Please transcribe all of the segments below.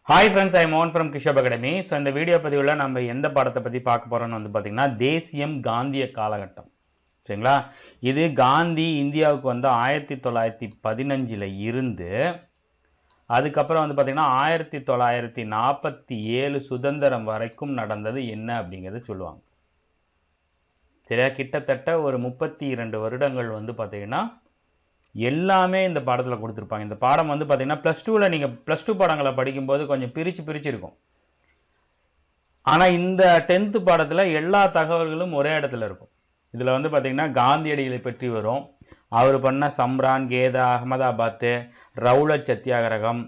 Hi friends, I am Mohan from Kishab Academy. So இந்த video பதிவுல நம்ம எந்த பாடத்தை பத்தி பார்க்க போறோம்னு வந்து பாத்தீங்கன்னா தேசியம் காந்திய காலகட்டம். சரிங்களா? இது காந்தி இந்தியாவுக்கு வந்து 1915ல இருந்து அதுக்கப்புறம் வந்து பாத்தீங்கன்னா 1947 சுதந்திரம் வரைக்கும் நடந்தது என்ன அப்படிங்கறத சொல்லுவாங்க. சரியா? கிட்டத்தட்ட ஒரு 32 வருடங்கள் வந்து பாத்தீங்கன்னா எல்லாமே இந்த பாடத்துல கொடுத்திருப்பாங்க. இந்த பாடம் வந்து பாத்தீங்கன்னா +2ல நீங்க +2 பாடங்களை படிக்கும்போது கொஞ்சம் பிரிச்சு இருக்கும். ஆனா இந்த 10th பாடத்துல எல்லா தகவல்களும் ஒரே இடத்துல இருக்கும். இதுல வந்து பாத்தீங்கன்னா காந்தியடிகளை பற்றி வரும். அவர் பண்ண சம்ரான், கேதா, அகமதாபாத், ரவுலட் சத்தியாகிரகம்,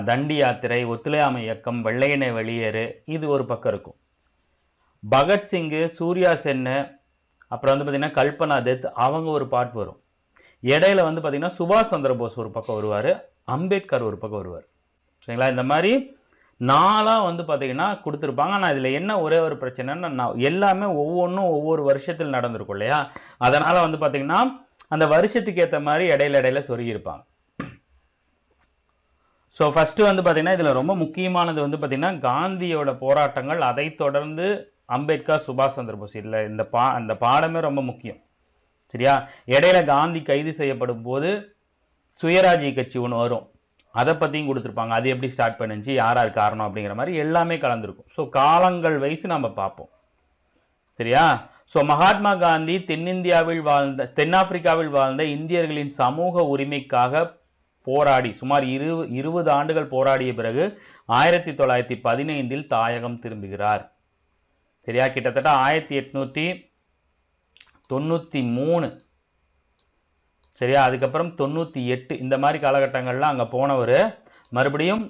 தண்டி யாத்திரை, ஒத்துழையாமை இயக்கம், வெள்ளையனே வெளியேறு, இது ஒரு பக்கம் இருக்கும். பகத்சிங், சூர்யா சென், அப்புறம் வந்து பாத்தீங்கன்னா கல்பனா தத், அவங்க ஒரு பாட் வரும். இடையில வந்து பாத்தீங்கன்னா சுபாஷ் சந்திர போஸ் ஒரு பக்கம் வருவாரு, அம்பேத்கர் ஒரு பக்கம் வருவார். சரிங்களா? இந்த மாதிரி நாளா வந்து பாத்தீங்கன்னா கொடுத்துருப்பாங்க. ஆனால் இதுல என்ன ஒரே ஒரு பிரச்சனைன்னா எல்லாமே ஒவ்வொன்றும் ஒவ்வொரு வருஷத்தில் நடந்திருக்கும் இல்லையா? அதனால வந்து பாத்தீங்கன்னா அந்த வருஷத்துக்கு ஏற்ற மாதிரி இடையில சொருகி இருப்பாங்க. ஸோ ஃபர்ஸ்ட் வந்து பாத்தீங்கன்னா இதுல ரொம்ப முக்கியமானது வந்து பாத்தீங்கன்னா காந்தியோட போராட்டங்கள், அதை தொடர்ந்து அம்பேத்கர், சுபாஷ் சந்திர போஸ். இல்லை இந்த பாடமே ரொம்ப முக்கியம். சரியா? இடையில காந்தி கைது செய்யப்படும் போது சுயராஜ்ய கட்சி ஒன்று வரும், அதை பற்றியும் கொடுத்துருப்பாங்க. அது எப்படி ஸ்டார்ட் பண்ணுச்சு, யார் காரணம் அப்படிங்கிற மாதிரி எல்லாமே கலந்துருக்கும். ஸோ காலங்கள் வயசு நம்ம பார்ப்போம். சரியா? ஸோ மகாத்மா காந்தி தென்னாப்பிரிக்காவில் வாழ்ந்த இந்தியர்களின் சமூக உரிமைக்காக போராடி சுமார் 20 ஆண்டுகள் போராடிய பிறகு 1915 தாயகம் திரும்புகிறார். சரியா? கிட்டத்தட்ட 1893, சரியா? அதுக்கப்புறம் 98, இந்த மாதிரி காலகட்டங்கள்லாம் அங்கே போனவர் மறுபடியும்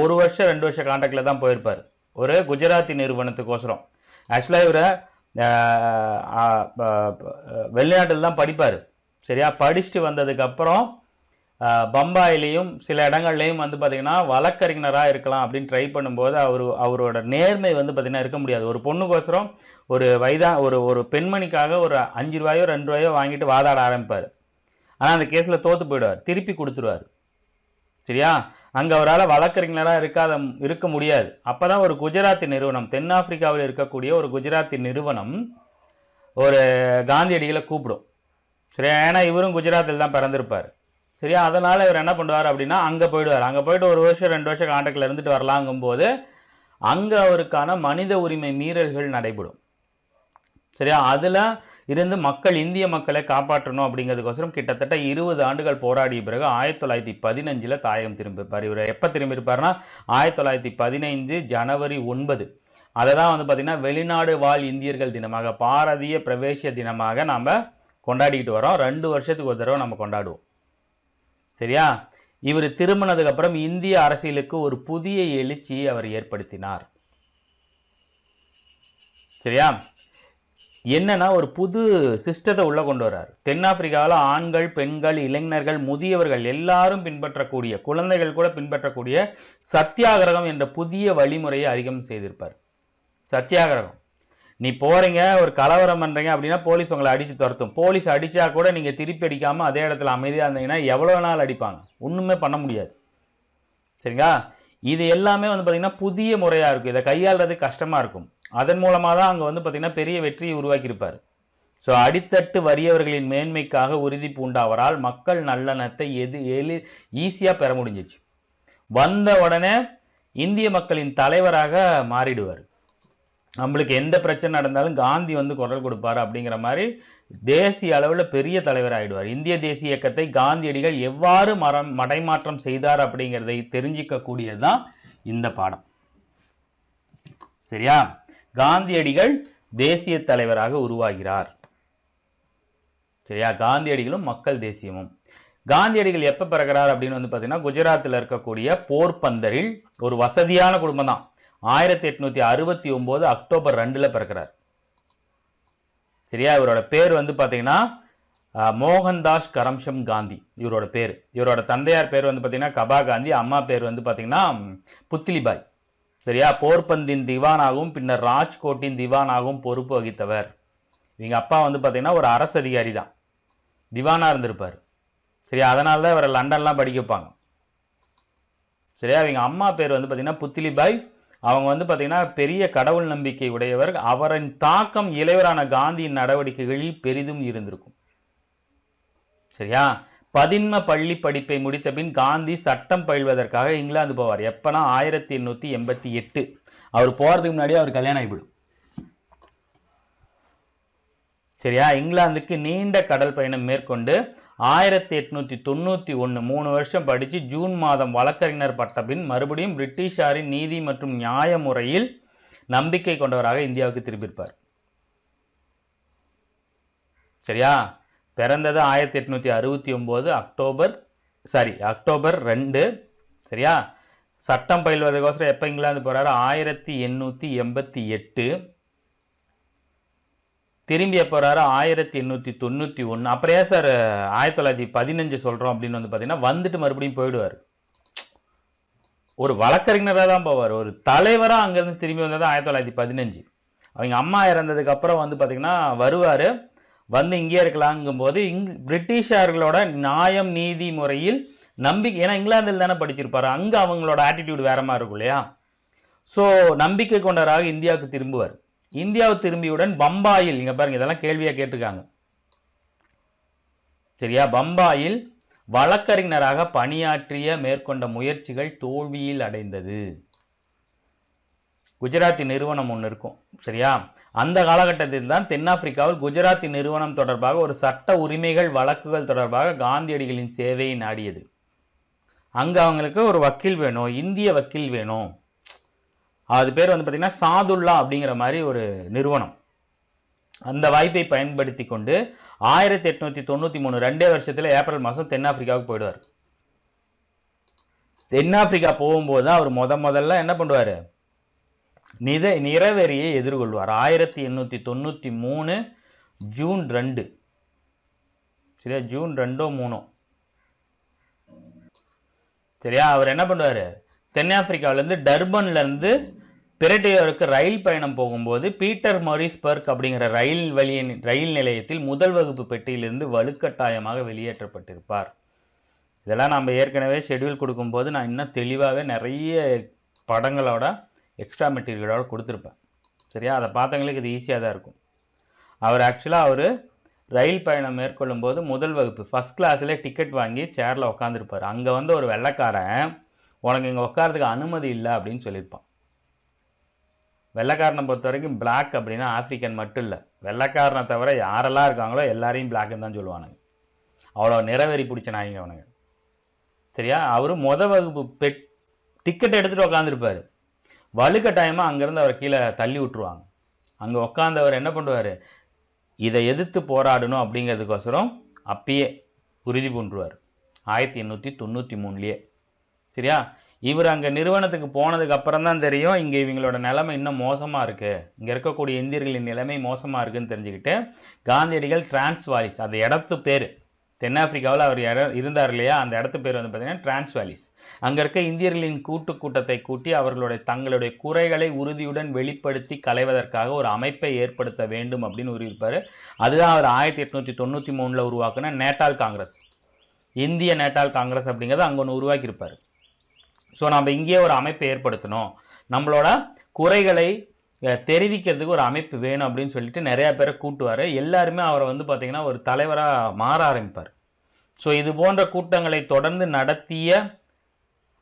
ஒரு வருஷம் 2 வருஷம் கான்டாக்டில் தான் போயிருப்பார், ஒரு குஜராத்தி நிறுவனத்துக்கோசரம். ஆக்சுவலாக இவரை வெளிநாட்டில் தான் படிப்பார். சரியா? படிச்சுட்டு வந்ததுக்கப்புறம் பம்பாயிலையும் சில இடங்கள்லையும் வந்து பார்த்தீங்கன்னா வழக்கறிஞராக இருக்கலாம் அப்படின்னு ட்ரை பண்ணும்போது அவரோட நேர்மை வந்து பார்த்தீங்கன்னா இருக்க முடியாது. ஒரு பொண்ணுக்கோசரம் ஒரு பெண்மணிக்காக ஒரு 5 ரூபாயோ 2 ரூபாயோ வாங்கிட்டு வாதாட ஆரம்பிப்பார். ஆனால் அந்த கேஸில் தோற்று போயிடுவார், திருப்பி கொடுத்துருவார். சரியா? அங்கே அவரால் வழக்கறிஞராக இருக்க முடியாது. அப்போ தான் ஒரு குஜராத்தி நிறுவனம், தென்னாப்பிரிக்காவில் இருக்கக்கூடிய ஒரு குஜராத்தி நிறுவனம் ஒரு காந்தியடிகளை கூப்பிடும். சரியா? ஏன்னா இவரும் குஜராத்தில் தான் பிறந்திருப்பார். சரியா? அதனால் இவர் என்ன பண்ணுவார் அப்படின்னா அங்கே போயிடுவார். அங்கே போயிட்டு 1 வருஷம் 2 வருஷம் கான்டாக்டில் இருந்துட்டு வரலாங்கும்போது அங்கே அவருக்கான மனித உரிமை மீறல்கள் நடைபெறும். சரியா? அதில் இருந்து இந்திய மக்களை காப்பாற்றணும் அப்படிங்கிறதுக்கோசரம் கிட்டத்தட்ட 20 ஆண்டுகள் போராடிய பிறகு 1915 தாயகம் திரும்பியிருப்பார். இவர் எப்போ திரும்பியிருப்பார்னா 1915 ஜனவரி 9. அதை தான் வந்து பார்த்தீங்கன்னா வெளிநாடு வாழ் இந்தியர்கள் தினமாக, பாரதிய பிரவேச தினமாக நாம் கொண்டாடிக்கிட்டு வரோம். 2 வருஷத்துக்கு ஒரு தடவை நம்ம கொண்டாடுவோம். சரியா? இவர் திரும்பினதுக்கு அப்புறம் இந்திய அரசியலுக்கு ஒரு புதிய எழுச்சியை அவர் ஏற்படுத்தினார். சரியா? என்னன்னா ஒரு புது சிஸ்டத்தை உள்ள கொண்டு வர்றார். தென்னாப்பிரிக்காவில் ஆண்கள், பெண்கள், இளைஞர்கள், முதியவர்கள் எல்லாரும் பின்பற்றக்கூடிய, குழந்தைகள் கூட பின்பற்றக்கூடிய சத்தியாகிரகம் என்ற புதிய வழிமுறையை அறிமுகம் செய்திருப்பார். சத்தியாகிரகம், நீ போறீங்க ஒரு கலவரம் பண்றீங்க அப்படின்னா போலீஸ் உங்களை அடிச்சு துரத்தும். போலீஸ் அடிச்சா கூட நீங்க திருப்பி அடிக்காம அதே இடத்துல அமைதியா இருந்தீங்கன்னா எவ்வளவு நாள் அடிப்பாங்க, ஒண்ணுமே பண்ண முடியாது. சரிங்களா? இது எல்லாமே வந்து பாத்தீங்கன்னா புதிய முறையா இருக்கும். இதை கையாளுறது கஷ்டமா இருக்கும். அதன் மூலமா தான் அங்க வந்து பாத்தீங்கன்னா பெரிய வெற்றியை உருவாக்கி இருப்பார். ஸோ அடித்தட்டு வறியவர்களின் மேன்மைக்காக உறுதி பூண்ட அவரால் மக்கள் நல்லெண்ணத்தை ஈஸியா பெற முடிஞ்சிச்சு. வந்த உடனே இந்திய மக்களின் தலைவராக மாறிடுவார். நம்மளுக்கு எந்த பிரச்சனை நடந்தாலும் காந்தி வந்து குரல் கொடுப்பார் அப்படிங்கிற மாதிரி தேசிய அளவில் பெரிய தலைவர் ஆயிடுவார். இந்திய தேசிய இயக்கத்தை காந்தியடிகள் எவ்வாறு மடைமாற்றம் செய்தார் அப்படிங்கிறதை தெரிஞ்சிக்கக்கூடியதுதான் இந்த பாடம். சரியா? காந்தியடிகள் தேசிய தலைவராக உருவாகிறார். சரியா? காந்தியடிகளும் மக்கள் தேசியமும். காந்தியடிகள் எப்ப பிறக்கிறார் அப்படின்னு வந்து பாத்தீங்கன்னா குஜராத்தில் இருக்கக்கூடிய போர்பந்தரில் ஒரு வசதியான குடும்பம் தான். 1869 அக்டோபர் 2 பிறக்கிறார். சரியா? இவரோட பேர் வந்து பாத்தீங்கன்னா மோகன்தாஸ் கரம்சம் காந்தி இவரோட பேர். இவரோட தந்தையார் பேர் வந்து பாத்தீங்கன்னா கபா காந்தி, அம்மா பேர் வந்து பாத்தீங்கன்னா புத்லிபாய். சரியா? போர்பந்தின் திவானாகவும் பின்னர் ராஜ்கோட்டின் திவானாகவும் பொறுப்பு வகித்தவர். இவங்க அப்பா வந்து பாத்தீங்கன்னா ஒரு அரசு அதிகாரி தான், திவானா இருந்திருப்பார். சரியா? அதனால தான் இவரை லண்டன்லாம் படிக்க வைப்பாங்க. சரியா? அவங்க அம்மா பேர் வந்து பார்த்தீங்கன்னா புத்திலிபாய். அவங்க வந்து பார்த்தீங்கன்னா பெரிய கடவுள் நம்பிக்கை உடையவர். அவரின் தாக்கம் இளையவரான காந்தியின் நடவடிக்கைகளில் பெரிதும் இருந்திருக்கும். சரியா? பதின்ம பள்ளி படிப்பை முடித்த பின் காந்தி சட்டம் பயில்வதற்காக இங்கிலாந்து போவார். எப்பனா 1888. அவர் போறதுக்கு முன்னாடியே அவர் கல்யாணம் ஆகிவிடும். சரியா? இங்கிலாந்துக்கு நீண்ட கடல் பயணம் மேற்கொண்டு 1891 3 வருஷம் படித்து ஜூன் மாதம் வழக்கறிஞர் பட்ட பின் மறுபடியும் பிரிட்டிஷாரின் நீதி மற்றும் நியாய முறையில் நம்பிக்கை கொண்டவராக இந்தியாவுக்கு திரும்பியிருப்பார். சரியா? பிறந்தது 1869 அக்டோபர் 2. சரியா? சட்டம் பயில்வதற்கோசரம் எப்போ இங்கிலாந்து போறாரு? 1888. திரும்பிய போறாரு 1891. அப்புறம் ஏன் சார் 1915 சொல்றோம் அப்படின்னு வந்து பார்த்தீங்கன்னா வந்துட்டு மறுபடியும் போயிடுவார். ஒரு வழக்கறிஞராக தான் போவார். ஒரு தலைவராக அங்கேருந்து திரும்பி வந்தது 1915. அவங்க அம்மா இறந்ததுக்கு அப்புறம் வந்து பார்த்தீங்கன்னா வருவார். வந்து இங்கே இருக்கலாங்கும் போது பிரிட்டிஷார்களோட நியாயம் நீதி முறையில் நம்பிக்கை, ஏன்னா இங்கிலாந்தில் தானே படிச்சிருப்பாரு, அங்கே அவங்களோட ஆட்டிடியூட் வேற மாதிரி இருக்கும் இல்லையா? ஸோ நம்பிக்கை கொண்டவராக இந்தியாவுக்கு திரும்புவார். இந்தியாவை திரும்பியுடன் பம்பாயில், இங்க பாருங்க இதெல்லாம் கேள்வியா கேட்டிருக்காங்க. சரியா? பம்பாயில் வழக்கறிஞராக பணியாற்றிய மேற்கொண்ட முயற்சிகள் தோல்வியில் அடைந்தது. குஜராத்தி நிறுவனம் ஒன்று இருக்கும். சரியா? அந்த காலகட்டத்தில் தான் தென்னாப்பிரிக்காவில் குஜராத்தி நிறுவனம் தொடர்பாக ஒரு சட்ட உரிமைகள் வழக்குகள் தொடர்பாக காந்தியடிகளின் சேவையை நாடியது. அங்க அவங்களுக்கு ஒரு வக்கீல் வேணும், இந்திய வக்கீல் வேணும். அது பேர் வந்து பார்த்தீங்கன்னா சாதுல்லா அப்படிங்கிற மாதிரி ஒரு நிறுவனம். அந்த வாய்ப்பை பயன்படுத்தி கொண்டு 1893 2 வருஷத்துல ஏப்ரல் மாதம் தென்னாப்பிரிக்காவுக்கு போயிடுவார். தென்னாப்பிரிக்கா போகும்போது அவர் முதல்ல என்ன பண்ணுவார்? நிறவெறியை எதிர்கொள்வார். 1893 ஜூன் 2. சரியா? ஜூன் 2 3. சரியா? அவர் என்ன பண்ணுவார்? தென்னாப்பிரிக்காவிலேருந்து டர்பன்லேருந்து பிரேட்டோருக்கு ரயில் பயணம் போகும்போது பீட்டர் மாரிஸ்பர்க் அப்படிங்கிற ரயில் நிலையத்தில் முதல் வகுப்பு பெட்டியிலிருந்து வலுக்கட்டாயமாக வெளியேற்றப்பட்டிருப்பார். இதெல்லாம் நம்ம ஏற்கனவே ஷெட்யூல் கொடுக்கும்போது நான் இன்னும் தெளிவாகவே நிறைய படங்களோட எக்ஸ்ட்ரா மெட்டீரியலோட கொடுத்துருப்பேன். சரியா? அதை பார்த்தவங்களுக்கு இது ஈஸியாக தான் இருக்கும். அவர் ஆக்சுவலாக ரயில் பயணம் மேற்கொள்ளும் போது முதல் வகுப்பு ஃபர்ஸ்ட் கிளாஸில் டிக்கெட் வாங்கி சேரில் உட்காந்துருப்பார். அங்கே வந்து ஒரு வெள்ளைக்காரன் உனக்கு இங்கே உட்காரதுக்கு அனுமதி இல்லை அப்படின்னு சொல்லியிருப்பான். வெள்ளைக்காரனை பொறுத்த வரைக்கும் பிளாக் அப்படின்னா ஆப்பிரிக்கன் மட்டும் இல்லை, வெள்ளைக்காரனை தவிர யாரெல்லாம் இருக்காங்களோ எல்லாரையும் பிளாக்குன்னு தான் சொல்லுவானுங்க. அவ்வளோ நிறவெறி பிடிச்ச நாய்ங்க அவனுங்க. சரியா? அவர் வகுப்பு டிக்கெட் எடுத்துகிட்டு உட்காந்துருப்பார். வலுக்கட்டாயமாக அங்கேருந்து அவரை கீழே தள்ளி விட்டுருவாங்க. அங்கே உட்காந்தவர் என்ன பண்ணுவார்? இதை எதிர்த்து போராடணும் அப்படிங்கிறதுக்கோசரம் அப்பயே உறுதி பூண்டுருவார் 1893. சரியா? இவர் அங்கே நிறுவனத்துக்கு போனதுக்கு அப்புறம் தான் தெரியும் இங்கே இவங்களோட நிலைமை இன்னும் மோசமாக இருக்குது, இங்கே இருக்கக்கூடிய இந்தியர்களின் நிலைமை மோசமாக இருக்குதுன்னு தெரிஞ்சுக்கிட்டு காந்தியடிகள் டிரான்ஸ்வாலிஸ், அந்த இடத்து பேர் தென்னாப்பிரிக்காவில் அவர் இருந்தார் இல்லையா, அந்த இடத்து பேர் வந்து பார்த்தீங்கன்னா டிரான்ஸ்வாலிஸ். அங்கே இருக்க இந்தியர்களின் கூட்டத்தை கூட்டி தங்களுடைய குறைகளை உறுதியுடன் வெளிப்படுத்தி களைவதற்காக ஒரு அமைப்பை ஏற்படுத்த வேண்டும் அப்படின்னு கூறியிருப்பார். அதுதான் அவர் 1893 உருவாக்குன நேட்டால் காங்கிரஸ், இந்திய நேட்டால் காங்கிரஸ் அப்படிங்கிறத அங்கே ஒன்று உருவாக்கியிருப்பார். ஸோ நம்ம இங்கேயே ஒரு அமைப்பை ஏற்படுத்தணும், நம்மளோட குறைகளை தெரிவிக்கிறதுக்கு ஒரு அமைப்பு வேணும் அப்படின்னு சொல்லிட்டு நிறையா பேரை கூட்டுவார். எல்லாருமே அவரை வந்து பார்த்திங்கன்னா ஒரு தலைவராக மாற ஆரம்பிப்பார். ஸோ இது போன்ற கூட்டங்களை தொடர்ந்து நடத்திய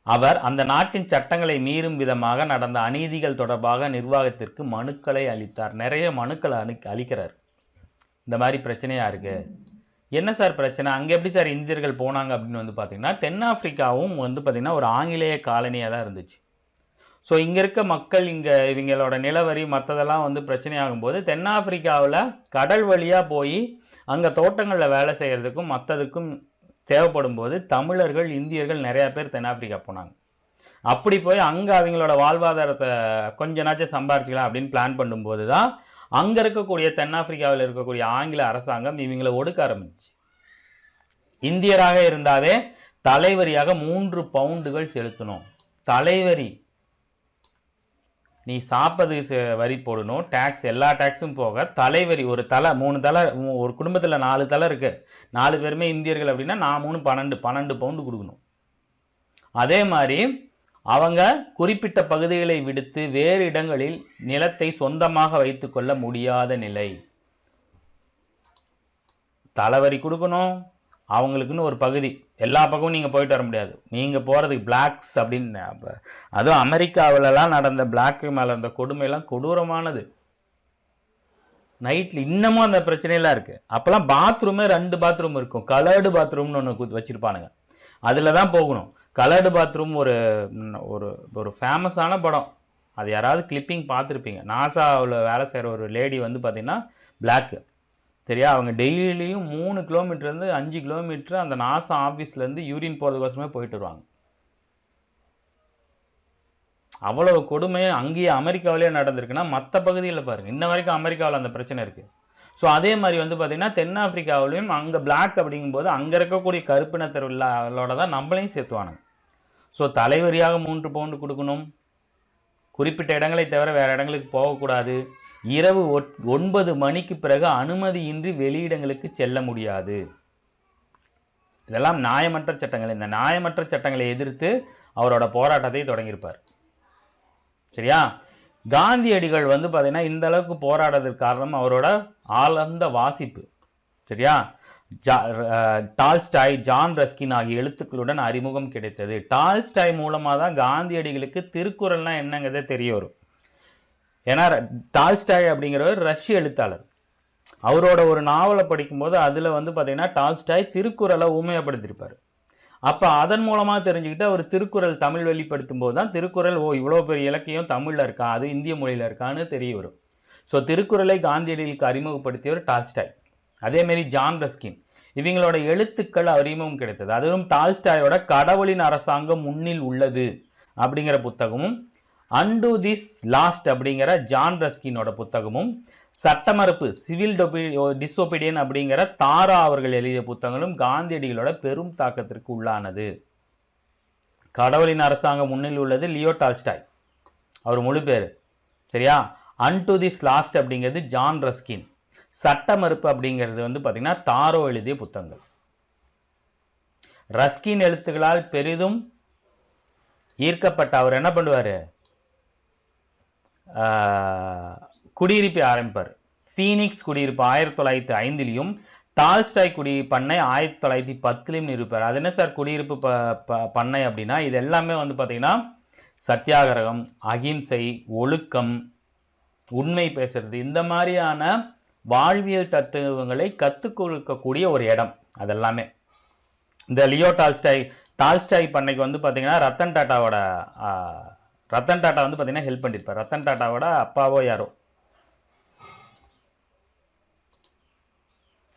அவர் அந்த நாட்டின் சட்டங்களை மீறும் விதமாக நடந்த அநீதிகள் தொடர்பாக நிர்வாகத்திற்கு மனுக்களை அளித்தார். நிறைய மனுக்களை அளிக்கிறார். இந்த மாதிரி பிரச்சனையாக இருக்குது, என்ன சார் பிரச்சனை, அங்கே எப்படி சார் இந்தியர்கள் போனாங்க அப்படின்னு வந்து பார்த்தீங்கன்னா தென்னாப்பிரிக்காவும் வந்து பார்த்திங்கன்னா ஒரு ஆங்கிலேய காலனியாக தான் இருந்துச்சு. ஸோ இங்கே இருக்க மக்கள் இவங்களோட நிலவரி மற்றதெல்லாம் வந்து பிரச்சனையாகும்போது தென்னாப்பிரிக்காவில் கடல் வழியாக போய் அங்கே தோட்டங்களில் வேலை செய்கிறதுக்கும் மற்றதுக்கும் தேவைப்படும் போது தமிழர்கள் இந்தியர்கள் நிறையா பேர் தென்னாப்பிரிக்கா போனாங்க. அப்படி போய் அங்கே அவங்களோட வாழ்வாதாரத்தை கொஞ்ச நாச்சும் சம்பாரிச்சிக்கலாம் அப்படின்னு பிளான் பண்ணும்போது தான் அங்கே இருக்கக்கூடிய தென்னாப்பிரிக்காவில் இருக்கக்கூடிய ஆங்கில அரசாங்கம் இவங்களை ஒடுக்க ஆரம்பிச்சு. இந்தியராக இருந்தாவே தலைவரியாக 3 பவுண்டுகள் செலுத்தணும். தலைவரி, நீ சாப்பிட்றது வரி போடணும், டேக்ஸ் எல்லா டேக்ஸும் போக தலைவரி, ஒரு தலை 3 தலை, ஒரு குடும்பத்தில் 4 தலை இருக்கு, 4 பேருமே இந்தியர்கள் அப்படின்னா நான் 3 12 பவுண்டு கொடுக்கணும். அதே மாதிரி அவங்க குறிப்பிட்ட பகுதிகளை விடுத்து வேறு இடங்களில் நிலத்தை சொந்தமாக வைத்துக் கொள்ள முடியாத நிலை. தலைவரி கொடுக்கணும், அவங்களுக்குன்னு ஒரு பகுதி, எல்லா பக்கமும் நீங்கள் போயிட்டு வர முடியாது. நீங்கள் போகிறதுக்கு பிளாக்ஸ் அப்படின்னு, அதுவும் அமெரிக்காவிலலாம் நடந்த பிளாக்கு மேலே இருந்த கொடுமையெல்லாம் கொடூரமானது. நைட்டில் இன்னமும் அந்த பிரச்சனையெல்லாம் இருக்குது. அப்போல்லாம் பாத்ரூமே 2 பாத்ரூம் இருக்கும். கலர்டு பாத்ரூம்னு ஒன்று வச்சுருப்பானுங்க, அதில் தான் போகணும். கலர்டு பாத்ரூம் ஒரு ஒரு ஒரு ஃபேமஸான படம், அது யாராவது கிளிப்பிங் பார்த்துருப்பீங்க. நாசாவில் வேலை செய்கிற ஒரு லேடி வந்து பார்த்திங்கன்னா பிளாக்கு, சரியா? அவங்க டெய்லியும் 3 கிலோமீட்டர்லேருந்து 5 கிலோமீட்டர் அந்த நாசா ஆஃபீஸ்லேருந்து யூரின் போகிறதுக்கோசமே போயிட்டு வருவாங்க. அவ்வளோ கொடுமை அங்கேயே அமெரிக்காவிலே நடந்திருக்குன்னா மற்ற பகுதியில் பாருங்கள், இன்ன வரைக்கும் அமெரிக்காவில் அந்த பிரச்சனை இருக்குது. ஸோ அதே மாதிரி வந்து பார்த்திங்கன்னா தென்னாப்பிரிக்காவிலையும் அங்கே பிளாக் அப்படிங்கும்போது அங்கே இருக்கக்கூடிய கருப்பினத்தர்களோட தான் நம்மளையும் சேர்த்துவானுங்க. ஸோ தலைவரியாக 3 பவுண்டு கொடுக்கணும், குறிப்பிட்ட இடங்களை தவிர வேறு இடங்களுக்கு போகக்கூடாது, இரவு 9 மணிக்கு பிறகு அனுமதியின்றி வெளியிடங்களுக்கு செல்ல முடியாது. இதெல்லாம் நியாயமற்ற சட்டங்கள். இந்த நியாயமற்ற சட்டங்களை எதிர்த்து அவரோட போராட்டத்தை தொடங்கியிருப்பார், சரியா? காந்தியடிகள் வந்து பார்த்தீங்கன்னா இந்த அளவுக்கு போராடுறதுக்கு காரணம் அவரோட ஆழ்ந்த வாசிப்பு, சரியா? டால்ஸ்டாய், ஜான் ரஸ்கின் ஆகிய எழுத்துக்களுடன் அறிமுகம் கிடைத்தது. டால்ஸ்டாய் மூலமாக தான் காந்தியடிகளுக்கு திருக்குறள்னா என்னங்கிறதே தெரிய வரும். ஏன்னா டால்ஸ்டாய் அப்படிங்கிறவர் ரஷ்ய எழுத்தாளர். அவரோட ஒரு நாவலை படிக்கும்போது அதில் வந்து பார்த்தீங்கன்னா டால்ஸ்டாய் திருக்குறளை ஊமையப்படுத்தியிருப்பார். அப்போ அதன் மூலமாக தெரிஞ்சுக்கிட்டு அவர் திருக்குறள் தமிழ் வெளிப்படுத்தும் போது தான் திருக்குறள் இவ்வளோ பெரிய இலக்கியம் தமிழில் இருக்கா, அது இந்திய மொழியில் இருக்கான்னு தெரிய வரும். ஸோ திருக்குறளை காந்தியடிகளுக்கு அறிமுகப்படுத்தியவர் டால்ஸ்டாய். அதேமாரி ஜான் ரஸ்கின், இவங்களோட எழுத்துக்கள் அறிமுகம் கிடைத்தது. அதுவும் டால்ஸ்டாயோட கடவுளின் அரசாங்கம் முன்னில் உள்ளது அப்படிங்கிற புத்தகமும், அன்டு திஸ் லாஸ்ட் அப்படிங்கிற ஜான் ரஸ்கினோட புத்தகமும், சட்டமறுப்பு சிவில் டிசோபீடியன் அப்படிங்கிற தாரா அவர்கள் எழுதிய புத்தகங்களும் காந்தியடிகளோட பெரும் தாக்கத்திற்கு உள்ளானது. கடவுளின் அரசாங்கம் முன்னில் உள்ளது லியோ டால்ஸ்டாய், அவர் முழு பேர், சரியா? அன்டு திஸ் லாஸ்ட் அப்படிங்கிறது ஜான் ரஸ்கின், சட்ட மறுப்பு அப்படிங்கிறது வந்து பார்த்தீங்கன்னா தாரோ எழுதிய புத்தகங்கள். ரஸ்கின் எழுத்துக்களால் பெரிதும் ஈர்க்கப்பட்ட அவர் என்ன பண்ணுவார், குடியிருப்பை ஆரம்பிப்பார். ஃபீனிக்ஸ் குடியிருப்பு 1905லையும் டால்ஸ்டாய் பண்ணை 1910லையும் நிரூபிப்பார். அது என்ன சார் குடியிருப்பு பண்ணை அப்படின்னா, இது எல்லாமே வந்து பார்த்தீங்கன்னா சத்தியாகிரகம், அகிம்சை, ஒழுக்கம், உண்மை பேசுறது, இந்த மாதிரியான வாழ்வியல் தத்துவங்களை கற்றுக் கொடுக்கக்கூடிய ஒரு இடம் அதெல்லாமே. இந்த லியோ டால்ஸ்டாய் பண்ணைக்கு வந்து பார்த்தீங்கன்னா ரத்தன் டாட்டா வந்து பார்த்தீங்கன்னா ஹெல்ப் பண்ணியிருப்பார். ரத்தன் டாட்டாவோட அப்பாவோ யாரோ,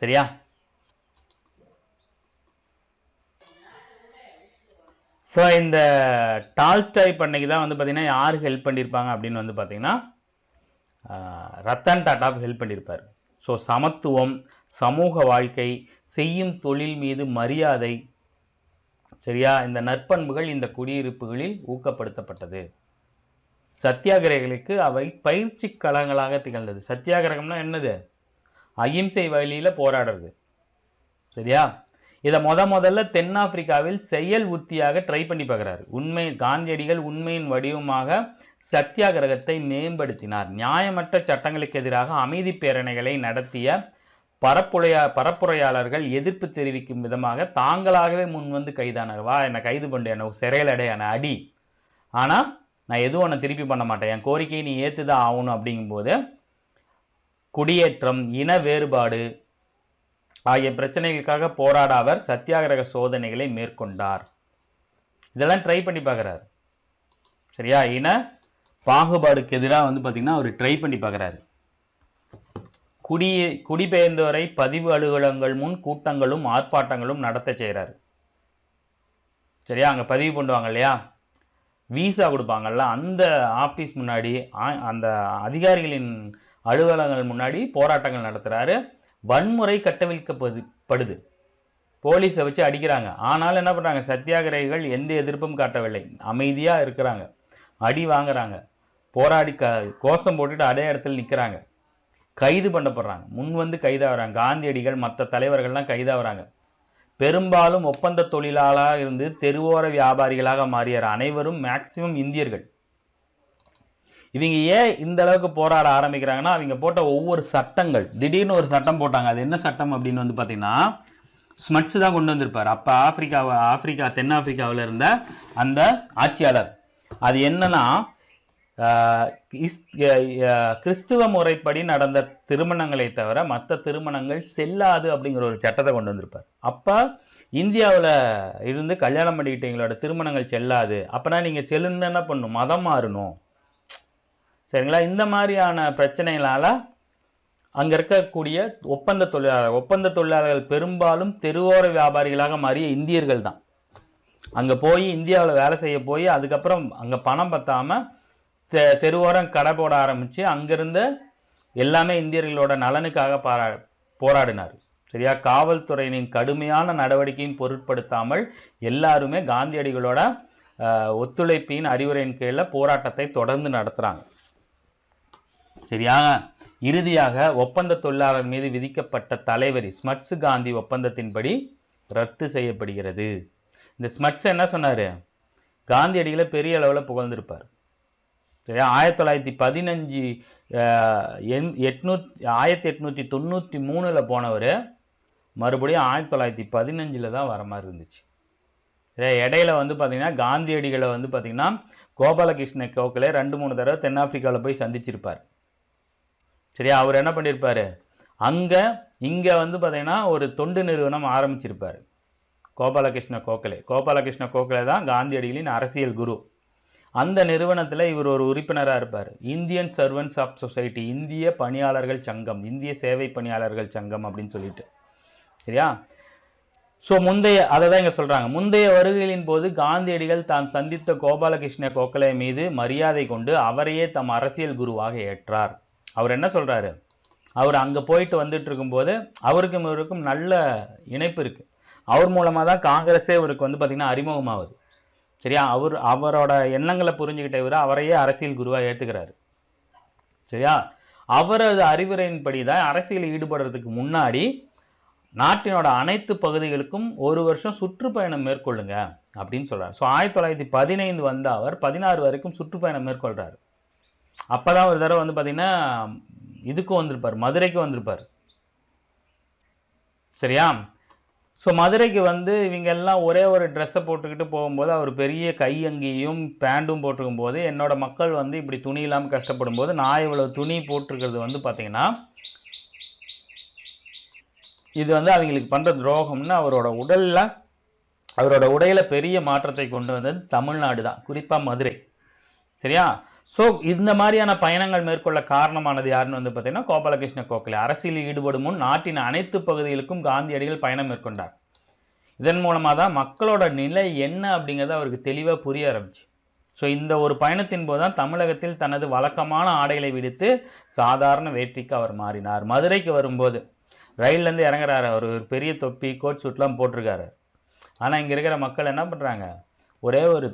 சரியா? ஸோ இந்த டால்ஸ்டாய் பண்ணைக்கு தான் வந்து பார்த்தீங்கன்னா யார் ஹெல்ப் பண்ணியிருப்பாங்க அப்படின்னு வந்து பார்த்தீங்கன்னா ரத்தன் டாட்டாவுக்கு ஹெல்ப் பண்ணியிருப்பார். ஸோ சமத்துவம், சமூக வாழ்க்கை, செய்யும் தொழில் மீது மரியாதை, சரியா? இந்த நற்பண்புகள் இந்த குடியிருப்புகளில் ஊக்கப்படுத்தப்பட்டது. சத்தியாகிரகிகளுக்கு அவை பயிற்சி களங்களாக திகழ்ந்தது. சத்தியாகிரகம்னா என்னது? அகிம்சை வழியில் போராடுறது, சரியா? இதை முதல்ல தென்னாப்பிரிக்காவில் செயல் உத்தியாக ட்ரை பண்ணி பார்க்குறாரு. காந்தியடிகள் உண்மையின் வடிவமாக சத்தியாகிரகத்தை மேம்படுத்தினார். நியாயமற்ற சட்டங்களுக்கு எதிராக அமைதி பேரணிகளை நடத்திய பரப்புரையாளர்கள் எதிர்ப்பு தெரிவிக்கும் விதமாக தாங்களாகவே முன்வந்து கைதானார். வா, என்னை கைது பண்ணு, என்னை சிறையில் என்னை அடி, ஆனால் நான் எதுவும் உன்னை திருப்பி பண்ண மாட்டேன், என் கோரிக்கையை நீ ஏற்றுதான் ஆகணும் அப்படிங்கும்போது குடியேற்றம், இன வேறுபாடு ஆகிய பிரச்சனைகளுக்காக போராட அவர் சத்தியாகிரக சோதனைகளை மேற்கொண்டார். இதெல்லாம் ட்ரை பண்ணி பார்க்குறாரு, சரியா? இன பாகுபாடுக்கு எதிராக வந்து பார்த்தீங்கன்னா அவர் ட்ரை பண்ணி பார்க்குறாரு. குடிபெயர்ந்தோரை பதிவு அலுவலகங்கள் முன் கூட்டங்களும் ஆர்ப்பாட்டங்களும் நடத்த செய்கிறாரு, சரியா? அங்கே பதிவு பண்ணுவாங்க இல்லையா, வீசா கொடுப்பாங்கல்ல, அந்த ஆஃபீஸ் முன்னாடி, அந்த அதிகாரிகளின் அலுவலகங்கள் முன்னாடி போராட்டங்கள் நடத்துகிறாரு. வன்முறை கட்டவிழ்க்கப்படுது, போலீஸை வச்சு அடிக்கிறாங்க. ஆனாலும் என்ன பண்ணுறாங்க, சத்தியாகிரகிகள் எந்த எதிர்ப்பும் காட்டவில்லை, அமைதியாக இருக்கிறாங்க, அடி வாங்குறாங்க, போராடி கோஷம் போட்டுட்டு அதே இடத்துல நிற்கிறாங்க. கைது பண்ணப்படுறாங்க, முன் வந்து கைதாகிறாங்க. காந்தியடிகள் மற்ற தலைவர்கள்லாம் கைதாகிறாங்க. பெரும்பாலும் ஒப்பந்த தொழிலாளராக இருந்து தெருவோர வியாபாரிகளாக மாறிய அனைவரும் மேக்சிமம் இந்தியர்கள். இவங்க ஏன் இந்த அளவுக்கு போராட ஆரம்பிக்கிறாங்கன்னா, அவங்க போட்ட ஒவ்வொரு சட்டங்கள், திடீர்னு ஒரு சட்டம் போட்டாங்க. அது என்ன சட்டம் அப்படின்னு வந்து பார்த்தீங்கன்னா, ஸ்மட்ஸ் தான் கொண்டு வந்திருப்பார். அப்போ ஆப்பிரிக்கா தென்னாப்பிரிக்காவில் இருந்த அந்த ஆட்சியாளர். அது என்னன்னா, கிறிஸ்துவ முறைப்படி நடந்த திருமணங்களை தவிர மற்ற திருமணங்கள் செல்லாது அப்படிங்கிற ஒரு சட்டத்தை கொண்டு வந்திருப்பார். அப்போ இந்தியாவில் இருந்து கல்யாணம் பண்ணிக்கிட்டீங்களோட திருமணங்கள் செல்லாது. அப்போனா நீங்கள் செல்லுன்னு என்ன பண்ணணும்? மதம் மாறணும். சரிங்களா? இந்த மாதிரியான பிரச்சனைகளால் அங்கே இருக்கக்கூடிய ஒப்பந்த தொழிலாளர்கள் பெரும்பாலும் தெருவோர வியாபாரிகளாக மாறிய இந்தியர்கள் தான். அங்கே போய் இந்தியாவில் வேலை செய்ய போய் அதுக்கப்புறம் அங்கே பணம் பத்தாமல் தெருவோரம் கடை போட ஆரம்பித்து அங்கிருந்து எல்லாமே இந்தியர்களோட நலனுக்காக போராடினார். சரியா? காவல்துறையினின் கடுமையான நடவடிக்கையும் பொருட்படுத்தாமல் எல்லாருமே காந்தியடிகளோட ஒத்துழைப்பின் அறிவுரையின் கீழே போராட்டத்தை தொடர்ந்து நடத்துகிறாங்க. சரியா? இறுதியாக ஒப்பந்த தொழிலாளர் மீது விதிக்கப்பட்ட தலைவரி ஸ்மட்ஸ் காந்தி ஒப்பந்தத்தின்படி ரத்து செய்யப்படுகிறது. இந்த ஸ்மட்ஸ் என்ன சொன்னார்? காந்தியடிகளை பெரிய அளவில் புகழ்ந்திருப்பார். சரியா? 1893 போனவர் மறுபடியும் 1915 தான் வர மாதிரி இருந்துச்சு. இடையில வந்து பார்த்தீங்கன்னா காந்தியடிகளை வந்து பார்த்தீங்கன்னா கோபாலகிருஷ்ண கோகலே 2-3 தடவை தென்னாப்பிரிக்காவில் போய் சந்திச்சிருப்பார். சரியா? அவர் என்ன பண்ணியிருப்பார்? இங்கே வந்து பார்த்தீங்கன்னா ஒரு தொண்டு நிறுவனம் ஆரம்பிச்சிருப்பார். கோபாலகிருஷ்ண கோகலே தான் காந்தியடிகளின் அரசியல் குரு. அந்த நிறுவனத்தில் இவர் ஒரு உறுப்பினராக இருப்பார். இந்தியன் சர்வன்ஸ் ஆஃப் சொசைட்டி, இந்திய பணியாளர்கள் சங்கம், இந்திய சேவை பணியாளர்கள் சங்கம் அப்படின்னு சொல்லிட்டு. சரியா? ஸோ அதை தான் இங்கே சொல்கிறாங்க. முந்தைய வருகைகளின் போது காந்தியடிகள் தான் சந்தித்த கோபாலகிருஷ்ண கோகலே மீது மரியாதை கொண்டு அவரையே தம் அரசியல் குருவாக ஏற்றார். அவர் என்ன சொல்கிறாரு? அவர் அங்கே போயிட்டு வந்துட்டு இருக்கும்போது இவருக்கும் நல்ல இணைப்பு இருக்குது. அவர் மூலமாக தான் காங்கிரஸே இவருக்கு வந்து பார்த்திங்கன்னா அறிமுகமாகுது. சரியா? அவரோட எண்ணங்களை புரிஞ்சுக்கிட்ட இவர் அவரையே அரசியல் குருவாக ஏற்றுக்கிறாரு. சரியா? அவரது அறிவுரையின்படி தான் அரசியலில் ஈடுபடுறதுக்கு முன்னாடி நாட்டினோட அனைத்து பகுதிகளுக்கும் 1 வருஷம் சுற்றுப்பயணம் மேற்கொள்ளுங்க அப்படின்னு சொல்கிறார். ஸோ 1915 வந்த அவர் 16 வரைக்கும் சுற்றுப்பயணம் மேற்கொள்கிறார். அப்போ தான் ஒரு தடவை வந்து பார்த்திங்கன்னா இதுக்கும் வந்திருப்பார், மதுரைக்கு வந்திருப்பார். சரியா? ஸோ மதுரைக்கு வந்து இவங்க எல்லாம் ஒரே ஒரு ட்ரெஸ்ஸை போட்டுக்கிட்டு போகும்போது அவர் பெரிய கையங்கியும் பேண்டும் போட்டிருக்கும் போது, என்னோட மக்கள் வந்து இப்படி துணி இல்லாமல் கஷ்டப்படும் போது நான் இவ்வளோ துணி போட்டிருக்கிறது வந்து பார்த்திங்கன்னா இது வந்து அவங்களுக்கு பண்ணுற துரோகம்னு அவரோட உடையில் பெரிய மாற்றத்தை கொண்டு வந்தது தமிழ்நாடு தான், குறிப்பாக மதுரை. சரியா? ஸோ இந்த மாதிரியான பயணங்கள் மேற்கொள்ள காரணமானது யாருன்னு வந்து பார்த்தீங்கன்னா கோபாலகிருஷ்ண கோகலே. அரசியலில் ஈடுபடும் முன் நாட்டின் அனைத்து பகுதிகளுக்கும் காந்தியடிகள் பயணம் மேற்கொண்டார். இதன் மூலமாக தான் மக்களோட நிலை என்ன அப்படிங்கிறது அவருக்கு தெளிவாக புரிய ஆரம்பிச்சு. ஸோ இந்த ஒரு பயணத்தின் போது தான் தமிழகத்தில் தனது வழக்கமான ஆடைகளை விடுத்து சாதாரண வேட்டிக்கு அவர் மாறினார். மதுரைக்கு வரும்போது ரயில்லேருந்து இறங்குறாரு. அவர் ஒரு பெரிய தொப்பி கோட் சூட்லாம் போட்டிருக்காரு. ஆனால் இங்கே இருக்கிற மக்கள் என்ன பண்ணுறாங்க? ஒரே ஒரு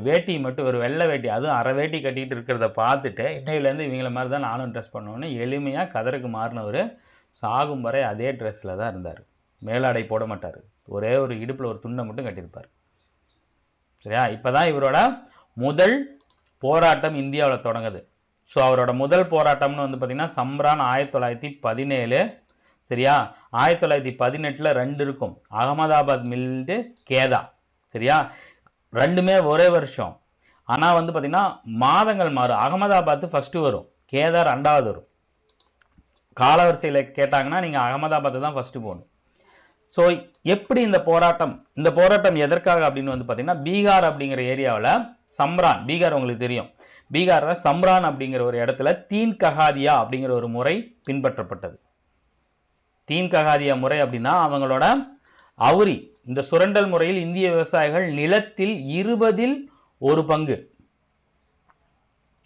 வேட்டி மட்டும், ஒரு வெள்ளை வேட்டி, அதுவும் அரை வேட்டி கட்டிகிட்டு இருக்கிறத பார்த்துட்டு இன்னையிலேருந்து இவங்கள மாதிரி தான் நானும் ட்ரெஸ் பண்ணுவேன்னு எளிமையாக கதருக்கு மாறினவர் சாகும் வரை அதே ட்ரெஸ்ஸில் தான் இருந்தார். மேலாடை போட மாட்டார். ஒரே ஒரு இடுப்பில் ஒரு துண்டை மட்டும் கட்டியிருப்பார். சரியா? இப்போ தான் இவரோட முதல் போராட்டம் இந்தியாவில் தொடங்குது. ஸோ அவரோட முதல் போராட்டம்னு வந்து பார்த்திங்கன்னா சம்ரான் 1917. சரியா? 1918 2 இருக்கும். அகமதாபாத் மில்டு கேதா. சரியா? ரெண்டுமே ஒரே வருஷம். ஆனால் வந்து பார்த்திங்கன்னா மாதங்கள் மாறும். அகமதாபாத் ஃபஸ்ட்டு வரும், கேதா 2வது வரும். காலவரிசையில் கேட்டாங்கன்னா நீங்கள் அகமதாபாத் தான் ஃபஸ்ட்டு போகணும். ஸோ எப்படி இந்த போராட்டம் எதற்காக அப்படின்னு வந்து பார்த்திங்கன்னா பீகார் அப்படிங்கிற ஏரியாவில் சம்ரான், பீகார் உங்களுக்கு தெரியும், பீகாரில் சம்ரான் அப்படிங்கிற ஒரு இடத்துல தீன் ககாதியா அப்படிங்கிற ஒரு முறை பின்பற்றப்பட்டது. தீன் ககாதியா முறை அப்படின்னா அவங்களோட அவுரி, இந்த சுரண்டல் முறையில் இந்திய விவசாயிகள் நிலத்தில் 20ல் 1 பங்கு,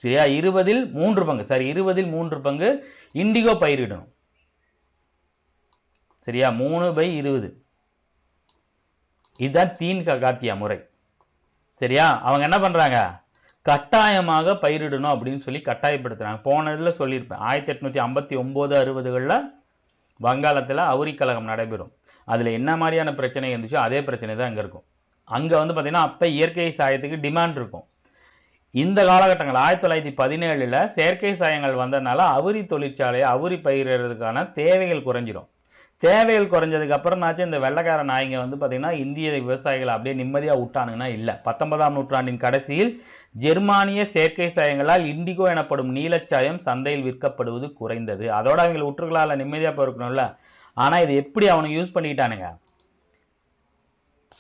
சரியா, 20ல் 3 பங்கு, சரி 20ல் 3 பங்கு இண்டிகோ பயிரிடணும். சரியா? 3/20. இதுதான் தீன் ககாத்தியா முறை. சரியா? அவங்க என்ன பண்றாங்க? கட்டாயமாக பயிரிடணும் அப்படின்னு சொல்லி கட்டாயப்படுத்துறாங்க. போன இதில் சொல்லியிருப்பேன், 1859-60களில் வங்காளத்தில் அவுரி கழகம் நடைபெறும். அதில் என்ன மாதிரியான பிரச்சனை இருந்துச்சோ அதே பிரச்சனை தான் அங்கே இருக்கும். அங்கே வந்து பார்த்திங்கன்னா அப்போ இயற்கை சாயத்துக்கு டிமாண்ட் இருக்கும். இந்த காலகட்டங்கள் 1917 செயற்கை சாயங்கள் வந்ததுனால அவுரி தொழிற்சாலை அவுரி பயிரிடுறதுக்கான தேவைகள் குறைஞ்சிடும். தேவைகள் குறைஞ்சதுக்கு அப்புறம்னாச்சும் இந்த வெள்ளைக்கார நாய்ங்க வந்து பார்த்திங்கன்னா இந்திய விவசாயிகளை அப்படியே நிம்மதியாக விட்டானுங்கன்னா இல்லை. 19ஆம் நூற்றாண்டின் கடைசியில் ஜெர்மானிய செயற்கை சாயங்களால் இண்டிகோ எனப்படும் நீலச்சாயம் சந்தையில் விற்கப்படுவது குறைந்தது. அதோட அவங்க விட்டுருக்கலாம்ல, நிம்மதியாக போயிருக்கணும்ல. ஆனால் இது எப்படி அவனுக்கு யூஸ் பண்ணிக்கிட்டானுங்க?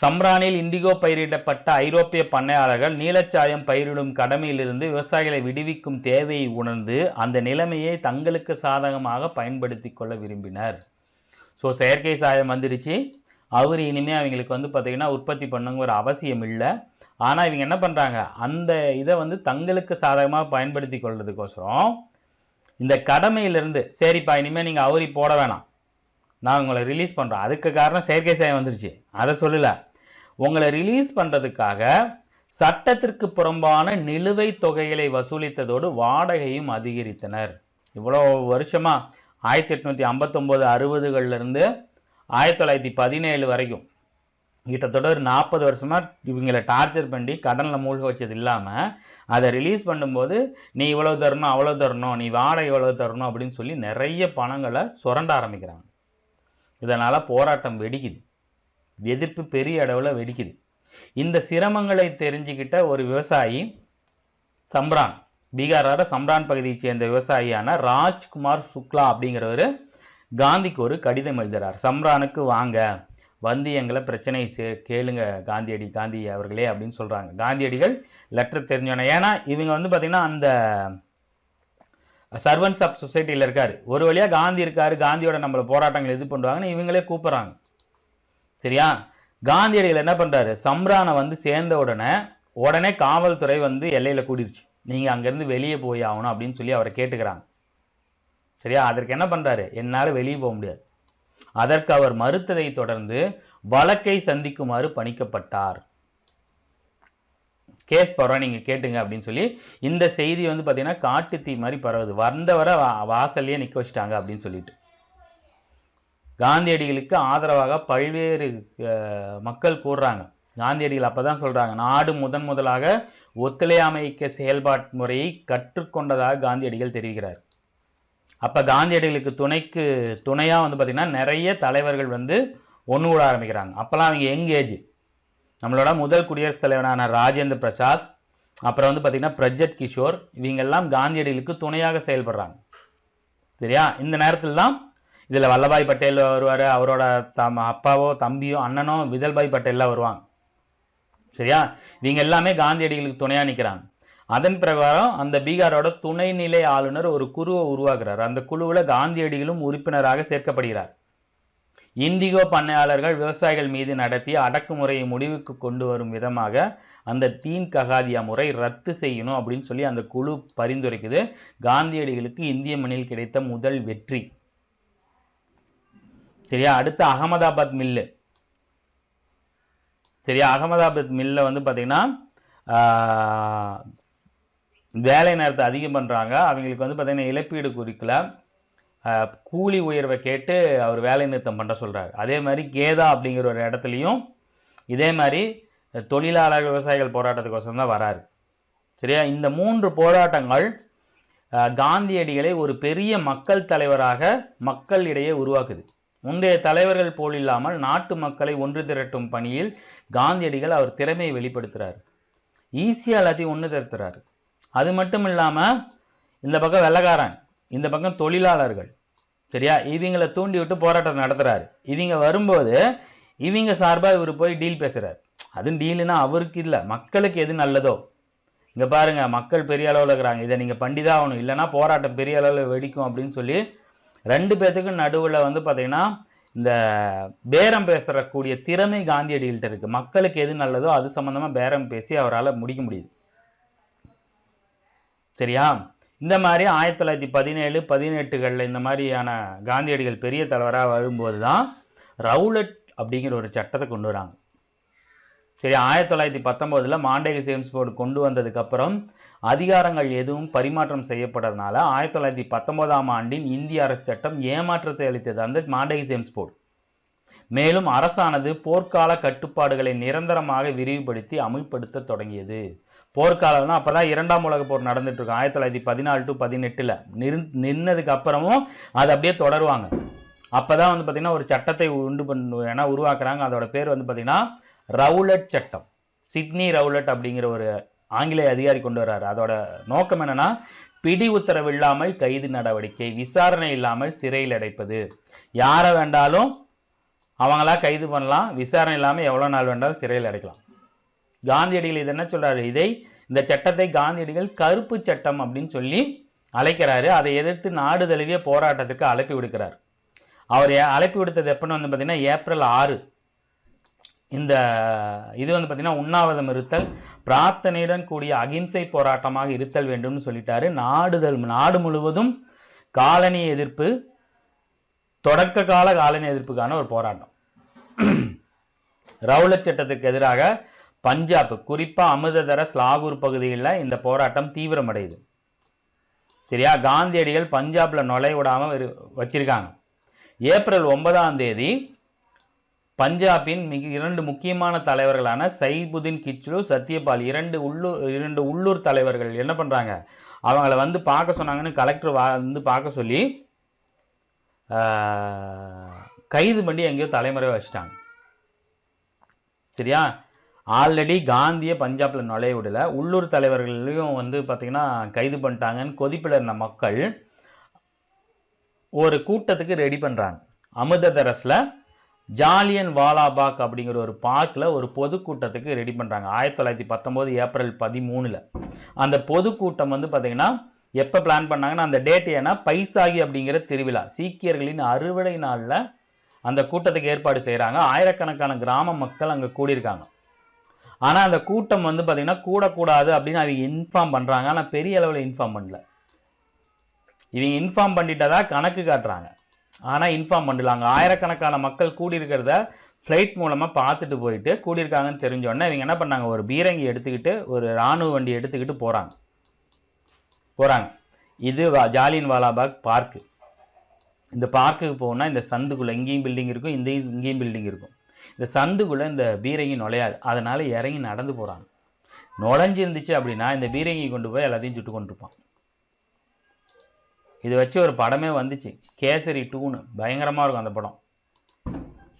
சம்ரானில் இண்டிகோ பயிரிடப்பட்ட ஐரோப்பிய பண்ணையாளர்கள் நீலச்சாயம் பயிரிடும் கடமையிலிருந்து விவசாயிகளை விடுவிக்கும் தேவையை உணர்ந்து அந்த நிலைமையை தங்களுக்கு சாதகமாக பயன்படுத்தி கொள்ள விரும்பினர். ஸோ செயற்கை சாயம் வந்துருச்சு, அவர் இனிமேல் அவங்களுக்கு வந்து பார்த்திங்கன்னா உற்பத்தி பண்ணுங்கிற அவசியம் இல்லை. ஆனால் இவங்க என்ன பண்ணுறாங்க, அந்த இதை வந்து தங்களுக்கு சாதகமாக பயன்படுத்தி கொள்றதுக்கோசரம் இந்த கடமையிலிருந்து சரிப்பா இனிமேல் நீங்கள் அவுரி போட வேணாம், நான் உங்களை ரிலீஸ் பண்ணுறோம். அதுக்கு காரணம் செயற்கை சாயம் வந்துருச்சு, அதை சொல்லலை. உங்களை ரிலீஸ் பண்ணுறதுக்காக சட்டத்திற்கு புறம்பான நிலுவைத் தொகைகளை வசூலித்ததோடு வாடகையும் அதிகரித்தனர். இவ்வளோ வருஷமாக 1859-60களிலிருந்து 1917 வரைக்கும் கிட்டத்தட்ட ஒரு 40 வருஷமாக இவங்களை டார்ச்சர் பண்ணி கடனில் மூழ்க வச்சது இல்லாமல் அதை ரிலீஸ் பண்ணும்போது நீ இவ்வளோ தரணும் அவ்வளோ தரணும், நீ வாடகை இவ்வளோ தரணும் அப்படின்னு சொல்லி நிறைய பணங்களை சுரண்ட ஆரம்பிக்கிறாங்க. இதனால் போராட்டம் வெடிக்குது, எதிர்ப்பு பெரிய அளவில் வெடிக்குது. இந்த சிரமங்களை தெரிஞ்சுக்கிட்ட ஒரு விவசாயி சம்ரான், பீகாரோட சம்ரான் பகுதியை சேர்ந்த விவசாயியான ராஜ்குமார் சுக்லா அப்படிங்கிறவர் காந்திக்கு ஒரு கடிதம் எழுதுகிறார். சம்ரானுக்கு வாங்க வந்து எங்களை பிரச்சனை கேளுங்க காந்தி அவர்களே அப்படின்னு சொல்கிறாங்க. காந்தியடிகள் லெட்டர் தெரிஞ்சோன்னே, ஏன்னா இவங்க வந்து பார்த்திங்கன்னா அந்த சர்வன்ஸ் ஆஃப் சொசைட்டியில் இருக்கார், ஒரு வழியாக காந்தி இருக்கார், காந்தியோட நம்மளை போராட்டங்கள் இது பண்ணுவாங்கன்னு இவங்களே கூப்பிட்றாங்க. சரியா? காந்தியடிகள் என்ன பண்ணுறாரு, சம்ரானை வந்து சேர்ந்த உடனே காவல்துறை வந்து எல்லையில் கூடிருச்சு, நீங்கள் அங்கேருந்து வெளியே போய் ஆகணும் அப்படின்னு சொல்லி அவரை கேட்டுக்கிறாங்க. சரியா? அதற்கு என்ன பண்ணுறாரு, என்னால் வெளியே போக முடியாது. அதற்கு அவர் மறுத்ததை தொடர்ந்து வழக்கை சந்திக்குமாறு பணிக்கப்பட்டார். கேஸ் பரவ நீங்கள் கேட்டுங்க அப்படின்னு சொல்லி இந்த செய்தி வந்து பார்த்தீங்கன்னா காட்டு தீ மாதிரி பரவுது. வந்தவரை வாசல்லையே நிற்க வச்சுட்டாங்க அப்படின்னு சொல்லிட்டு. காந்தியடிகளுக்கு ஆதரவாக பல்வேறு மக்கள் கூறுறாங்க. காந்தியடிகள் அப்போ தான் சொல்கிறாங்க, நாடு முதலாக ஒத்துழையாமை செயல்பாட்டு முறையை கற்றுக்கொண்டதாக காந்தியடிகள் தெரிவிக்கிறார். அப்போ காந்தியடிகளுக்கு துணையாக வந்து பார்த்திங்கன்னா நிறைய தலைவர்கள் வந்து ஒன்று கூட ஆரம்பிக்கிறாங்க. அப்போல்லாம் அவங்க யங் ஏஜ். நம்மளோட முதல் குடியரசுத் தலைவரான ராஜேந்திர பிரசாத், அப்புறம் வந்து பார்த்திங்கன்னா பிரஜத் கிஷோர், இவங்கெல்லாம் காந்தியடிகளுக்கு துணையாக செயல்படுறாங்க. சரியா? இந்த நேரத்தில் தான் இதில் வல்லபாய் பட்டேல் வருவார், அவரோட அப்பாவோ தம்பியோ அண்ணனோ விதல்பாய் பட்டேல்லாம் வருவாங்க. சரியா? இவங்க எல்லாமே காந்தியடிகளுக்கு துணையாக நிற்கிறாங்க. அதன் பிரகாரம் அந்த பீகாரோட துணைநிலை ஆளுநர் ஒரு குழுவை உருவாக்குறார். அந்த குழுவில் காந்தியடிகளும் உறுப்பினராக சேர்க்கப்படுகிறார். இண்டிகோ பண்ணையாளர்கள் விவசாயிகள் மீது நடத்திய அடக்குமுறையை முடிவுக்கு கொண்டு வரும் விதமாக அந்த தீன் ககாதியா முறை ரத்து செய்யணும் அப்படின்னு சொல்லி அந்த குழு பரிந்துரைக்குது. காந்தியடிகளுக்கு இந்திய மண்ணில் கிடைத்த முதல் வெற்றி. சரியா? அடுத்து அகமதாபாத் மில்லு. சரியா? அகமதாபாத் மில்லை வந்து பார்த்தீங்கன்னா வேலை நேரத்தை அதிகம் பண்ணுறாங்க. அவங்களுக்கு வந்து பார்த்தீங்கன்னா இழப்பீடு குறிக்கல, கூலி உயர்வை கேட்டு அவர் வேலை நிறுத்தம் பண்ண சொல்கிறார். அதே மாதிரி கேதா அப்படிங்கிற ஒரு இடத்துலையும் இதே மாதிரி தொழிலாளர் விவசாயிகள் போராட்டத்துக்கோசரம் தான் வராரு. சரியா? இந்த 3 போராட்டங்கள் காந்தியடிகளை ஒரு பெரிய மக்கள் தலைவராக மக்களிடையே உருவாக்குது. முந்தைய தலைவர்கள் போல் இல்லாமல் நாட்டு மக்களை ஒன்று திரட்டும் பணியில் காந்தியடிகள் அவர் திறமையை வெளிப்படுத்துகிறார். ஈஸியாக எல்லாத்தையும் ஒன்று திரட்டுறாரு. அது மட்டும் இல்லாமல் இந்த பக்கம் வெள்ளைக்காரன், இந்த பக்கம் தொழிலாளர்கள். சரியா? இவங்களை தூண்டி விட்டு போராட்டம் நடத்துகிறாரு. இவங்க வரும்போது இவங்க சார்பாக இவர் போய் டீல் பேசுகிறார். அதுவும் டீலுன்னா அவருக்கு இல்லை, மக்களுக்கு எது நல்லதோ. இங்கே பாருங்கள், மக்கள் பெரிய அளவில் இருக்கிறாங்க, இதை நீங்கள் பண்ணிதான் ஆகணும், இல்லைனா போராட்டம் பெரிய அளவில் வெடிக்கும் அப்படின்னு சொல்லி 2 பேர்த்துக்கும் நடுவில் வந்து பார்த்தீங்கன்னா இந்த பேரம் பேசக்கூடிய திறமை காந்தியடிகள்கிட்ட இருக்குது. மக்களுக்கு எது நல்லதோ அது சம்மந்தமாக பேரம் பேசி அவரால் முடிக்க முடியுது. சரியா? இந்த மாதிரி 1917, 18களில் இந்த மாதிரியான காந்தியடிகள் பெரிய தலைவராக வரும்போது தான் ரவுலட் அப்படிங்கிற ஒரு சட்டத்தை கொண்டு வராங்க. சரி, 1919 மாண்டேக சேம்ஸ் போர்டு கொண்டு வந்ததுக்கப்புறம் அதிகாரங்கள் எதுவும் பரிமாற்றம் செய்யப்படுறதுனால 1919ஆம் ஆண்டின் இந்திய அரசு சட்டம் ஏமாற்றத்தை அளித்தது அந்த மாண்டேக சேம்ஸ் போர்டு. மேலும் அரசானது போர்க்கால கட்டுப்பாடுகளை நிரந்தரமாக விரிவுபடுத்தி அமுல்படுத்த தொடங்கியது. போர்க்காலம்னா அப்பதான் 2ஆம் உலக போர் நடந்துட்டு இருக்கும் 1914 to 18 நின்னதுக்கு அப்புறமும் அது அப்படியே தொடருவாங்க. அப்பதான் வந்து பாத்தீங்கன்னா ஒரு சட்டத்தை உருவாக்குறாங்க. அதோட பேர் வந்து பாத்தீங்கன்னா ரவுலட் சட்டம். சிட்னி ரவுலட் அப்படிங்கிற ஒரு ஆங்கிலேய அதிகாரி கொண்டு வர்றாரு. அதோட நோக்கம் என்னன்னா, பிடி உத்தரவு இல்லாமல் கைது நடவடிக்கை, விசாரணை இல்லாமல் சிறையில் அடைப்பது. யாரை வேண்டாலும் அவங்களா கைது பண்ணலாம், விசாரணை இல்லாமல் எவ்வளவு நாள் வேண்டாலும் சிறையில் அடைக்கலாம். காந்தியடிகள் இது என்ன சொல்றாரு, இந்த சட்டத்தை காந்தியடிகள் கருப்பு சட்டம் அப்படின்னு சொல்லி அழைக்கிறாரு. அதை எதிர்த்து நாடு தழுவிய போராட்டத்துக்கு அழைப்பு விடுக்கிறார். அவர் அழைப்பு விடுத்தது எப்பன்னு வந்து பார்த்தீங்கன்னா ஏப்ரல் 6. இந்த இது வந்து பார்த்தீங்கன்னா உண்ணாவிரதம் இருத்தல், பிரார்த்தனையுடன் கூடிய அகிம்சை போராட்டமாக இருத்தல் வேண்டும்னு சொல்லிட்டாரு. நாடு முழுவதும் காலனி எதிர்ப்பு, தொடக்க கால காலனி எதிர்ப்புக்கான ஒரு போராட்டம். ரவுலட் சட்டத்துக்கு எதிராக பஞ்சாப், குறிப்பா அமிர்தசரஸ், லாகூர் பகுதியில் இந்த போராட்டம் தீவிரமடையுது. சரியா? காந்தியடிகள் பஞ்சாப்ல நுழைய விடாம வச்சிருக்காங்க. ஏப்ரல் 9 பஞ்சாபின் 2 முக்கியமான தலைவர்களான சைபுதீன் கிச்லு, சத்யபால், இரண்டு உள்ளூர் தலைவர்கள் என்ன பண்றாங்க, அவங்கள வந்து பார்க்க சொன்னாங்கன்னு கலெக்டர் வந்து பார்க்க சொல்லி கைது பண்ணி எங்கேயோ தலைமுறை வச்சுட்டாங்க. சரியா? ஆல்ரெடி காந்தியை பஞ்சாப்ல நுழைய விடல, உள்ளூர் தலைவர்களையும் வந்து பார்த்தீங்கன்னா கைது பண்ணிட்டாங்கன்னு கொதிப்பில் இருந்த மக்கள் ஒரு கூட்டத்துக்கு ரெடி பண்றாங்க. அமிர்தசரஸ்ல ஜாலியன் வாலாபாக் அப்படிங்கிற ஒரு பார்க்ல ஒரு பொதுக்கூட்டத்துக்கு ரெடி பண்றாங்க. 1919 ஏப்ரல் 13. அந்த பொதுக்கூட்டம் வந்து பார்த்தீங்கன்னா எப்போ பிளான் பண்ணாங்கன்னா, அந்த டேட் ஏன்னா பைசாகி அப்படிங்கிற திருவிழா, சீக்கியர்களின் அறுவடை நாளில் அந்த கூட்டத்துக்கு ஏற்பாடு செய்கிறாங்க. ஆயிரக்கணக்கான கிராம மக்கள் அங்கே கூடியிருக்காங்க. ஆனால் அந்த கூட்டம் வந்து பார்த்தீங்கன்னா கூடக்கூடாது அப்படின்னு அவங்க இன்ஃபார்ம் பண்ணுறாங்க. ஆனால் பெரிய அளவில் இன்ஃபார்ம் பண்ணல. இவங்க இன்ஃபார்ம் பண்ணிட்டதா கணக்கு காட்டுறாங்க, ஆனால் இன்ஃபார்ம் பண்ணலாங்க. ஆயிரக்கணக்கான மக்கள் கூடியிருக்கிறத ஃப்ளைட் மூலமாக பார்த்துட்டு போயிட்டு கூடியிருக்காங்கன்னு தெரிஞ்சோடனே இவங்க என்ன பண்ணாங்க, ஒரு பீரங்கி எடுத்துக்கிட்டு ஒரு இராணுவ வண்டி எடுத்துக்கிட்டு போகிறாங்க. இது ஜாலியன் வாலாபாக் பார்க்கு. இந்த பார்க்குக்கு போனால் இந்த சந்துக்குள்ளே இங்கேயும் பில்டிங் இருக்கும், இங்கேயும் பில்டிங் இருக்கும். இந்த சந்துக்குள்ளே இந்த பீரங்கி நுழையாது. அதனால் இறங்கி நடந்து போகிறாங்க. நுழைஞ்சிருந்துச்சு அப்படின்னா இந்த பீரங்கி கொண்டு போய் எல்லாத்தையும் சுட்டு கொண்டிருப்பான். இது வச்சு ஒரு படமே வந்துச்சு, கேசரி 2ன்னு. பயங்கரமாக இருக்கும் அந்த படம்,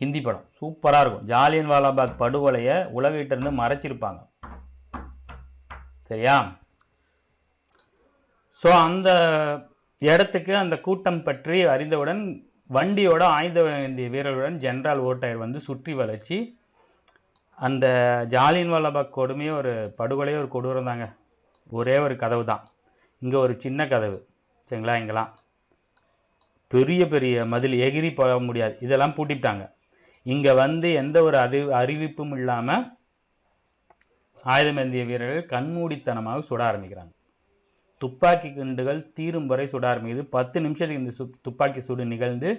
ஹிந்தி படம், சூப்பராக இருக்கும். ஜாலியன் வாலாபாக் படுகொலையை உலகிட்டிருந்து மறைச்சிருப்பாங்க. சரியா? ஸோ அந்த இடத்துக்கு அந்த கூட்டம் பற்றி அறிந்தவுடன் வண்டியோட ஆயுத ஏந்திய வீரர்களுடன் ஜெனரல் ஓட்டையர் வந்து சுற்றி வளைச்சி, அந்த ஜாலியன் வாலாபாக் கொடுமையே ஒரு படுகொலையே ஒரு கொடூரம் தாங்க. ஒரே ஒரு கதவு தான், இங்கே ஒரு சின்ன கதவு. சரிங்களா? இங்கெல்லாம் பெரிய பெரிய மதில், எகிரி போக முடியாது, இதெல்லாம் பூட்டிட்டாங்க. இங்கே வந்து எந்த ஒரு அறிவிப்பும் இல்லாமல் ஆயுதமேந்திய வீரர்கள் கண்மூடித்தனமாக சுட ஆரம்பிக்கிறாங்க. துப்பாக்கி குண்டுகள் தீரும் வரை சுட ஆரம்பிக்குது. 10 நிமிஷத்துக்கு இந்த துப்பாக்கி சூடு நிகழ்ந்து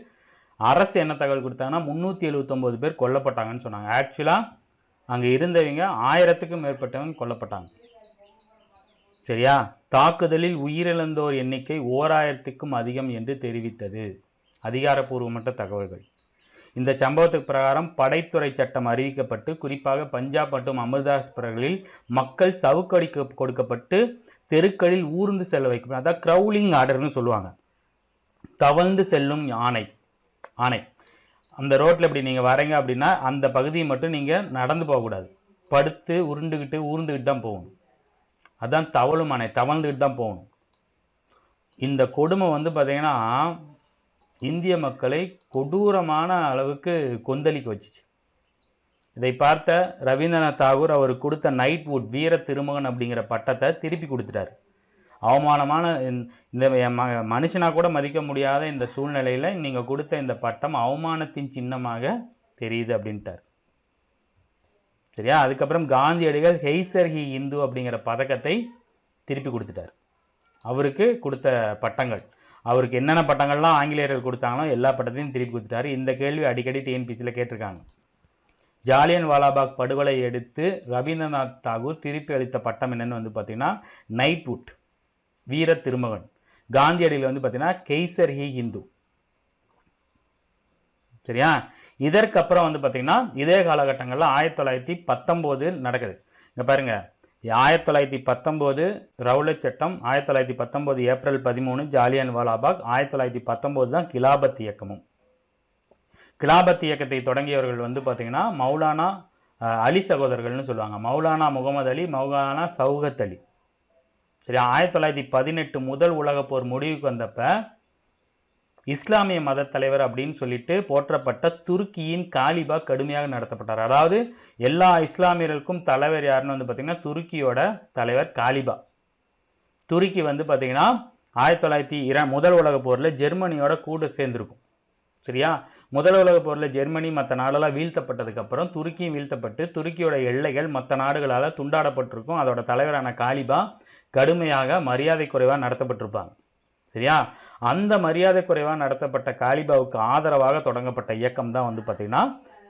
அரசு என்ன தகவல் கொடுத்தாங்கன்னா 379 பேர் கொல்லப்பட்டாங்கன்னு சொன்னாங்க. ஆக்சுவலாக அங்கே இருந்தவங்க 1000க்கும் மேற்பட்டவங்க கொல்லப்பட்டாங்க. சரியா? தாக்குதலில் உயிரிழந்தோர் எண்ணிக்கை 1000க்கும் அதிகம் என்று தெரிவித்தது அதிகாரப்பூர்வமற்ற தகவல்கள். இந்த சம்பவத்துக்கு பிரகாரம் படைத்துறை சட்டம் அறிவிக்கப்பட்டு, குறிப்பாக பஞ்சாப் மற்றும் அமிர்தசரஸ்களில் மக்கள் சவுக்கடி கொடுக்கப்பட்டு தெருக்களில் ஊர்ந்து செல்ல வைக்கும். அதான் கிரவுலிங் ஆர்டர்னு சொல்லுவாங்க, தவழ்ந்து செல்லும் ஆணை. அந்த ரோட்டில் இப்படி நீங்கள் வரீங்க அப்படின்னா அந்த பகுதியை மட்டும் நீங்கள் நடந்து போகக்கூடாது, படுத்து ஊர்ந்துக்கிட்டு தான் போகணும். அதான் தவழும் ஆணை, தவழ்ந்துக்கிட்டு தான் போகணும். இந்த கொடுமை வந்து பார்த்தீங்கன்னா இந்திய மக்களை கொடூரமான அளவுக்கு கொந்தளிக்க வச்சுச்சு. இதை பார்த்த ரவீந்திரநாத் தாகூர் அவர் கொடுத்த நைட்வுட் வீர திருமகன் அப்படிங்கிற பட்டத்தை திருப்பி கொடுத்துட்டார். அவமானமான இந்த மனுஷனா கூட மதிக்க முடியாத இந்த சூழ்நிலையில் நீங்கள் கொடுத்த இந்த பட்டம் அவமானத்தின் சின்னமாக தெரியுது அப்படின்ட்டார். சரியா? அதுக்கப்புறம் காந்தியடிகள் ஹெய்சர் ஹி இந்து அப்படிங்கிற பதக்கத்தை திருப்பி கொடுத்துட்டார். அவருக்கு கொடுத்த பட்டங்கள், அவருக்கு என்னென்ன பட்டங்கள்லாம் ஆங்கிலேயர்கள் கொடுத்தாங்களோ எல்லா பட்டத்தையும் திருப்பி கொடுத்துட்டாரு. இந்த கேள்வி அடிக்கடி டிஎன்பிசியில் கேட்டிருக்காங்க. ஜாலியன் வாலாபாக் படுகொலை எடுத்து ரவீந்திரநாத் தாகூர் திருப்பி அளித்த பட்டம் என்னன்னு வந்து பார்த்தீங்கன்னா நைட்வுட் வீர திருமகன். காந்தியடிகள் வந்து பார்த்தீங்கன்னா கெய்சர் ஹி இந்து. சரியா? இதற்கப்புறம் வந்து பார்த்தீங்கன்னா இதே காலகட்டங்களில் 1919 நடக்குது. இங்கே பாருங்க, 1919 ரவுலட் சட்டம், 1919 ஏப்ரல் 13 ஜாலியன் வாலாபாக், 1919 தான் கிலாபத் இயக்கமும். கிலாபத் இயக்கத்தை தொடங்கியவர்கள் வந்து பார்த்தீங்கன்னா மௌலானா அலி சகோதரர்கள்னு சொல்லுவாங்க. மௌலானா முகமது அலி, மௌலானா சௌகத் அலி. சரி, 1918 முதல் உலக போர் முடிவுக்கு வந்தப்ப இஸ்லாமிய மத தலைவர் அப்படின்னு சொல்லிட்டு போற்றப்பட்ட துருக்கியின் காலிபா கடுமையாக நடத்தப்பட்டார். அதாவது எல்லா இஸ்லாமியர்களுக்கும் தலைவர் யாருன்னு வந்து பார்த்தீங்கன்னா துருக்கியோட தலைவர் காலிபா. துருக்கி வந்து பார்த்தீங்கன்னா 1902 முதல் உலக போரில் ஜெர்மனியோட கூட சேர்ந்திருக்கும். சரியா, முதல் உலக போரில் ஜெர்மனி மற்ற நாடெல்லாம் வீழ்த்தப்பட்டதுக்கு அப்புறம் துருக்கியும் வீழ்த்தப்பட்டு துருக்கியோட எல்லைகள் மற்ற நாடுகளால் துண்டாடப்பட்டிருக்கும். அதோட தலைவரான காலிபா கடுமையாக மரியாதை குறைவாக நடத்தப்பட்டிருப்பாங்க. சரியா, அந்த மரியாதை குறைவாக நடத்தப்பட்ட காலிபாவுக்கு ஆதரவாக தொடங்கப்பட்ட இயக்கம் தான் வந்து பார்த்தீங்கன்னா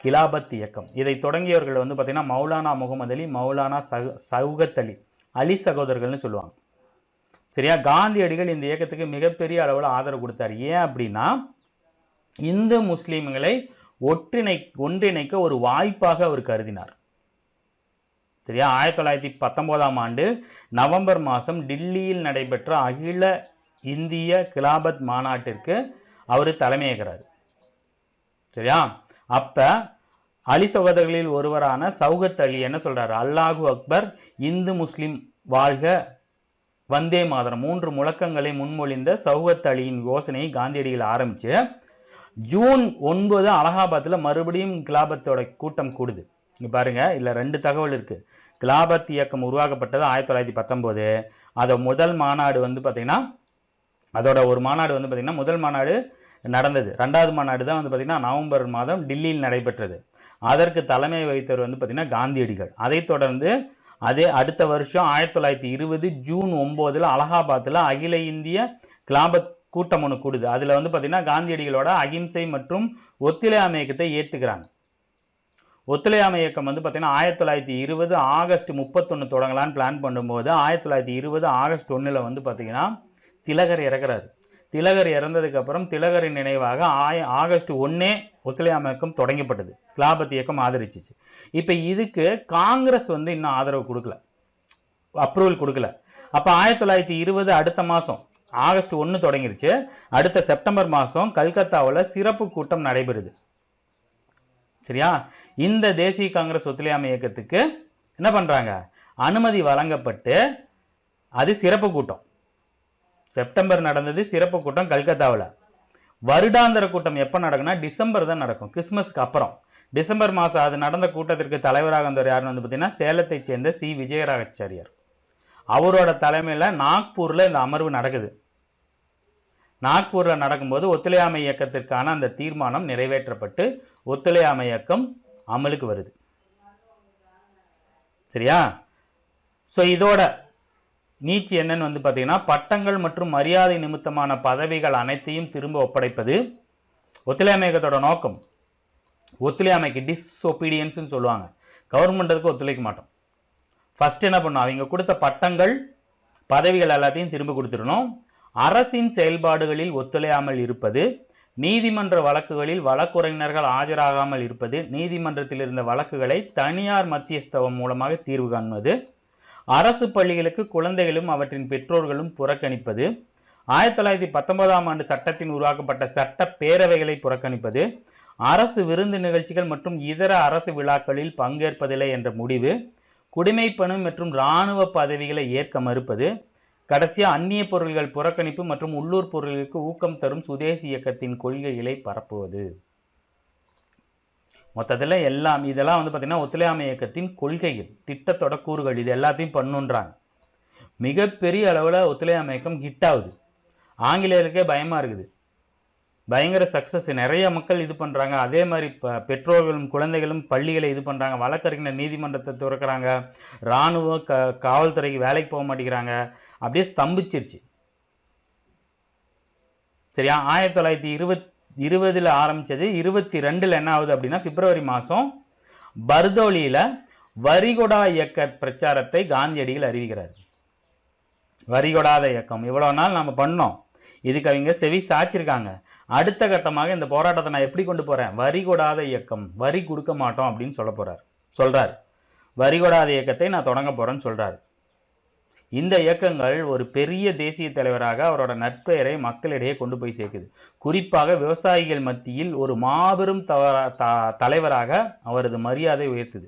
கிலாபத் இயக்கம். இதை தொடங்கியவர்கள் வந்து பார்த்தீங்கன்னா மௌலானா முகமது அலி, மௌலானா சௌகத் அலி, அலி சகோதரர்கள்னு சொல்லுவாங்க. சரியா, காந்தியடிகள் இந்த இயக்கத்துக்கு மிகப்பெரிய அளவில் ஆதரவு கொடுத்தார். ஏன் அப்படின்னா இந்து முஸ்லீம்களை ஒன்றிணைக்க ஒரு வாய்ப்பாக அவர் கருதினார். சரியா, 1919 ஆண்டு நவம்பர் மாதம் டில்லியில் நடைபெற்ற அகில இந்திய கிலாபத் மாநாட்டிற்கு அவர் தலைமையேற்கிறார். சரியா, அப்ப அலி சகோதரர்களில் ஒருவரான சௌகத் அலி என்ன சொல்றாரு, அல்லாஹு அக்பர், இந்து முஸ்லிம் வாழ்க, வந்தே மாதரம் 3 முழக்கங்களை முன்மொழிந்த சௌகத் அலியின் யோசனையை காந்தியடிகள் ஆரம்பிச்சு ஜூன் 9 அலகாபாத்தில் மறுபடியும் கிலாபத்தோட கூட்டம் கூடுது. இங்க பாருங்க, இதுல 2 தகவல் இருக்கு. கிலாபத் இயக்கம் உருவாக்கப்பட்டது 1919. அதோட முதல் மாநாடு வந்து பார்த்தீங்கன்னா முதல் மாநாடு நடந்தது. 2வது மாநாடு தான் வந்து பார்த்தீங்கன்னா நவம்பர் மாதம் டில்லியில் நடைபெற்றது. அதற்கு தலைமை வகித்தவர் வந்து பார்த்தீங்கன்னா காந்தியடிகள். அதைத் தொடர்ந்து அடுத்த வருஷம் 1920 ஜூன் 9 அலகாபாத்தில் அகில இந்திய கிலாபத் கூட்டம் ஒன்று கூடுது. அதில் வந்து பார்த்தீங்கன்னா காந்தியடிகளோட அகிம்சை மற்றும் ஒத்துழையாமை இயக்கத்தை ஏற்றுக்கிறாங்க. ஒத்துழையாமை இயக்கம் வந்து பார்த்தீங்கன்னா 1920 ஆகஸ்ட் 31 தொடங்கலான்னு பிளான் பண்ணும்போது 1920 ஆகஸ்ட் 1 வந்து பார்த்தீங்கன்னா திலகர் இறக்குறாரு. திலகர் இறந்ததுக்கு அப்புறம் திலகரின் நினைவாக ஆகஸ்ட் 1 ஒத்துழையாமை இயக்கம் தொடங்கப்பட்டது. கிலாபத் இயக்கம் ஆதரிச்சிச்சு. இப்போ இதுக்கு காங்கிரஸ் வந்து இன்னும் ஆதரவு கொடுக்கல, அப்ரூவல் கொடுக்கல. அப்போ 1920 அடுத்த மாதம் ஆகஸ்ட் 1 தொடங்கிருச்சு. அடுத்த செப்டம்பர் மாதம் கல்கத்தாவில் சிறப்பு கூட்டம் நடைபெறுது. சரியா, இந்த தேசிய காங்கிரஸ் ஒத்துழையாமை இயக்கத்துக்கு என்ன பண்றாங்க, அனுமதி வழங்கப்பட்டு அது சிறப்பு கூட்டம். செப்டம்பர் நடந்தது சிறப்பு கூட்டம் கல்கத்தாவில். வருடாந்திர கூட்டம் எப்போ நடக்கும்னா டிசம்பர் தான் நடக்கும், கிறிஸ்துமஸ்க்கு அப்புறம். டிசம்பர் மாதம் அது நடந்த கூட்டத்திற்கு தலைவராக வந்தவர் யாருன்னு வந்து பார்த்தீங்கன்னா சேலத்தை சேர்ந்த சி விஜயராஜாச்சாரியார். அவரோட தலைமையில் நாக்பூரில் இந்த அமர்வு நடக்குது. நாக்பூரில் நடக்கும்போது ஒத்துழையாமை இயக்கத்திற்கான அந்த தீர்மானம் நிறைவேற்றப்பட்டு ஒத்துழையாமை இயக்கம் அமலுக்கு வருது. சரியா, ஸோ இதோட நீட்சி என்னன்னு வந்து பார்த்தீங்கன்னா பட்டங்கள் மற்றும் மரியாதை நிமித்தமான பதவிகள் அனைத்தையும் திரும்ப ஒப்படைப்பது ஒத்துழையாமை இயக்கத்தோட நோக்கம். ஒத்துழையாமைக்கு டிஸ்ஒபீடியன்ஸ்னு சொல்லுவாங்க. கவர்மெண்ட்டுக்கு ஒத்துழைக்க மாட்டோம். ஃபர்ஸ்ட் என்ன பண்ணும், அவங்க கொடுத்த பட்டங்கள் பதவிகள் எல்லாத்தையும் திரும்ப கொடுத்துடணும். அரசின் செயல்பாடுகளில் ஒத்துழையாமல் இருப்பது, நீதிமன்ற வழக்குகளில் வழக்குரைஞர்கள் ஆஜராகாமல் இருப்பது, நீதிமன்றத்தில் இருந்த வழக்குகளை தனியார் மத்தியஸ்தவம் மூலமாக தீர்வு காண்பது, அரசு பள்ளிகளுக்கு குழந்தைகளும் அவற்றின் பெற்றோர்களும் புறக்கணிப்பது, 1919 ஆண்டு சட்டத்தின் உருவாக்கப்பட்ட சட்ட பேரவைகளை புறக்கணிப்பது, அரசு விருந்து நிகழ்ச்சிகள் மற்றும் இதர அரசு விழாக்களில் பங்கேற்பதில்லை என்ற முடிவு, குடிமைப்பணி மற்றும் இராணுவ பதவிகளை ஏற்க மறுப்பது, கடைசியா அந்நிய பொருள்கள் புறக்கணிப்பு மற்றும் உள்ளூர் பொருள்களுக்கு ஊக்கம் தரும் சுதேசி இயக்கத்தின் கொள்கைகளை பரப்புவது. மொத்தத்தில் இதெல்லாம் வந்து பார்த்தீங்கன்னா ஒத்துழையாமை இயக்கத்தின் கொள்கைகள், திட்டத்தோட கூறுகள். இது எல்லாத்தையும் பண்ணுன்றாங்க. மிகப்பெரிய அளவில் ஒத்துழையாமை இயக்கம் ஹிட் ஆகுது. ஆங்கிலேயருக்கே பயமாக இருக்குது. பயங்கர சக்ஸஸ். நிறைய மக்கள் இது பண்ணுறாங்க. அதே மாதிரி பெற்றோர்களும் குழந்தைகளும் பள்ளிகளை இது பண்ணுறாங்க. வழக்கறிஞர் நீதிமன்றத்தை துறக்கிறாங்க. இராணுவ காவல்துறைக்கு வேலைக்கு போக மாட்டேங்கிறாங்க. அப்படியே ஸ்தம்பிச்சிருச்சு. சரியா, 1920 ஆரம்பித்தது. 22 என்ன ஆகுது அப்படின்னா பிப்ரவரி மாதம் பர்தோலியில் வரிகொடா இயக்க பிரச்சாரத்தை காந்தியடிகள் அறிவிக்கிறார். வரிகொடாத இயக்கம் இவ்வளோ நாள் நம்ம பண்ணோம். இதுக்கு அவங்க செவி சாய்ச்சிருக்காங்க. அடுத்த கட்டமாக இந்த போராட்டத்தை நான் எப்படி கொண்டு போறேன், வரி கொடாத இயக்கம், வரி கொடுக்க மாட்டோம் அப்படின்னு சொல்றாரு. வரி கொடாத இயக்கத்தை நான் தொடங்க போறேன்னு சொல்றாரு. இந்த இயக்கங்கள் ஒரு பெரிய தேசிய தலைவராக அவரோட நற்பெயரை மக்களிடையே கொண்டு போய் சேர்க்குது. குறிப்பாக விவசாயிகள் மத்தியில் ஒரு மாபெரும் தலைவராக அவரது மரியாதை உயர்த்துது.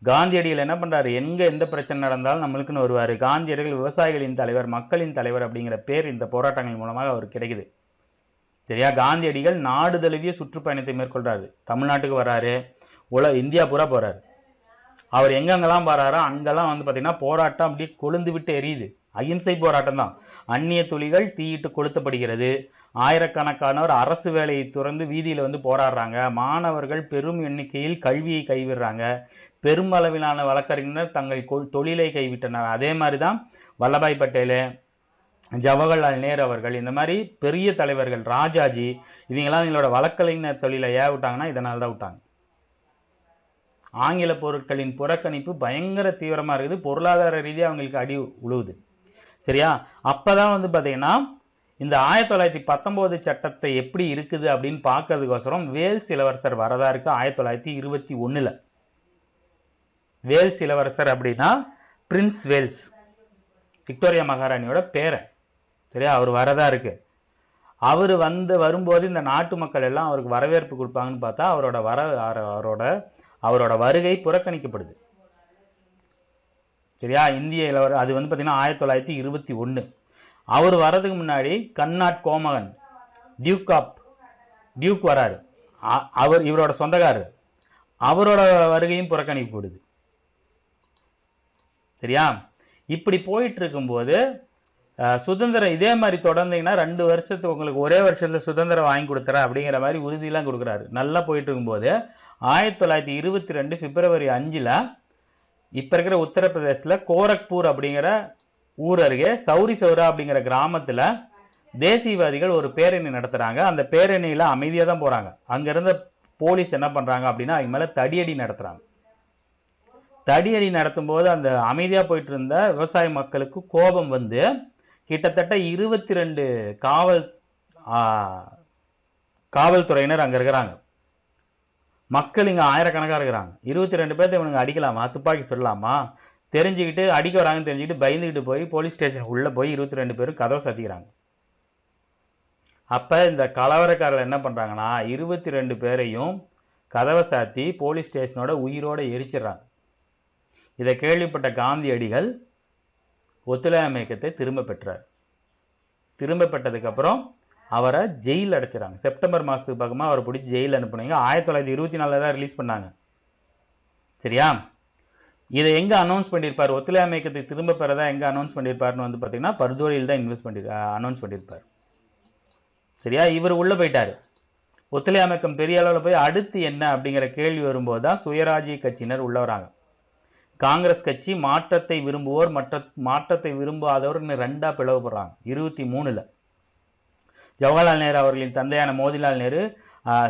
காந்தியடிகள் என்ன பண்றாரு, எந்த பிரச்சனை நடந்தாலும் நம்மளுக்குன்னு வருவாரு. காந்தியடிகள் விவசாயிகளின் தலைவர், மக்களின் தலைவர் அப்படிங்கிற பேர் இந்த போராட்டங்கள் மூலமாக அவருக்கு கிடைக்குது. சரியா? காந்தியடிகள் நாடு தழுவிய சுற்றுப்பயணத்தை மேற்கொள்றாரு. தமிழ்நாட்டுக்கு வராரு, இந்தியா பூரா போறாரு. அவர் எங்கெங்கெல்லாம் போறாரோ அங்கெல்லாம் பார்த்தீங்கன்னா போராட்டம் அப்படியே கொழுந்து விட்டு எரியுது. அகிம்சை போராட்டம் தான். அந்நிய துளிகள் தீயிட்டு கொளுத்தப்படுகிறது. ஆயிரக்கணக்கானோர் அரசு வேலையை துறந்து வீதியில் போராடுறாங்க. மாணவர்கள் பெரும் எண்ணிக்கையில் கல்வியை கைவிடுறாங்க. பெருமளவிலான வழக்கறிஞர் தங்கள் தொழிலை கைவிட்டனர். அதே மாதிரி தான் வல்லபாய் பட்டேல், ஜவஹர்லால் நேரு அவர்கள், இந்த மாதிரி பெரிய தலைவர்கள், ராஜாஜி, இவங்கெல்லாம் இவங்களோட வழக்கறிஞர் தொழிலை விட்டாங்கன்னா இதனால தான் விட்டாங்க. ஆங்கில பொருட்களின் புறக்கணிப்பு பயங்கர தீவிரமாக இருக்குது. பொருளாதார ரீதியாக அவங்களுக்கு அடி உழுவுது. சரியா? அப்போதான் பார்த்தீங்கன்னா இந்த 1919 சட்டத்தை எப்படி இருக்குது அப்படின்னு பார்க்கறதுக்கோசரம் வேல்ஸ் இளவரசர் வரதா இருக்கு. 1921 வேல்ஸ் இளவரசர் அப்படின்னா பிரின்ஸ் வேல்ஸ், விக்டோரியா மகாராணியோட பேரன். சரியா? அவர் வரதா இருக்கு. அவர் வரும்போது இந்த நாட்டு மக்கள் எல்லாம் அவருக்கு வரவேற்பு கொடுப்பாங்கன்னு பார்த்தா அவரோட வருகை புறக்கணிக்கப்படுது. சரியா? இந்திய இளவரசர் அது பார்த்தீங்கன்னா 1921. அவர் வர்றதுக்கு முன்னாடி கர்னாட் கோமகன் டியூக் வராரு. இவரோட சொந்தக்காரர், அவரோட வருகையும் புறக்கணிக்கப்படுது. சரியா? இப்படி போயிட்டு இருக்கும்போது சுதந்திரம் இதே மாதிரி தொடர்ந்தீங்கன்னா 2 வருஷத்துக்கு உங்களுக்கு ஒரே வருஷத்துல சுதந்திரம் வாங்கி கொடுத்துறேன் அப்படிங்கிற மாதிரி உறுதியெல்லாம் கொடுக்குறாரு. நல்லா போயிட்டு இருக்கும்போது 1922 பிப்ரவரி 5 இப்ப இருக்கிற உத்தரப்பிரதேசத்தில் கோரக்பூர் அப்படிங்கிற ஊர் அருகே சௌரி சௌரா அப்படிங்கிற கிராமத்துல தேசியவாதிகள் ஒரு பேரணி நடத்துறாங்க. அந்த பேரணியில அமைதியா தான் போறாங்க. அங்க இருந்த போலீஸ் என்ன பண்றாங்க அப்படின்னா அவங்க மேல தடியடி நடத்துறாங்க. தடியடி நடத்தும் போது அந்த அமைதியா போயிட்டு இருந்த விவசாய மக்களுக்கு கோபம் கிட்டத்தட்ட 22 காவல்துறையினர் அங்க இருக்கிறாங்க. மக்கள் இங்க ஆயிரக்கணக்காக இருக்கிறாங்க. 22 பேர்த்த இவனுங்க அடிக்கலாமா, துப்பாக்கி சொல்லலாமா, தெரிஞ்சுக்கிட்டு அடிக்க வராங்கன்னு தெரிஞ்சுக்கிட்டு பயந்துக்கிட்டு போய் போலீஸ் ஸ்டேஷன் உள்ள போய் 22 பேரும் கதவை சாத்திக்கிறாங்க. அப்ப இந்த கலவரக்காரர்கள் என்ன பண்றாங்கன்னா 22 பேரையும் கதவை சாத்தி போலீஸ் ஸ்டேஷனோட உயிரோட எரிச்சிடறாங்க. இதை கேள்விப்பட்ட காந்தியடிகள் ஒத்துழையாமை இயக்கத்தை திரும்ப பெற்றார். திரும்ப பெற்றதுக்கு அப்புறம் அவரை ஜெயில் அடைச்சிடறாங்க. செப்டம்பர் மாதத்துக்கு பக்கமாக அவரை பிடிச்சி ஜெயில் அனுப்புனீங்க. 1924 தான் ரிலீஸ் பண்ணாங்க. சரியா? இதை எங்கே அனௌன்ஸ் பண்ணியிருப்பார், ஒத்துழையாமை இயக்கத்தை திரும்ப பெறதா எங்கே அனௌன்ஸ் பண்ணியிருப்பாருன்னு பார்த்தீங்கன்னா பர்தோலியில் தான் அனௌன்ஸ் பண்ணியிருப்பார். சரியா? இவர் உள்ளே போயிட்டார். ஒத்துழையாமை இயக்கம் பெரிய அளவில் போய் அடுத்து என்ன அப்படிங்கிற கேள்வி வரும்போது தான் சுயராஜ்ய கட்சியினர் உள்ள வராங்க. காங்கிரஸ் கட்சி மாற்றத்தை விரும்புவோர் மாற்றத்தை விரும்பாதவர்னு 2ஆ பிளவுபடுறாங்க. 23 ஜவஹர்லால் நேரு அவர்களின் தந்தையான மோதிலால் நேரு,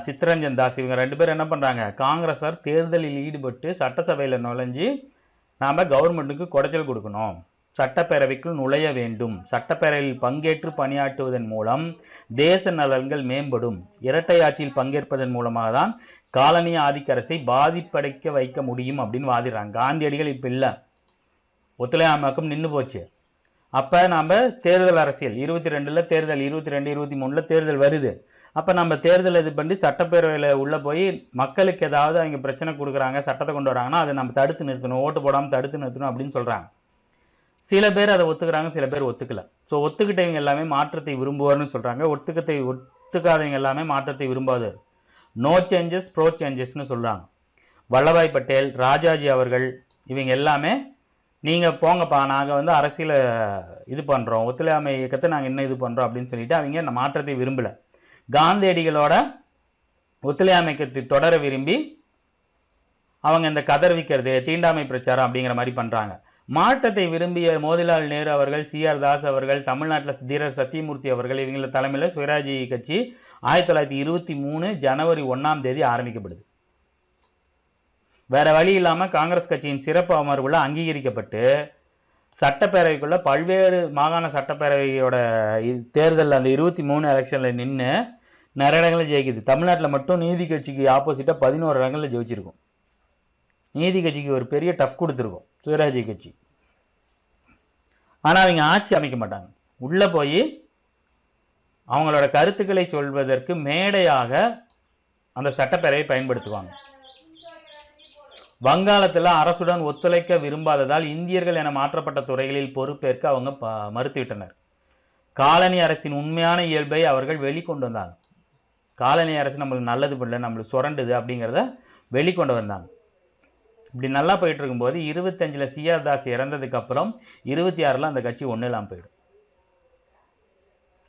சித்தரஞ்சன் தாஸ் இவங்க 2 பேர் என்ன பண்றாங்க, காங்கிரஸார் தேர்தலில் ஈடுபட்டு சட்டசபையில் நுழைஞ்சு நாம கவர்மெண்ட்டுக்கு குடைச்சல் கொடுக்கணும், சட்டப்பேரவைக்குள் நுழைய வேண்டும், சட்டப்பேரவையில் பங்கேற்று பணியாற்றுவதன் மூலம் தேச நலன்கள் மேம்படும், இரட்டை ஆட்சியில் பங்கேற்பதன் மூலமாக தான் காலனிய ஆதிக்க அரசை பாதிப்படைக்க வைக்க முடியும் அப்படின்னு வாதிடுறாங்க. காந்தியடிகள் இப்ப இல்லை, ஒத்துழையாமைக்கும் நின்று போச்சு. அப்ப நாம தேர்தல் அரசியல் 22 தேர்தல், 22, 23 தேர்தல் வருது. அப்ப நம்ம தேர்தல் இது பண்ணி சட்டப்பேரவையில உள்ள போய் மக்களுக்கு ஏதாவது அவங்க பிரச்சனை கொடுக்குறாங்க, சட்டத்தை கொண்டு வராங்கன்னா அதை நம்ம தடுத்து நிறுத்தணும், ஓட்டு போடாம தடுத்து நிறுத்தணும் அப்படின்னு சொல்றாங்க. சில பேர் அதை ஒத்துக்கிறாங்க, சில பேர் ஒத்துக்கல. ஸோ ஒத்துக்கிட்டவங்க எல்லாமே மாற்றத்தை விரும்புவார்னு சொல்றாங்க. ஒத்துக்காதவங்க எல்லாமே மாற்றத்தை விரும்பாது. நோ சேஞ்சஸ் ப்ரோ சேஞ்சஸ்ன்னு சொல்றாங்க. வல்லபாய் பட்டேல், ராஜாஜி அவர்கள் இவங்க எல்லாமே நீங்கள் போங்கப்பா, நாங்கள் அரசியலை இது பண்ணுறோம், ஒத்துழையாமை இயக்கத்தை நாங்கள் என்ன இது பண்ணுறோம் அப்படின்னு சொல்லிட்டு அவங்க மாற்றத்தை விரும்பலை. காந்தியடிகளோட ஒத்துழையாமை இயக்கத்தை தொடர விரும்பி அவங்க இந்த கதர் விற்கிறது, தீண்டாமை பிரச்சாரம் அப்படிங்கிற மாதிரி பண்ணுறாங்க. மாற்றத்தை விரும்பிய மோதிலால் நேரு அவர்கள், CR தாஸ் அவர்கள், தமிழ்நாட்டில் தீரர் சத்தியமூர்த்தி அவர்கள் இவங்கள தலைமையில் சுயராஜ்ய கட்சி 1923 ஜனவரி 1 ஆரம்பிக்கப்படுது. வேற வழி இல்லாம காங்கிரஸ் கட்சியின் சிறப்பு அமர்வுல அங்கீகரிக்கப்பட்டு சட்டப்பேரவைக்குள்ள பல்வேறு மாகாண சட்டப்பேரவையோட தேர்தலில் அந்த 23 எலெக்ஷனில் நின்று நிறைய இடங்களில் ஜெயிக்குது. தமிழ்நாட்டில் மட்டும் நீதி கட்சிக்கு ஆப்போசிட்டாக 11 இடங்களில் ஜெயிச்சிருக்கும். நீதி கட்சிக்கு ஒரு பெரிய டஃப் கொடுத்துருக்கும் சுயராஜ்ய கட்சி. ஆனால் அவங்க ஆட்சி அமைக்க மாட்டாங்க. உள்ளே போய் அவங்களோட கருத்துக்களை சொல்வதற்கு மேடையாக அந்த சட்டப்பேரவை பயன்படுத்துவாங்க. வங்காளத்தில் அரசுடன் ஒத்துழைக்க விரும்பாததால் இந்தியர்கள் என மாற்றப்பட்ட துறைகளில் பொறுப்பேற்க அவங்க மறுத்துவிட்டனர். காலனி அரசின் உண்மையான இயல்பை அவர்கள் வெளிக்கொண்டு வந்தாங்க. காலனி அரசு நம்மளுக்கு நல்லது பண்ணல, நம்மளுக்கு சுரண்டுது அப்படிங்கிறத வெளிக்கொண்டு வந்தாங்க. இப்படி நல்லா போயிட்டு இருக்கும்போது 25ல் சிஆர் தாஸ் இறந்ததுக்கு அப்புறம் 26ல் அந்த கட்சி ஒன்றும் இல்லாமல் போயிடும்.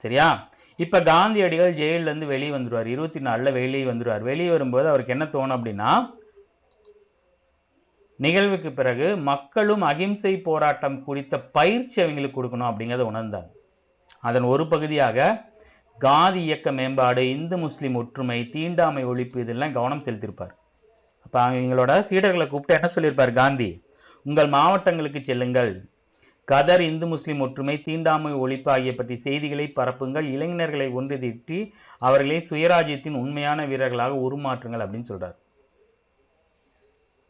சரியா? இப்போ காந்தியடிகள் ஜெயிலிருந்து வெளியே வந்துடுவார். 24ல் வெளியே வந்துடுவார். வெளியே வரும்போது அவருக்கு என்ன தோணும் அப்படின்னா, நிகழ்வுக்கு பிறகு மக்களும் அகிம்சை போராட்டம் குறித்த பயிற்சி அவங்களுக்கு கொடுக்கணும் அப்படிங்கிறத உணர்ந்தாங்க. அதன் ஒரு பகுதியாக காதி இயக்க மேம்பாடு, இந்து முஸ்லீம் ஒற்றுமை, தீண்டாமை ஒழிப்பு இதெல்லாம் கவனம் செலுத்தியிருப்பார். அப்போ அவங்களோட சீடர்களை கூப்பிட்டு என்ன சொல்லியிருப்பார் காந்தி? உங்கள் மாவட்டங்களுக்கு செல்லுங்கள், கதர், இந்து முஸ்லீம் ஒற்றுமை, தீண்டாமை ஒழிப்பு ஆகிய பற்றி செய்திகளை பரப்புங்கள், இளைஞர்களை ஒன்று திட்டி அவர்களை சுயராஜ்யத்தின் உண்மையான வீரர்களாக உருமாற்றுங்கள் அப்படின்னு சொல்றார்.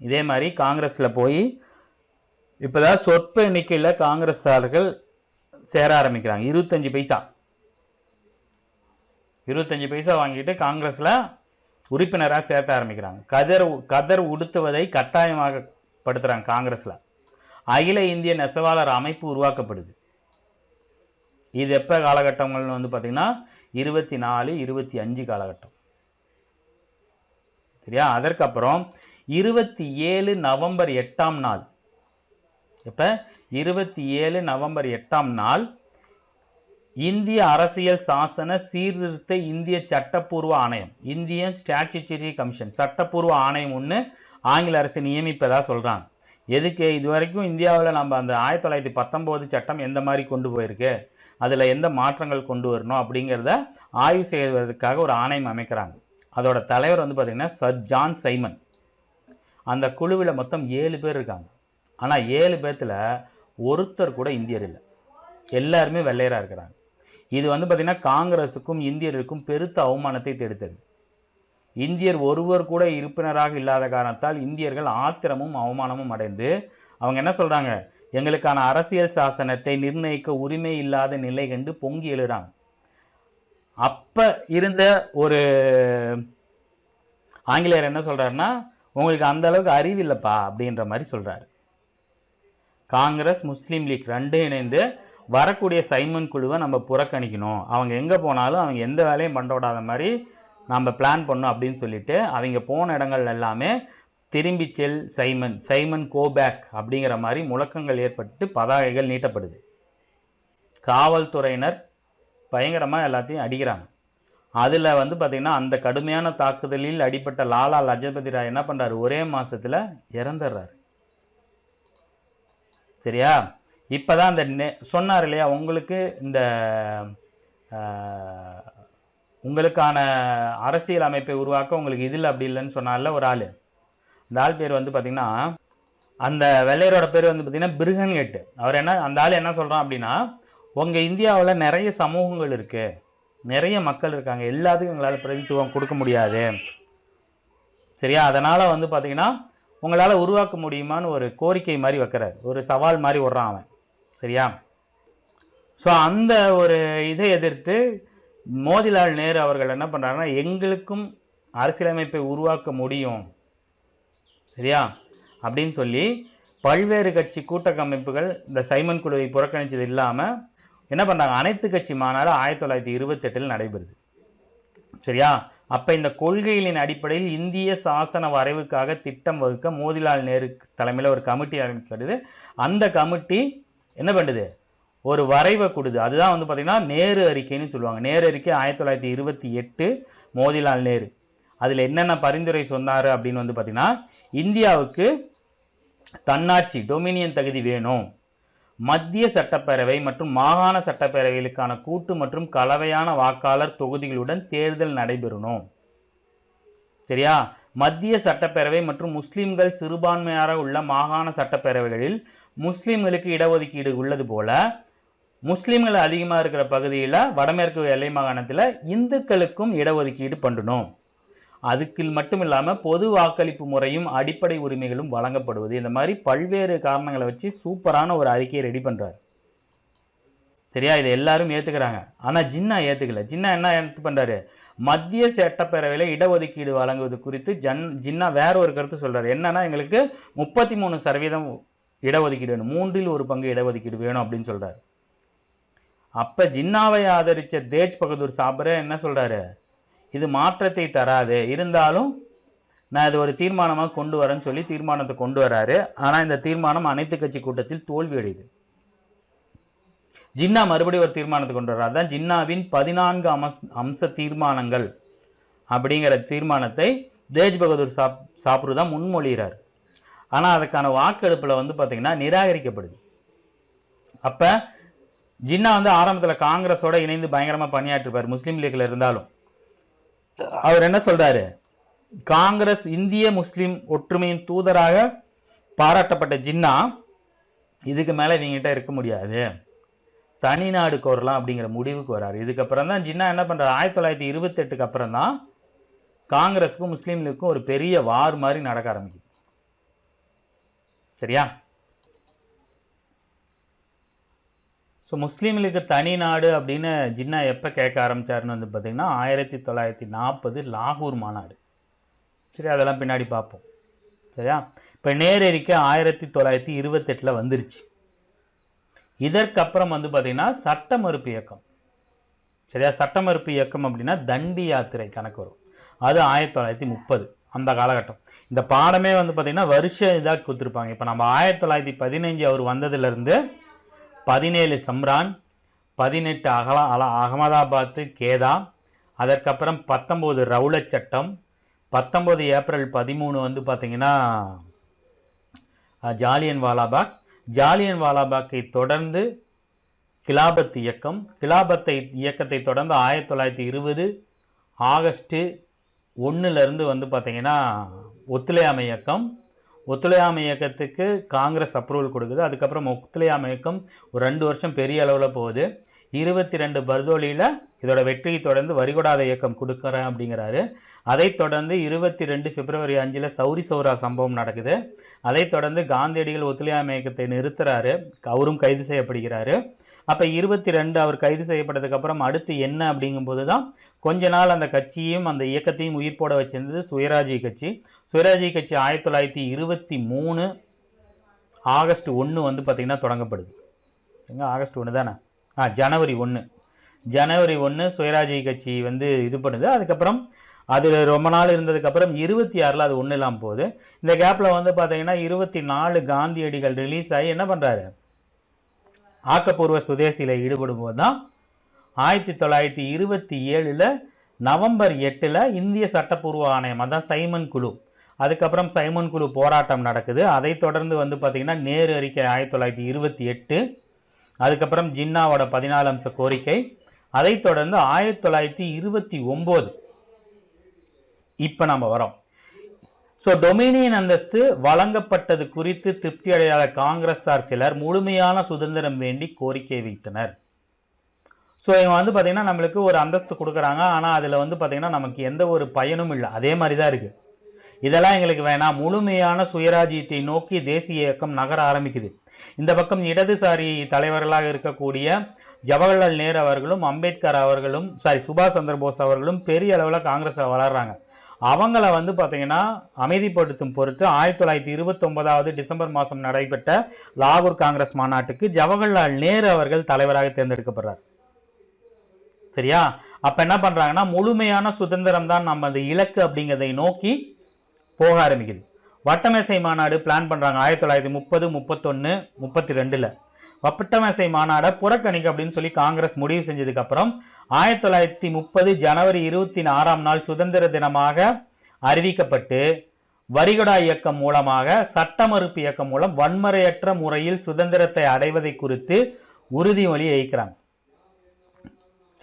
இதே மாதிரி காங்கிரஸ்ல போய் இப்போதான் சொற்ப எண்ணிக்கையில் காங்கிரஸார்கள் சேர ஆரம்பிக்கிறாங்க. 25 பைசா வாங்கிட்டு காங்கிரஸ்ல உறுப்பினராக சேர்த்த ஆரம்பிக்கிறாங்க. கதர் உடுத்துவதை கட்டாயமாக படுத்துறாங்க காங்கிரஸ்ல. அகில இந்திய நெசவாளர் அமைப்பு உருவாக்கப்படுது. இது எப்ப காலகட்டங்கள்னு வந்து பார்த்தீங்கன்னா 24, 25 காலகட்டம். சரியா? அதற்கப்புறம் 27 நவம்பர் 8ஆம் நாள், இப்ப 27 நவம்பர் 8ஆம் நாள் இந்திய அரசியல் சாசன சீர்திருத்த இந்திய சட்டப்பூர்வ ஆணையம், இந்தியன் ஸ்டாச்சுட்டரி கமிஷன், சட்டப்பூர்வ ஆணையம் ஒன்று ஆங்கில அரசு நியமிப்பதா சொல்றாங்க. எதுக்கு? இது வரைக்கும் இந்தியாவில் நம்ம அந்த 1919 சட்டம் எந்த மாதிரி கொண்டு போயிருக்கு, அதில் எந்த மாற்றங்கள் கொண்டு வரணும் அப்படிங்கிறத ஆய்வு செய்வதற்காக ஒரு ஆணையம் அமைக்கிறாங்க. அதோட தலைவர் வந்து பார்த்தீங்கன்னா சர் ஜான் சைமன். அந்த குழுவில் மொத்தம் 7 பேர் இருக்காங்க. ஆனால் 7 பேர்த்தில் ஒருத்தர் கூட இந்தியர் இல்லை, எல்லாருமே வெள்ளையராக இருக்கிறாங்க. இது வந்து பார்த்தீங்கன்னா காங்கிரஸுக்கும் இந்தியருக்கும் பெருத்த அவமானத்தை தேடித்தது. இந்தியர் ஒருவர் கூட உறுப்பினராக இல்லாத காரணத்தால் இந்தியர்கள் ஆத்திரமும் அவமானமும் அடைந்து அவங்க என்ன சொல்றாங்க, எங்களுக்கான அரசியல் சாசனத்தை நிர்ணயிக்க உரிமை இல்லாத நிலை கண்டு பொங்கி எழுறாங்க. அப்ப இருந்த ஒரு ஆங்கிலேயர் என்ன சொல்றாருன்னா, உங்களுக்கு அந்த அளவுக்கு அறிவு இல்லப்பா அப்படின்ற மாதிரி சொல்றாரு. காங்கிரஸ் முஸ்லீம் லீக் ரெண்டும் இணைந்து வரக்கூடிய சைமன் குழுவை நம்ம புறக்கணிக்கணும், அவங்க எங்கே போனாலும் அவங்க எந்த வேலையும் பண்ண விடாத மாதிரி நம்ம பிளான் பண்ணோம் அப்படின்னு சொல்லிட்டு அவங்க போன இடங்கள் எல்லாமே திரும்பி செல் சைமன், சைமன் கோபேக் அப்படிங்கிற மாதிரி முழக்கங்கள் ஏற்பட்டு பதாகைகள் நீட்டப்படுது. காவல்துறையினர் பயங்கரமாக எல்லாத்தையும் அடிக்கிறாங்க. அதில் வந்து பார்த்திங்கன்னா அந்த கடுமையான தாக்குதலில் அடிப்பட்ட லாலா லஜபதி ராய் என்ன பண்ணுறாரு, ஒரே மாதத்தில் இறந்துடுறாரு. சரியா? இப்போ தான் அந்த சொன்னார் இல்லையா, உங்களுக்கு இந்த உங்களுக்கான அரசியல் அமைப்பை உருவாக்க உங்களுக்கு இதில் அப்படி இல்லைன்னு சொன்னார்ல ஒரு ஆள். அந்த ஆள் பேர் வந்து பார்த்திங்கன்னா, அந்த வெள்ளையரோட பேர் வந்து பார்த்திங்கன்னா பிருகன்கெட். அவர் என்ன, அந்த ஆள் என்ன சொல்கிறான் அப்படின்னா, உங்கள் இந்தியாவில் நிறைய சமூகங்கள் இருக்குது, நிறைய மக்கள் இருக்காங்க, எல்லாத்துக்கும் எங்களால் பிரதித்துவம் கொடுக்க முடியாது. சரியா? அதனால் வந்து பார்த்திங்கன்னா உங்களால் உருவாக்க முடியுமான்னு ஒரு கோரிக்கை மாதிரி வைக்கிறார், ஒரு சவால் மாதிரி விடுறான் அவன். சரியா? ஸோ அந்த ஒரு இதை எதிர்த்து மோதிலால் நேரு அவர்கள் என்ன பண்ணுறாங்கன்னா, எங்களுக்கும் அரசியலமைப்பை உருவாக்க முடியும், சரியா அப்படின்னு சொல்லி பல்வேறு கட்சி கூட்டமைப்புகள் இந்த சைமன் குழுவை புறக்கணிச்சது இல்லாமல் என்ன பண்ணுறாங்க, அனைத்து கட்சி மாநாடு 1928 நடைபெறுது. சரியா? அப்போ இந்த கொள்கைகளின் அடிப்படையில் இந்திய சாசன வரைவுக்காக திட்டம் வகுக்க மோதிலால் நேரு தலைமையில் ஒரு கமிட்டி ஆரம்பிக்கிறது. அந்த கமிட்டி என்ன பண்ணுது, ஒரு வரைவை கொடுது. அதுதான் வந்து பார்த்திங்கன்னா நேரு அறிக்கைன்னு சொல்லுவாங்க. நேரு அறிக்கை 1928 மோதிலால் நேரு. அதில் என்னென்ன பரிந்துரை சொன்னார் அப்படின்னு வந்து பார்த்திங்கன்னா, இந்தியாவுக்கு தன்னாட்சி டொமினியன் தகுதி வேணும், மத்திய சட்டப்பேரவை மற்றும் மாகாண சட்டப்பேரவைகளுக்கான கூட்டு மற்றும் கலவையான வாக்காளர் தொகுதிகளுடன் தேர்தல் நடைபெறணும். சரியா? மத்திய சட்டப்பேரவை மற்றும் முஸ்லிம்கள் சிறுபான்மையாக உள்ள மாகாண சட்டப்பேரவைகளில் முஸ்லீம்களுக்கு இடஒதுக்கீடு உள்ளது போல முஸ்லீம்கள் அதிகமாக இருக்கிற பகுதியில் வடமேற்கு எல்லை மாகாணத்தில் இந்துக்களுக்கும் இடஒதுக்கீடு பண்ணணும். அதுக்கு மட்டும் இல்லாமல் பொது வாக்களிப்பு முறையும் அடிப்படை உரிமைகளும் வழங்கப்படுவது. இந்த மாதிரி பல்வேறு காரணங்களை வச்சு சூப்பரான ஒரு அறிக்கையை ரெடி பண்ணுறாரு. சரியா, இதை எல்லாரும் ஏற்றுக்கிறாங்க. ஆனால் ஜின்னா ஏற்றுக்கல. ஜின்னா என்ன பண்ணுறாரு, மத்திய சட்டப்பேரவையில் இடஒதுக்கீடு வழங்குவது குறித்து ஜின்னா வேற ஒரு கருத்து சொல்கிறார். என்னன்னா, எங்களுக்கு 33% இடஒதுக்கீடு வேணும், 1/3 இடஒதுக்கீடு வேணும் அப்படின்னு சொல்கிறார். அப்போ ஜின்னாவை ஆதரித்த தேஜ் பகதூர் சாபரே என்ன சொல்கிறாரு, இது மாற்றத்தை தராது, இருந்தாலும் நான் இது ஒரு தீர்மானமாக கொண்டு வரேன்னு சொல்லி தீர்மானத்தை கொண்டு வராரு. ஆனால் இந்த தீர்மானம் அனைத்து கட்சி கூட்டத்தில் தோல்வி அடையுது. ஜின்னா மறுபடியும் ஒரு தீர்மானத்தை கொண்டு வர்றார். தான் ஜின்னாவின் 14 அம்ச தீர்மானங்கள் அப்படிங்கிற தீர்மானத்தை தேஜ் பகதூர் சாப்ரு தான் முன்மொழிகிறார். ஆனால் அதுக்கான வாக்கெடுப்பில் பார்த்தீங்கன்னா நிராகரிக்கப்படுது. அப்போ ஜின்னா ஆரம்பத்தில் காங்கிரஸோட இணைந்து பயங்கரமாக பணியாற்றிருப்பார் முஸ்லீம் லீக்ல இருந்தாலும். அவர் என்ன சொல்றாரு, காங்கிரஸ் இந்திய முஸ்லீம் ஒற்றுமையின் தூதராக பாராட்டப்பட்ட ஜின்னா இதுக்கு மேலே நீங்கிட்ட இருக்க முடியாது, தனி நாடு கோரலாம் அப்படிங்கிற முடிவுக்கு வராரு. இதுக்கப்புறம் தான் ஜின்னா என்ன பண்றாரு, 1928க்கு அப்புறம் தான் காங்கிரஸுக்கும் முஸ்லீம்களுக்கும் ஒரு பெரிய வார் மாதிரி நடக்க ஆரம்பிக்குது. சரியா, ஸோ முஸ்லீம்களுக்கு தனி நாடு அப்படின்னு ஜின்னா எப்போ கேட்க ஆரம்பிச்சாருன்னு பார்த்தீங்கன்னா 1940 லாகூர் மாநாடு. சரி, அதெல்லாம் பின்னாடி பார்ப்போம். சரியா, இப்போ நேரறிக்கை 1928 வந்துருச்சு. இதற்கப்புறம் பார்த்தீங்கன்னா சட்ட மறுப்பு இயக்கம். சரியா, சட்ட மறுப்பு இயக்கம் அப்படின்னா தண்டி யாத்திரை கணக்கு வரும். அது 1930 அந்த காலகட்டம். இந்த பாடமே பார்த்தீங்கன்னா வருஷம் இதாக கொடுத்துருப்பாங்க. இப்போ நம்ம 1915 அவர் வந்ததுலேருந்து 17 சம்ரான், 18 அகமதாபாத் கேதா, அதற்கப்புறம் 19 ரவுலட் சட்டம், 19 ஏப்ரல் 13 பார்த்தீங்கன்னா ஜாலியன் வாலாபாக், ஜாலியன் வாலாபாக்கை தொடர்ந்து கிலாபத் இயக்கம், கிலாபத்தை இயக்கத்தை தொடர்ந்து 1920 ஆகஸ்ட் 1 பார்த்தீங்கன்னா ஒத்துழையாமை இயக்கம். ஒத்துழையாமை இயக்கத்துக்கு காங்கிரஸ் அப்ரூவல் கொடுக்குது. அதுக்கப்புறம் ஒத்துழையாமை இயக்கம் ஒரு 2 வருஷம் பெரிய அளவில் போகுது. 22 பர்தோலியில் இதோட வெற்றியை தொடர்ந்து வரிகொடாத இயக்கம் கொடுக்குறேன் அப்படிங்கிறாரு. அதை தொடர்ந்து 22 பிப்ரவரி 5 சௌரி சௌரா சம்பவம் நடக்குது. அதை தொடர்ந்து காந்தியடிகள் ஒத்துழையாமை இயக்கத்தை நிறுத்துறாரு, அவரும் கைது செய்யப்படுகிறாரு. அப்போ 22 அவர் கைது செய்யப்பட்டதுக்கப்புறம் அடுத்து என்ன அப்படிங்கும்போது தான் கொஞ்ச நாள் அந்த கட்சியும் அந்த இயக்கத்தையும் உயிர் போட வச்சிருந்தது சுயராஜ்ய கட்சி. சுயராஜ்ய கட்சி 1923 ஆகஸ்ட் 1 பார்த்தீங்கன்னா தொடங்கப்படுது. ஆகஸ்ட் 1 தானே, ஜனவரி 1 சுயராஜ்ய கட்சி இது பண்ணுது. அதுக்கப்புறம் அது ரொம்ப நாள் இருந்ததுக்கப்புறம் 26 அது ஒன்றும் இல்லாமல் போகுது. இந்த கேப்பில் பார்த்தீங்கன்னா 24 காந்தியடிகள் ரிலீஸ் ஆகி என்ன பண்ணுறாரு, ஆக்கப்பூர்வ சுதேசியில் ஈடுபடும் போது தான் 1927 நவம்பர் 8 இந்திய சட்டப்பூர்வ ஆணையம், அதான் சைமன் குழு, அதுக்கப்புறம் சைமன் குழு போராட்டம் நடக்குது. அதை தொடர்ந்து பார்த்தீங்கன்னா நேரு அறிக்கை 1928, அதுக்கப்புறம் ஜின்னாவோட 14 அம்ச கோரிக்கை, அதை தொடர்ந்து 1929 இப்போ நம்ம வரோம். ஸோ டொமினியன் அந்தஸ்து வழங்கப்பட்டது குறித்து திருப்தி அடையாத காங்கிரஸார் சிலர் முழுமையான சுதந்திரம் வேண்டி கோரிக்கை வைத்தனர். ஸோ இவங்க பார்த்தீங்கன்னா நம்மளுக்கு ஒரு அந்தஸ்து கொடுக்குறாங்க, ஆனால் அதில் பார்த்தீங்கன்னா நமக்கு எந்த ஒரு பயனும் இல்லை, அதே மாதிரி தான் இருக்குது. இதெல்லாம் எங்களுக்கு வேணாம், முழுமையான சுயராஜ்யத்தை நோக்கி தேசிய இயக்கம் நகர ஆரம்பிக்குது. இந்த பக்கம் இடதுசாரி தலைவர்களாக இருக்கக்கூடிய ஜவஹர்லால் நேரு அவர்களும் அம்பேத்கர் அவர்களும் சுபாஷ் சந்திர போஸ் அவர்களும் பெரிய அளவில் காங்கிரஸை வளர்றாங்க. அவங்கள பார்த்தீங்கன்னா அமைதிப்படுத்தும் பொருட்டு 1929 டிசம்பர் மாதம் நடைபெற்ற லாகூர் காங்கிரஸ் மாநாட்டுக்கு ஜவஹர்லால் நேரு அவர்கள் தலைவராக தேர்ந்தெடுக்கப்படுறார். சரியா, அப்ப என்ன பண்றாங்கன்னா முழுமையான சுதந்திரம் தான் நம்ம அந்த இலக்கு அப்படிங்கிறதை நோக்கி போக ஆரம்பிக்குது. வட்டமேசை மாநாடு பிளான் பண்றாங்க 1930, 31, 32. வட்டமேசை மாநாடை புறக்கணிக்க அப்படின்னு சொல்லி காங்கிரஸ் முடிவு செஞ்சதுக்கு அப்புறம் 1930 ஜனவரி 26 சுதந்திர தினமாக அறிவிக்கப்பட்டு வரிகொடா இயக்கம் மூலமாக சட்ட மறுப்பு இயக்கம் மூலம் வன்முறையற்ற முறையில் சுதந்திரத்தை அடைவதை குறித்து உறுதிமொழி அளிக்கிறாங்க.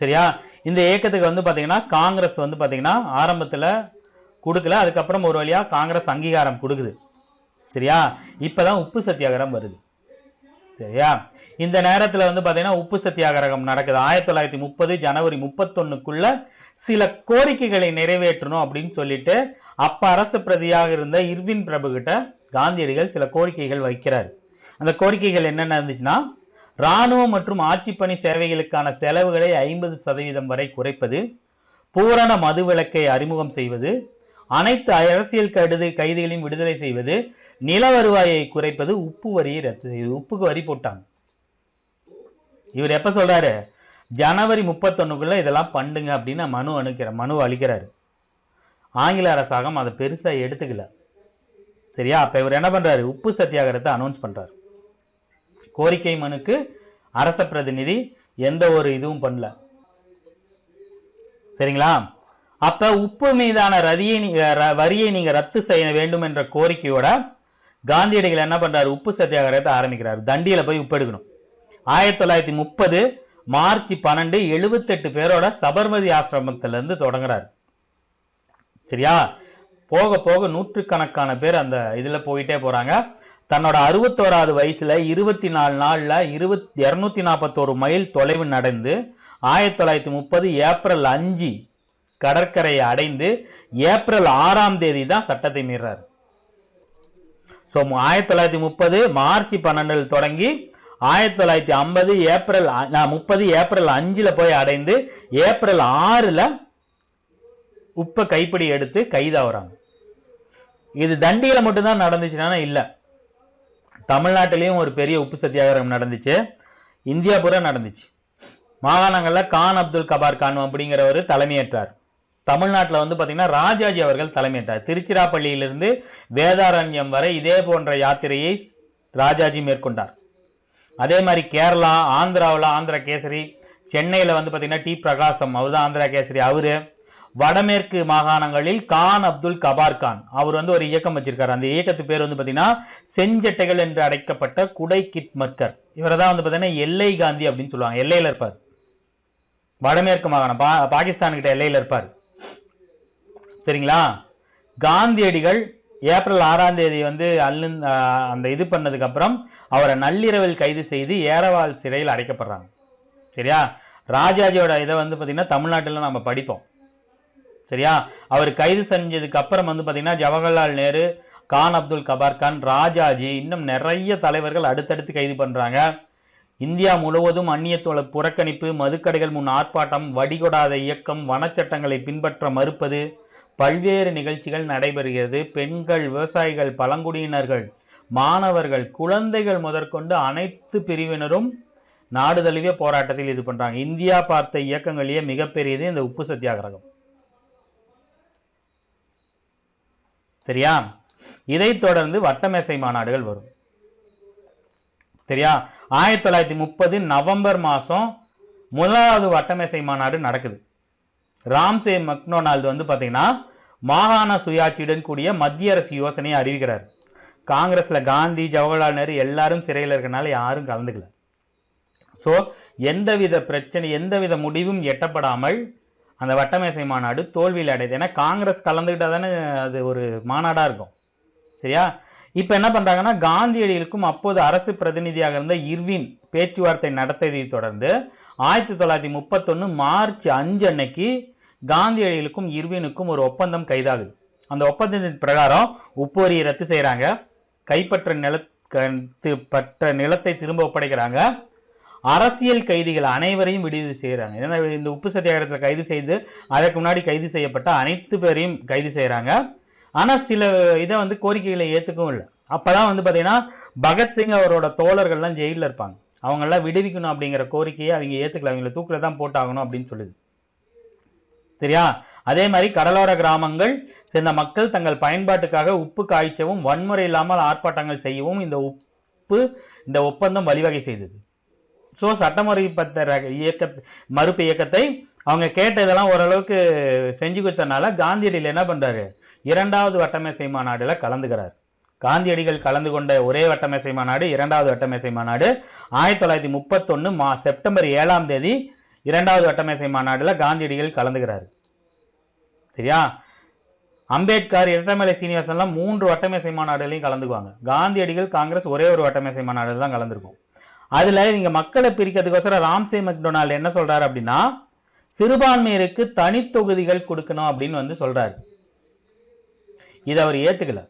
சரியா, இந்த இயக்கத்துக்கு பார்த்தீங்கன்னா காங்கிரஸ் பார்த்தீங்கன்னா ஆரம்பத்தில் கொடுக்கல, அதுக்கப்புறம் ஒரு வழியாக காங்கிரஸ் அங்கீகாரம் கொடுக்குது. சரியா, இப்போதான் உப்பு சத்தியாகிரகம் வருது. சரியா? இந்த நேரத்துல வந்து பாத்தீங்கன்னா உப்பு சத்தியாகிரகம் நடக்குது. 1930 ஜனவரி 31க்குள்ள சில கோரிக்கைகளை நிறைவேற்றணும் அப்படின்னு சொல்லிட்டு அப்ப அரசு பிரதியாக இருந்த இர்வின் பிரபு கிட்ட காந்தியடிகள் சில கோரிக்கைகள் வைக்கிறார். அந்த கோரிக்கைகள் என்னென்ன இருந்துச்சுன்னா, இராணுவம் மற்றும் ஆட்சி பணி சேவைகளுக்கான செலவுகளை 50% வரை குறைப்பது, பூரண மதுவிலக்கை அறிமுகம் செய்வது, அனைத்து அரசியல் கைதிகளையும் விடுதலை செய்வது, நில வருவாயை குறைப்பது, உப்பு வரியை ரத்து செய்வது. உப்புக்கு வரி போட்டாங்க. இவர் எப்ப சொல்றாரு? ஜனவரி 31க்குள்ள இதெல்லாம் பண்ணுங்க அப்படின்னு மனு அளிக்கிறாரு. ஆங்கில அரசாங்கம் அதை பெருசா எடுத்துக்கல. சரியா? அப்ப இவர் என்ன பண்றாரு? உப்பு சத்தியாகிரகத்தை அனௌன்ஸ் பண்றாரு. கோரிக்கை மனுக்கு அரச பிரதிநிதி எந்த ஒரு இதுவும் பண்ணல. சரிங்களா? அப்ப உப்பு மீதான வரியை நீங்க ரத்து செய்ய வேண்டும் என்ற கோரிக்கையோட காந்தியடிகள் என்ன பண்றாரு? உப்பு சத்தியாகிரகத்தை ஆரம்பிக்கிறார். தண்டியில போய் உப்பு எடுக்கணும். 1930 மார்ச் 12 78 பேரோட சபர்மதி ஆசிரமத்தில இருந்து தொடங்குறாரு. சரியா? போக போக நூற்றுக்கணக்கான பேர் அந்த இதுல போயிட்டே போறாங்க. தன்னோட 61வது வயசுல 24 நாள்ல 241 மைல் தொலைவு நடந்து 1930 ஏப்ரல் 5 கடற்கரையை அடைந்து ஏப்ரல் 6ஆம் தேதி தான் சட்டத்தை மீறாரு. ஸோ 1930 மார்ச் 12 தொடங்கி 1950 ஏப்ரல் 5 போய் அடைந்து ஏப்ரல் 6 உப்பை கைப்பிடி எடுத்து கைதாகிறாங்க. இது தண்டியில மட்டும்தான் நடந்துச்சுன்னா இல்ல, தமிழ்நாட்டிலையும் ஒரு பெரிய உப்பு சத்தியாகிரகம் நடந்துச்சு, இந்தியா பூரா நடந்துச்சு. மாகாணங்கள்ல கான் அப்துல் கபார் கான் அப்படிங்கிறவர் தலைமையேற்றார். தமிழ்நாட்டில் வந்து பாத்தீங்கன்னா ராஜாஜி அவர்கள் தலைமையேற்றார். திருச்சிராப்பள்ளியிலிருந்து வேதாரண்யம் வரை இதே போன்ற யாத்திரையை ராஜாஜி மேற்கொண்டார். அதே மாதிரி கேரளா, ஆந்திராவில் ஆந்திர கேசரி, சென்னையில வந்து பாத்தீங்கன்னா டி பிரகாசம் அவர் தான் ஆந்திரா கேசரி. அவரு வடமேற்கு மாகாணங்களில் கான் அப்துல் கபார் கான் அவர் வந்து ஒரு இயக்கம் வச்சிருக்காரு. அந்த இயக்கத்து பேர் வந்து பாத்தீங்கன்னா செஞ்சட்டைகள் என்று அழைக்கப்பட்ட குடை கிட்மர்கர். இவரை தான் வந்து பாத்தீங்கன்னா எல்லை காந்தி அப்படின்னு சொல்லுவாங்க. எல்லையில இருப்பார், வடமேற்கு மாகாணம் பாகிஸ்தான் கிட்ட எல்லையில இருப்பார். சரிங்களா? காந்தியடிகள் ஏப்ரல் 6ஆம் தேதி வந்து அந்த இது பண்ணதுக்கு அப்புறம் அவரை நள்ளிரவில் கைது செய்து ஏரவாள் சிறையில் அடைக்கப்படுறாங்க. சரியா? ராஜாஜியோட இதை வந்து பாத்தீங்கன்னா தமிழ்நாட்டில் நம்ம படிப்போம். சரியா? அவர் கைது செஞ்சதுக்கு அப்புறம் வந்து பாத்தீங்கன்னா ஜவஹர்லால் நேரு, கான் அப்துல் கபார் கான், ராஜாஜி, இன்னும் நிறைய தலைவர்கள் அடுத்தடுத்து கைது பண்றாங்க. இந்தியா முழுவதும் அந்நிய புறக்கணிப்பு, மதுக்கடைகள் முன் ஆர்ப்பாட்டம், வடிகொடாத இயக்கம், வனச்சட்டங்களை பின்பற்ற மறுப்பது, பல்வேறு நிகழ்ச்சிகள் நடைபெறுகிறது. பெண்கள், விவசாயிகள், பழங்குடியினர்கள், மாணவர்கள், குழந்தைகள் முதற்கொண்டு அனைத்து பிரிவினரும் நாடு தழுவிய போராட்டத்தில் இது பண்றாங்க. இந்தியா பார்த்த இயக்கங்களிலேயே மிகப்பெரியது இந்த உப்பு சத்தியாகிரகம். சரியா? இதைத் தொடர்ந்து வட்டமேசை மாநாடுகள் வரும். சரியா? 1930 நவம்பர் மாசம் முதலாவது வட்டமேசை மாநாடு நடக்குது. ராம்சே மெக்டொனால்டு வந்து பாத்தீங்கன்னா மாகாண சுயாட்சியுடன் கூடிய மத்திய அரசு யோசனையை அறிவிக்கிறார். காங்கிரஸ்ல காந்தி, ஜவஹர்லால் நேரு எல்லாரும் சிறையில் இருக்கனால யாரும் கலந்துக்கல. சோ எந்தவித பிரச்சனை, எந்தவித முடிவும் எட்டப்படாமல் அந்த வட்டமேசை மாநாடு தோல்வியில் அடையுது. ஏன்னா காங்கிரஸ் கலந்துக்கிட்டா தானே அது ஒரு மாநாடா இருக்கும். சரியா? இப்ப என்ன பண்றாங்கன்னா, காந்தியடிகளுக்கும் அப்போது அரசு பிரதிநிதியாக இருந்த இர்வின் பேச்சுவார்த்தை நடத்தியதை தொடர்ந்து 1931 மார்ச் 5 அன்னைக்கு காந்தியடிகளுக்கும் இர்வினுக்கும் ஒரு ஒப்பந்தம் கைதாகுது. அந்த ஒப்பந்தத்தின் பிரகாரம் உப்பு வரியை ரத்து செய்யறாங்க, கைப்பற்ற நிலத்தை திரும்ப ஒப்படைக்கிறாங்க, அரசியல் கைதிகள் அனைவரையும் விடுதலை செய்யறாங்க. ஏன்னா இந்த உப்பு சத்தியாகிரகத்தில் கைது செய்து அதற்கு முன்னாடி கைது செய்யப்பட்ட அனைத்து பேரையும் கைது செய்யறாங்க. ஆனா சில இதை வந்து கோரிக்கைகளை ஏத்துக்கவும் இல்லை. அப்பதான் வந்து பாத்தீங்கன்னா பகத்சிங் அவரோட தோழர்கள்லாம் ஜெயிலில் இருப்பாங்க. அவங்கெல்லாம் விடுவிக்கணும் அப்படிங்கிற கோரிக்கையை அவங்க ஏத்துக்கல. அவங்களை தூக்கில தான் போட்டாகணும் அப்படின்னு சொல்லுது. சரியா? அதே மாதிரி கடலோர கிராமங்கள் சேர்ந்த மக்கள் தங்கள் பயன்பாட்டுக்காக உப்பு காய்ச்சவும் வன்முறை இல்லாமல் ஆர்ப்பாட்டங்கள் செய்யவும் இந்த ஒப்பந்தம் வழிவகை செய்தது. ஸோ சட்டமுறை மறுப்பு இயக்கத்தை அவங்க கேட்டதெல்லாம் ஓரளவுக்கு செஞ்சு கொடுத்தனால காந்தியடிகள் என்ன பண்றாரு? 2வது வட்டமேசை மாநாடுல கலந்துக்கிறார். காந்தியடிகள் கலந்து கொண்ட ஒரே வட்டமேசை மாநாடு 2வது வட்டமேசை மாநாடு 1931 செப்டம்பர் 7ஆம் தேதி 2வது வட்டமேசை மாநாடுல காந்தியடிகள் கலந்துக்கிறாரு. சரியா? அம்பேத்கர், இரட்டைமலை சீனிவாசன்லாம் 3 வட்டமேசை மாநாடுகளையும் கலந்துக்குவாங்க. காந்தியடிகள், காங்கிரஸ் ஒரே ஒரு வட்டமேசை மாநாடு தான் கலந்துருக்கும். அதுல இங்க மக்களை பிரிக்கிறதுக்கோசரம் ராம்சே மெக்டொனால்ட் என்ன சொல்றாரு அப்படின்னா, சிறுபான்மையருக்கு தனி தொகுதிகள் கொடுக்கணும் அப்படின்னு வந்து சொல்றாரு. இதை அவர் ஏத்துக்கல.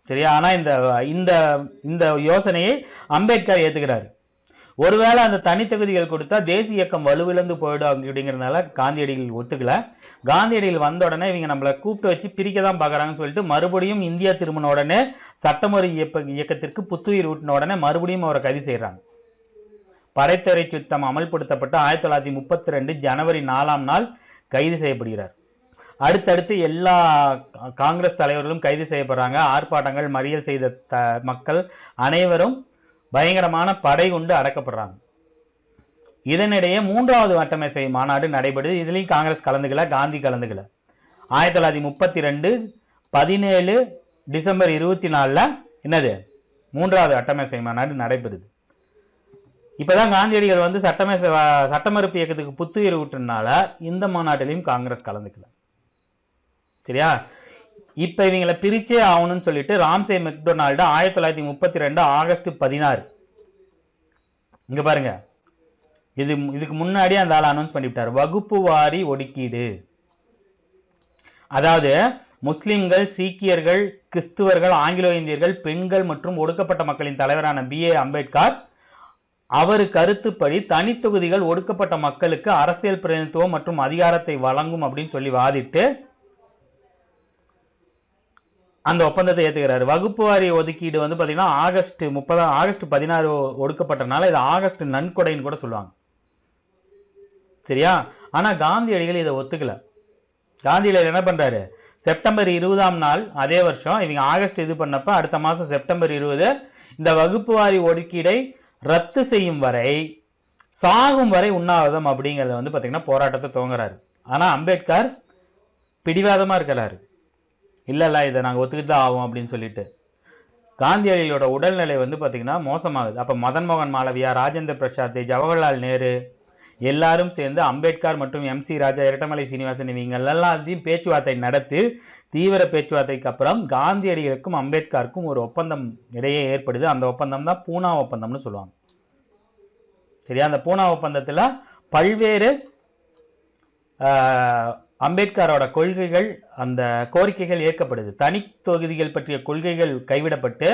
சரியா? ஆனா இந்த இந்த இந்த யோசனையை அம்பேத்கர் ஏத்துக்கிறாரு. ஒருவேளை அந்த தனி தொகுதிகள் கொடுத்தா தேசிய இயக்கம் வலுவிழந்து போயிடும் அப்படிங்கிறதுனால காந்தியடிகள் ஒத்துக்கல. காந்தியடிகள் வந்த உடனே இவங்க நம்மளை கூப்பிட்டு வச்சு பிரிக்க தான் பார்க்குறாங்கன்னு சொல்லிட்டு மறுபடியும் இந்தியா திரும்பின உடனே சட்டமுறை இயக்கத்திற்கு புத்துயிர் ஊட்டின உடனே மறுபடியும் அவரை கைது செய்கிறாங்க. படைத்தறை சுத்தம் அமல்படுத்தப்பட்டு 1932 ஜனவரி 4ஆம் நாள் கைது செய்யப்படுகிறார். அடுத்தடுத்து எல்லா காங்கிரஸ் தலைவர்களும் கைது செய்யப்படுறாங்க. ஆர்ப்பாட்டங்கள், மறியல் செய்த மக்கள் அனைவரும் பயங்கரமான படை கொண்டு அடக்கப்படுறாங்க. இதனிடையே 3வது வட்டமேசை மாநாடு நடைபெறுது. இதுலையும் காங்கிரஸ் கலந்துக்கல, காந்தி கலந்துக்கல. 1932 17 டிசம்பர் 24 என்னது 3வது வட்டமேசை மாநாடு நடைபெறுது. இப்பதான் காந்தியடிகள் வந்து சட்டமறுப்பு இயக்கத்துக்கு புத்துயிர் ஊட்டுனால இந்த மாநாட்டிலையும் காங்கிரஸ் கலந்துக்கல. சரியா? இப்ப இவங்களை பிரிச்சே ஆகணும்னு சொல்லிட்டு ராம்சே மெக்டொனால்டு 1932 ஆகஸ்ட் 16 இங்க பாருங்க, இதுக்கு முன்னாடி அந்த ஆள் அனௌன்ஸ் பண்ணிவிட்டார். வகுப்பு வாரி ஒதுக்கீடு. அதாவது முஸ்லிம்கள், சீக்கியர்கள், கிறிஸ்துவர்கள், ஆங்கிலோ இந்தியர்கள், பெண்கள் மற்றும் ஒடுக்கப்பட்ட மக்களின் தலைவரான BA அம்பேத்கர் அவர் கருத்துப்படி தனி தொகுதிகள் ஒடுக்கப்பட்ட மக்களுக்கு அரசியல் பிரதிநிதித்துவம் மற்றும் அதிகாரத்தை வழங்கும் அப்படின்னு சொல்லி வாதிட்டு அந்த ஒப்பந்தத்தை ஏத்துக்கிறாரு. வகுப்பு வாரி ஒதுக்கீடு வந்து பாத்தீங்கன்னா ஆகஸ்ட் 16 ஒடுக்கப்பட்டனால இது ஆகஸ்ட் நன்கொடைன்னு கூட சொல்லுவாங்க. சரியா? ஆனா காந்தியடிகள் இதை ஒத்துக்கல. காந்தியடிகள் என்ன பண்றாரு, செப்டம்பர் 20ஆம் நாள் அதே வருஷம் இவங்க ஆகஸ்ட் இது பண்ணப்ப அடுத்த மாசம் செப்டம்பர் 20 இந்த வகுப்பு வாரி ஒதுக்கீடை ரத்து செய்யும் வரை, சாகும் வரை உண்ணாவிரதம் அப்படிங்கிறத வந்து பாத்தீங்கன்னா போராட்டத்தை துவங்குறாரு. ஆனா அம்பேத்கர் பிடிவாதமா இருக்கிறாரு. இல்ல இதை நாங்கள் ஒத்துக்கிட்டு தான் ஆகும் அப்படின்னு சொல்லிட்டு. காந்தியடிகளோட உடல்நிலை வந்து பார்த்தீங்கன்னா மோசமாகுது. அப்போ மதன் மோகன் மாளவியா, ராஜேந்திர பிரசாத், ஜவஹர்லால் நேரு எல்லாரும் சேர்ந்து அம்பேத்கர் மற்றும் MC ராஜா, இரட்டமலை சீனிவாசன் இவங்க எல்லாத்தையும் பேச்சுவார்த்தை நடத்தி தீவிர பேச்சுவார்த்தைக்கு அப்புறம் காந்தியடிகளுக்கும் அம்பேத்கருக்கும் ஒரு ஒப்பந்தம் இடையே ஏற்படுது. அந்த ஒப்பந்தம் தான் பூனா ஒப்பந்தம்னு சொல்லுவாங்க. சரியா? அந்த பூனா ஒப்பந்தத்தில் பல்வேறு அம்பேத்கரோட கொள்கைகள், அந்த கோரிக்கைகள் ஏற்கப்படுது. தனி தொகுதிகள் பற்றிய கொள்கைகள் கைவிடப்பட்டு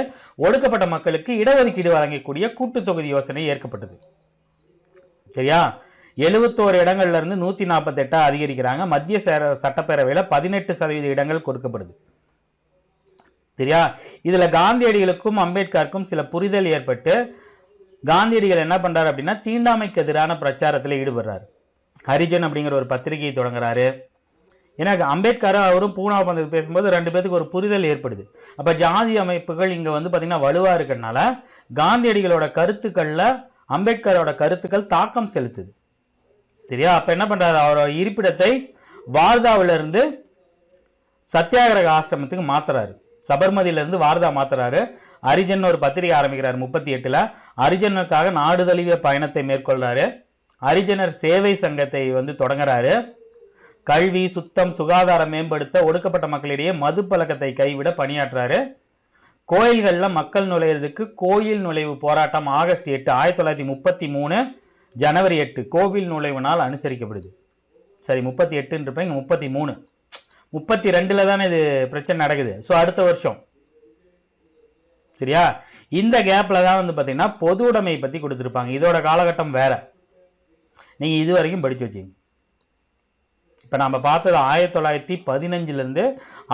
ஒடுக்கப்பட்ட மக்களுக்கு இடஒதுக்கீடு வழங்கக்கூடிய கூட்டு தொகுதி யோசனை ஏற்கப்பட்டது. சரியா? 71 இடங்கள்ல இருந்து 148 அதிகரிக்கிறாங்க. மத்திய சட்டப்பேரவையில 18% இடங்கள் கொடுக்கப்படுது. சரியா? இதுல காந்தியடிகளுக்கும் அம்பேத்கருக்கும் சில புரிதல் ஏற்பட்டு காந்தியடிகள் என்ன பண்றாரு அப்படின்னா தீண்டாமைக்கு எதிரான பிரச்சாரத்தில் ஈடுபடுறாரு. ஹரிஜன் அப்படிங்கிற ஒரு பத்திரிகையை தொடங்குறாரு. ஏன்னா அம்பேத்கர் அவரும் பூனா ஒப்பந்தத்தில் பேசும்போது 2 பேருக்கு ஒரு புரிதல் ஏற்படுது. அப்ப ஜாதி அமைப்புகள் இங்க வந்து பாத்தீங்கன்னா வலுவா இருக்கிறதுனால காந்தியடிகளோட கருத்துக்கள்ல அம்பேத்கரோட கருத்துக்கள் தாக்கம் செலுத்துது. சரியா? அப்ப என்ன பண்றாரு, அவரோட இருப்பிடத்தை வார்தாவில இருந்து சத்தியாகிரக ஆசிரமத்துக்கு மாத்துறாரு. சபர்மதியில இருந்து வார்தா மாத்துறாரு. ஹரிஜன் ஒரு பத்திரிகை ஆரம்பிக்கிறார் 38ல். ஹரிஜனுக்காக நாடு தழுவிய பயணத்தை மேற்கொள்றாரு. ஹரிஜனர் சேவை சங்கத்தை வந்து தொடங்குறாரு. கல்வி, சுத்தம், சுகாதாரம் மேம்படுத்த ஒடுக்கப்பட்ட மக்களிடையே மது பழக்கத்தை கைவிட பணியாற்றுறாரு. கோயில்கள்ல மக்கள் நுழையிறதுக்கு கோயில் நுழைவு போராட்டம் ஆகஸ்ட் 8 1933 ஜனவரி 8 கோவில் நுழைவு நாள் அனுசரிக்கப்படுது. சரி, 38 33 32ல தானே இது பிரச்சனை நடக்குது. ஸோ அடுத்த வருஷம். சரியா? இந்த கேப்ல தான் வந்து பாத்தீங்கன்னா பொது உடைமை பத்தி கொடுத்துருப்பாங்க. இதோட காலகட்டம் வேற. நீங்க இது வரைக்கும் படிச்சு வச்சீங்க. இப்ப நம்ம பார்த்தது 1915 இருந்து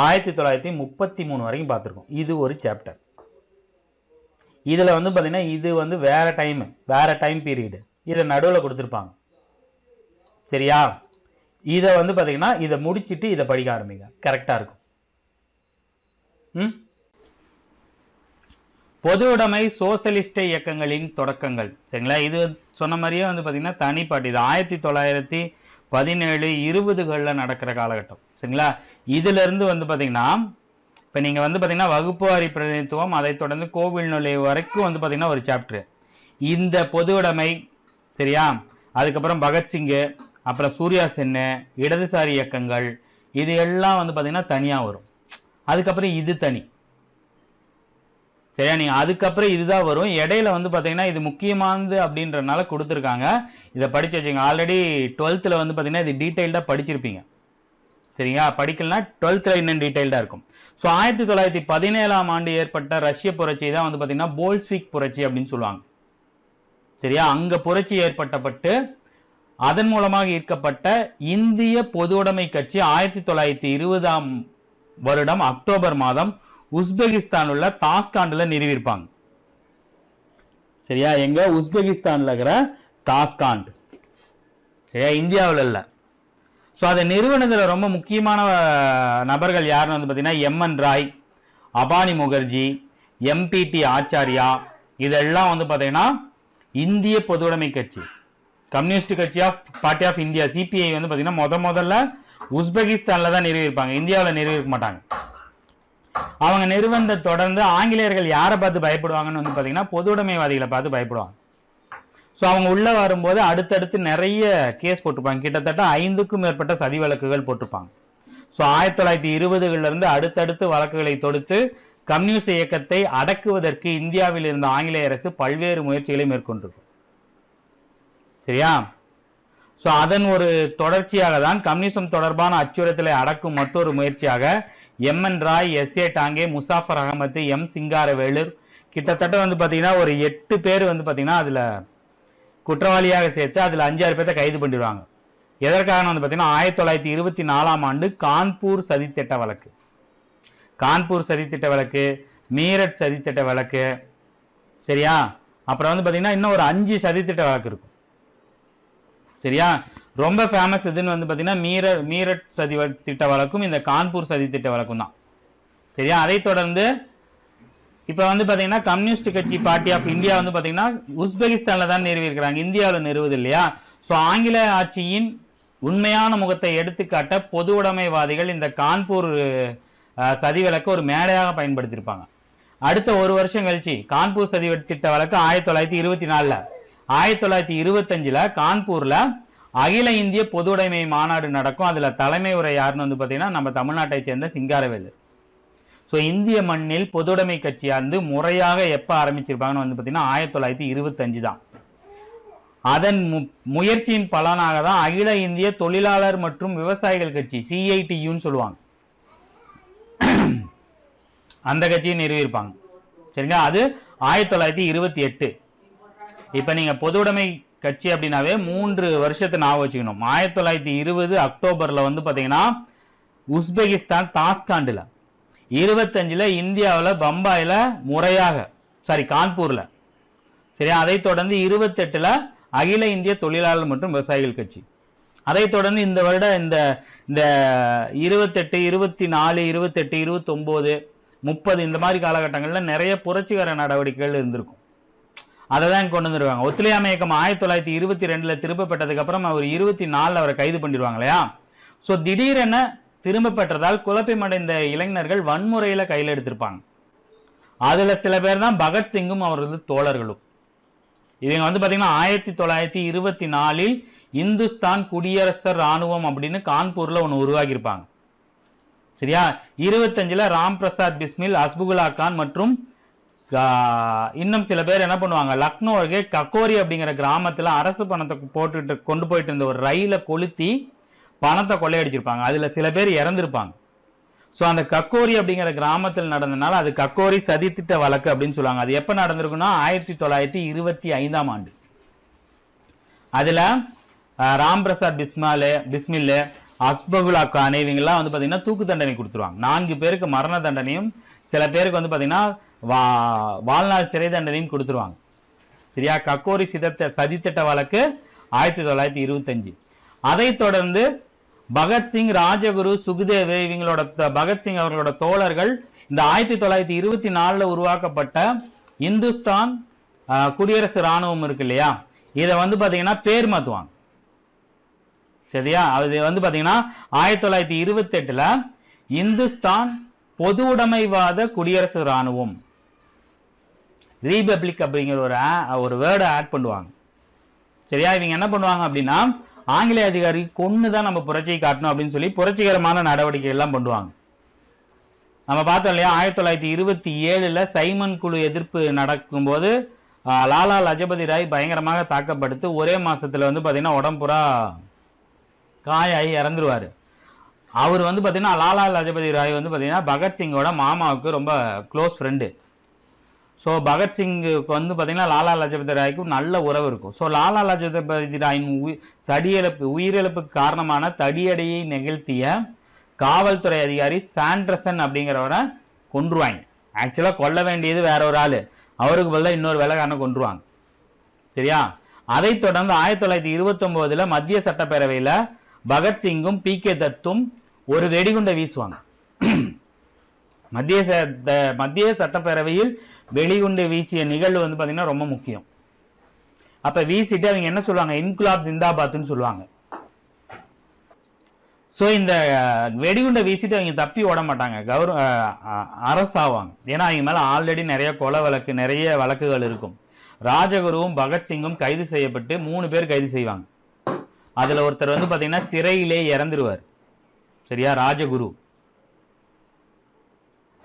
1933 வரைக்கும் பார்த்துருக்கோம். இது ஒரு சாப்டர். இதுல வந்து பாத்தீங்கன்னா இது வந்து வேற டைம் பீரியடு. இதை நடுவில் கொடுத்துருப்பாங்க. சரியா? இதை வந்து பாத்தீங்கன்னா இதை முடிச்சுட்டு இதை படிக்க ஆரம்பிங்க, கரெக்டா இருக்கும். பொது உடைமை சோசியலிஸ்ட் இயக்கங்களின் தொடக்கங்கள். சரிங்களா? இது சொன்ன மாதிரியே வந்து பாத்தீங்கன்னா தனிப்பாட்டு. இது 1917 20களில் நடக்கிற காலகட்டம். சரிங்களா? இதுல இருந்து வந்து பாத்தீங்கன்னா இப்ப நீங்க வந்து பாத்தீங்கன்னா வகுப்பு வாரி பிரதிநிதித்துவம், அதை தொடர்ந்து கோவில் நுழைவு வரைக்கும் வந்து பாத்தீங்கன்னா ஒரு சாப்டர். இந்த பொது உடைமை, சரியா, அதுக்கப்புறம் பகத்சிங்கு, அப்புறம் சூர்யா சென்னு, இடதுசாரி இயக்கங்கள், இது எல்லாம் வந்து பாத்தீங்கன்னா தனியா வரும். அதுக்கப்புறம் இது தனி. சரியா? நீங்க அதுக்கப்புறம் இதுதான் வரும். இடையில வந்து பாத்தீங்கன்னா இது முக்கியமானது அப்படின்றதுனால கொடுத்துருக்காங்க. இதை படிச்சு வச்சுங்க. ஆல்ரெடி 12th வந்து பாத்தீங்கன்னா இது டீடைல்டா படிச்சிருப்பீங்க. சரிங்களா? படிக்கலனா 12th இன்னும் டீடைல்டா இருக்கும். ஸோ 1917ஆம் ஆண்டு ஏற்பட்ட ரஷ்ய புரட்சி தான் வந்து பாத்தீங்கன்னா போல்ஸ்விக் புரட்சி அப்படின்னு சொல்லுவாங்க. சரியா? அங்க புரட்சி ஏற்பட்டப்பட்டு அதன் மூலமாக ஈர்க்கப்பட்ட இந்திய பொதுவுடைமை கட்சி 1920ஆம் வருடம் அக்டோபர் மாதம் உஸ்பெகிஸ்தான் உள்ள தாஸ்காண்ட்ல நிறுவியிருப்பாங்க. சரியா? எங்க? உஸ்பெகிஸ்தான்ல இருக்கிற தாஸ்காண்ட். சரியா? இந்தியாவில் இல்ல. ஸோ அதை நிறுவனத்துல ரொம்ப முக்கியமான நபர்கள் யாருன்னு வந்து பார்த்தீங்கன்னா எம்என் ராய், அபானி முகர்ஜி, எம்பிடி ஆச்சாரியா, இதெல்லாம் வந்து பார்த்தீங்கன்னா இந்திய பொதுவுடைமை கட்சி, கம்யூனிஸ்ட் கட்சி of party of India, CPI வந்து பார்த்தீங்கன்னா முதல்ல உஸ்பெகிஸ்தான்ல தான் நிறுவியிருப்பாங்க, இந்தியாவில் நிறுவிருக்க மாட்டாங்க. அவங்க நிறுவனத்தை தொடர்ந்து ஆங்கிலேயர்கள் யாரை பார்த்து பயப்படுவாங்கன்னு வந்து பார்த்தீங்கன்னா பொதுவுடைமைவாதிகளை பார்த்து பயப்படுவாங்க. ஸோ அவங்க உள்ள வரும்போது அடுத்தடுத்து நிறைய கேஸ் போட்டிருப்பாங்க. கிட்டத்தட்ட 5க்கும் மேற்பட்ட சதி வழக்குகள் போட்டிருப்பாங்க. ஸோ 1920களில் இருந்து அடுத்தடுத்து வழக்குகளை தொடுத்து கம்யூனிஸ்ட் இயக்கத்தை அடக்குவதற்கு இந்தியாவில் இருந்த ஆங்கிலேய அரசு பல்வேறு முயற்சிகளை மேற்கொண்டிருக்கும். சரியா? ஸோ அதன் ஒரு தொடர்ச்சியாக தான் கம்யூனிசம் தொடர்பான அச்சுறுத்தலை அடக்கும் மற்றொரு முயற்சியாக MN Roy, SA Dange, Muzaffar Ahmad, M Singaravelur, கிட்டத்தட்ட வந்து பார்த்தீங்கன்னா ஒரு 8 பேர் வந்து பார்த்தீங்கன்னா அதில் குற்றவாளியாக சேர்த்து அதில் 5-6 பேர்த்த கைது பண்ணிடுவாங்க. எதற்காக வந்து பார்த்தீங்கன்னா 1924ஆம் ஆண்டு கான்பூர் சதித்திட்ட வழக்கு, கான்பூர் சதித்திட்ட வழக்கு, மீரட் சதித்திட்ட வழக்கு. சரியா? அப்புறம் வந்து பார்த்தீங்கன்னா இன்னும் ஒரு 5 சதித்திட்ட வழக்கு இருக்கும். சரியா? ரொம்ப ஃபேமஸ் இதுன்னு வந்து பார்த்தீங்கன்னா மீரட் சதி திட்ட வழக்கும் இந்த கான்பூர் சதி திட்ட வழக்கும் தான். சரியா? அதை தொடர்ந்து இப்போ வந்து பார்த்தீங்கன்னா கம்யூனிஸ்ட் கட்சி பார்ட்டி ஆஃப் இந்தியா வந்து பார்த்தீங்கன்னா உஸ்பெகிஸ்தான்ல தான் நிறுவியிருக்கிறாங்க, இந்தியாவில் நிறுவது இல்லையா? ஸோ ஆங்கில ஆட்சியின் உண்மையான முகத்தை எடுத்துக்காட்ட பொது உடைமைவாதிகள் இந்த கான்பூர் சதி வழக்கு ஒரு மேடையாக பயன்படுத்தியிருப்பாங்க. அடுத்த ஒரு வருஷம் கழிச்சு கான்பூர் சதி திட்ட வழக்கு 1924ல், 1925ல் கான்பூர்ல அகில இந்திய பொதுவுடைமை மாநாடு நடக்கும். அதுல தலைமை உரை யாருன்னு வந்து பார்த்தீங்கன்னா நம்ம தமிழ்நாட்டை சேர்ந்த சிங்காரவேலு. ஸோ இந்திய மண்ணில் பொதுவுடைமை கட்சியாந்து முறையாக எப்போ ஆரம்பிச்சிருப்பாங்கன்னு வந்து பார்த்தீங்கன்னா 1925 தான். அதன் முயற்சியின் பலனாக தான் அகில இந்திய தொழிலாளர் மற்றும் விவசாயிகள் கட்சி, சிஐடியுன்னு சொல்லுவாங்க, அந்த கட்சியை நிறுவியிருப்பாங்க. சரிங்களா? அது 1928. இப்போ நீங்க பொதுவுடைமை கட்சி அப்படின்னாவே 3 வருஷத்தை ஞாபகம் வச்சுக்கணும். 1920 அக்டோபர்ல வந்து பார்த்தீங்கன்னா உஸ்பெகிஸ்தான் தாஸ்காண்டில், 25ல் இந்தியாவில் பம்பாயில் முறையாக, கான்பூர்ல. சரியா? அதை தொடர்ந்து 28ல் அகில இந்திய தொழிலாளர் மற்றும் விவசாயிகள் கட்சி. அதை தொடர்ந்து இந்த வருடம் இந்த 28, 24, 28, 29, 30 இந்த மாதிரி காலகட்டங்களில் நிறைய புரட்சிகர நடவடிக்கைகள் இருந்திருக்கும். அதை தான் கொண்டு வந்துருவாங்க. ஒத்துழையாமை இயக்கம் 1922ல் திரும்ப பெற்றதுக்கு அப்புறம் அவர் 24ல் அவரை கைது பண்ணிடுவாங்க இல்லையா? ஸோ திடீரென திரும்ப பெற்றதால் குழப்பமடைந்த இளைஞர்கள் வன்முறையில கையில் எடுத்திருப்பாங்க. அதுல சில பேர் தான் பகத்சிங்கும் அவரது தோழர்களும். இவங்க வந்து பாத்தீங்கன்னா 1924ல் இந்துஸ்தான் குடியரசர் ராணுவம் அப்படின்னு கான்பூர்ல ஒன்று உருவாக்கி இருப்பாங்க. சரியா? 25ல் ராம் பிரசாத் பிஸ்மில், அஸ்புகுல்லா கான் மற்றும் இன்னும் சில பேர் என்ன பண்ணுவாங்க, லக்னோ அருகே கக்கோரி அப்படிங்கிற கிராமத்துல அரசு பணத்தை போட்டுட்டு கொண்டு போயிட்டு இருந்த ஒரு ரயில கொளுத்தி பணத்தை கொள்ளையடிச்சிருப்பாங்க. அதுல சில பேர் இறந்திருப்பாங்க. ஸோ அந்த கக்கோரி அப்படிங்கிற கிராமத்தில் நடந்தனால அது கக்கோரி சதித்திட்ட வழக்கு அப்படின்னு சொல்லுவாங்க. அது எப்ப நடந்திருக்குன்னா 1925ஆம் ஆண்டு. அதுல ராம் பிரசாத் பிஸ்மில், அஸ்பகுல்லா கான் இவங்கெல்லாம் வந்து பாத்தீங்கன்னா தூக்கு தண்டனை கொடுத்துருவாங்க. 4 பேருக்கு மரண தண்டனையும் சில பேருக்கு வந்து பாத்தீங்கன்னா வாழ்நாள் சிறை தண்டனையும் கொடுத்துருவாங்க. சரியா? கக்கோரி சதித்திட்ட வழக்கு 1925. அதை தொடர்ந்து பகத்சிங், ராஜகுரு, சுக்தேவ் இவங்களோட பகத்சிங் அவர்களோட தோழர்கள் இந்த 1924ல் உருவாக்கப்பட்ட இந்துஸ்தான் குடியரசு ராணுவம் இருக்கு இல்லையா, இதை வந்து பாத்தீங்கன்னா பேர் மாத்துவாங்க. சரியா? அது வந்து பாத்தீங்கன்னா 1928ல் இந்துஸ்தான் பொது உடைமைவாத குடியரசு ராணுவம், ரீபப்ளிக் அப்படிங்கிற ஒரு வேர்டை ஆட் பண்ணுவாங்க. சரியா? இவங்க என்ன பண்ணுவாங்க அப்படின்னா ஆங்கிலேய அதிகாரி கொன்னுதான் நம்ம புரட்சியை காட்டணும் அப்படின்னு சொல்லி புரட்சிகரமான நடவடிக்கை எல்லாம் பண்ணுவாங்க. நம்ம பார்த்தோம் இல்லையா, 1927 சைமன் குழு எதிர்ப்பு நடக்கும்போது லாலா லஜபதி ராய் பயங்கரமாக தாக்கப்படுத்து ஒரே மாசத்துல வந்து பார்த்தீங்கன்னா உடம்புறா காயாகி இறந்துருவாரு. அவர் வந்து பார்த்தீங்கன்னா லாலா லஜபதி ராய் வந்து பார்த்தீங்கன்னா பகத்சிங்கோட மாமாவுக்கு ரொம்ப க்ளோஸ் ஃப்ரெண்டு. ஸோ பகத்சிங்குக்கு வந்து பார்த்தீங்கன்னா லாலா லஜபதி ராய்க்கும் நல்ல உறவு இருக்கும். ஸோ லாலா லஜபதி ராயின் உயிரிழப்புக்கு காரணமான தடியடியை நிகழ்த்திய காவல்துறை அதிகாரி சாண்டர்சன் அப்படிங்கிறவரை கொன்றுவாங்க. ஆக்சுவலாக கொல்ல வேண்டியது வேற ஒரு ஆள், அவருக்கு பதிலாக இன்னொரு வேலைக்காரனை கொன்றுவாங்க. சரியா? அதைத் தொடர்ந்து 1929 மத்திய சட்டப்பேரவையில் பகத்சிங்கும் PK தத்தும் ஒரு வெடிகுண்டை வீசுவாங்க. மத்திய சட்டப்பேரவையில் வெடிகுண்டு வீசிய நிகழ்வு வந்து பார்த்தீங்கன்னா ரொம்ப முக்கியம். அப்ப வீசிட்டு அவங்க என்ன சொல்லுவாங்க, இன்குலாப் ஜிந்தாபாத்னு சொல்லுவாங்க. ஸோ இந்த வெடிகுண்டை வீசிட்டு அவங்க தப்பி ஓட மாட்டாங்க, அரசாவாங்க. ஏன்னா அவங்க மேலே ஆல்ரெடி நிறைய கொலை வழக்கு, நிறைய வழக்குகள் இருக்கும். ராஜகுருவும் பகத்சிங்கும் கைது செய்யப்பட்டு 3 பேர் கைது செய்வாங்க. அதில் ஒருத்தர் வந்து பார்த்தீங்கன்னா சிறையிலே இறந்துருவார். சரியா? ராஜகுரு,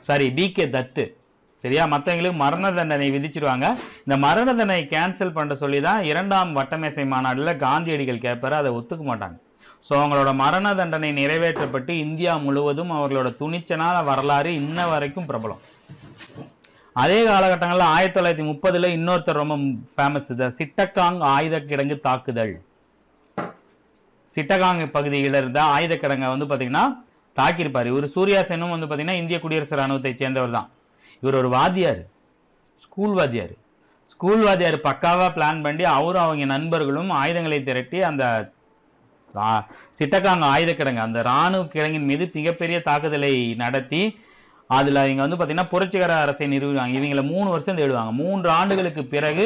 சாரி BK தத்து. சரியா? மற்றவங்களுக்கு மரண தண்டனை விதிச்சிருவாங்க. இந்த மரண தண்டனை கேன்சல் பண்ண சொல்லி தான் 2ஆம் வட்டமேசை மாநாட்டில் காந்தியடிகள் கேட்பாரு, அதை ஒத்துக்க மாட்டாங்க. ஸோ அவங்களோட மரண தண்டனை நிறைவேற்றப்பட்டு இந்தியா முழுவதும் அவர்களோட துணிச்சலான வரலாறு இன்ன வரைக்கும் பிரபலம். அதே காலகட்டங்களில் 1930 இன்னொருத்தர் ரொம்ப ஃபேமஸ், சிட்டகாங் ஆயுத கிடங்கு தாக்குதல். சிட்டகாங் பகுதியில் இருந்த ஆயுத கிடங்கை வந்து பார்த்தீங்கன்னா தாக்கியிருப்பார். இவர் சூர்யா சென்னும் வந்து பார்த்தீங்கன்னா இந்திய குடியரசு ராணுவத்தை சேர்ந்தவர் தான். இவர் ஒரு வாத்தியார், ஸ்கூல் வாத்தியார் பக்காவாக பிளான் பண்ணி அவரும் அவங்க நண்பர்களும் ஆயுதங்களை திரட்டி அந்த சிட்டகாங் ஆயுத கிடங்கு, அந்த இராணுவ கிடங்கின் மீது மிகப்பெரிய தாக்குதலை நடத்தி அதில் இவங்க வந்து பார்த்தீங்கன்னா புரட்சிகர அரசை நிறுவினாங்க. இவங்களை 3 வருஷம் தேடுவாங்க. 3 ஆண்டுகளுக்கு பிறகு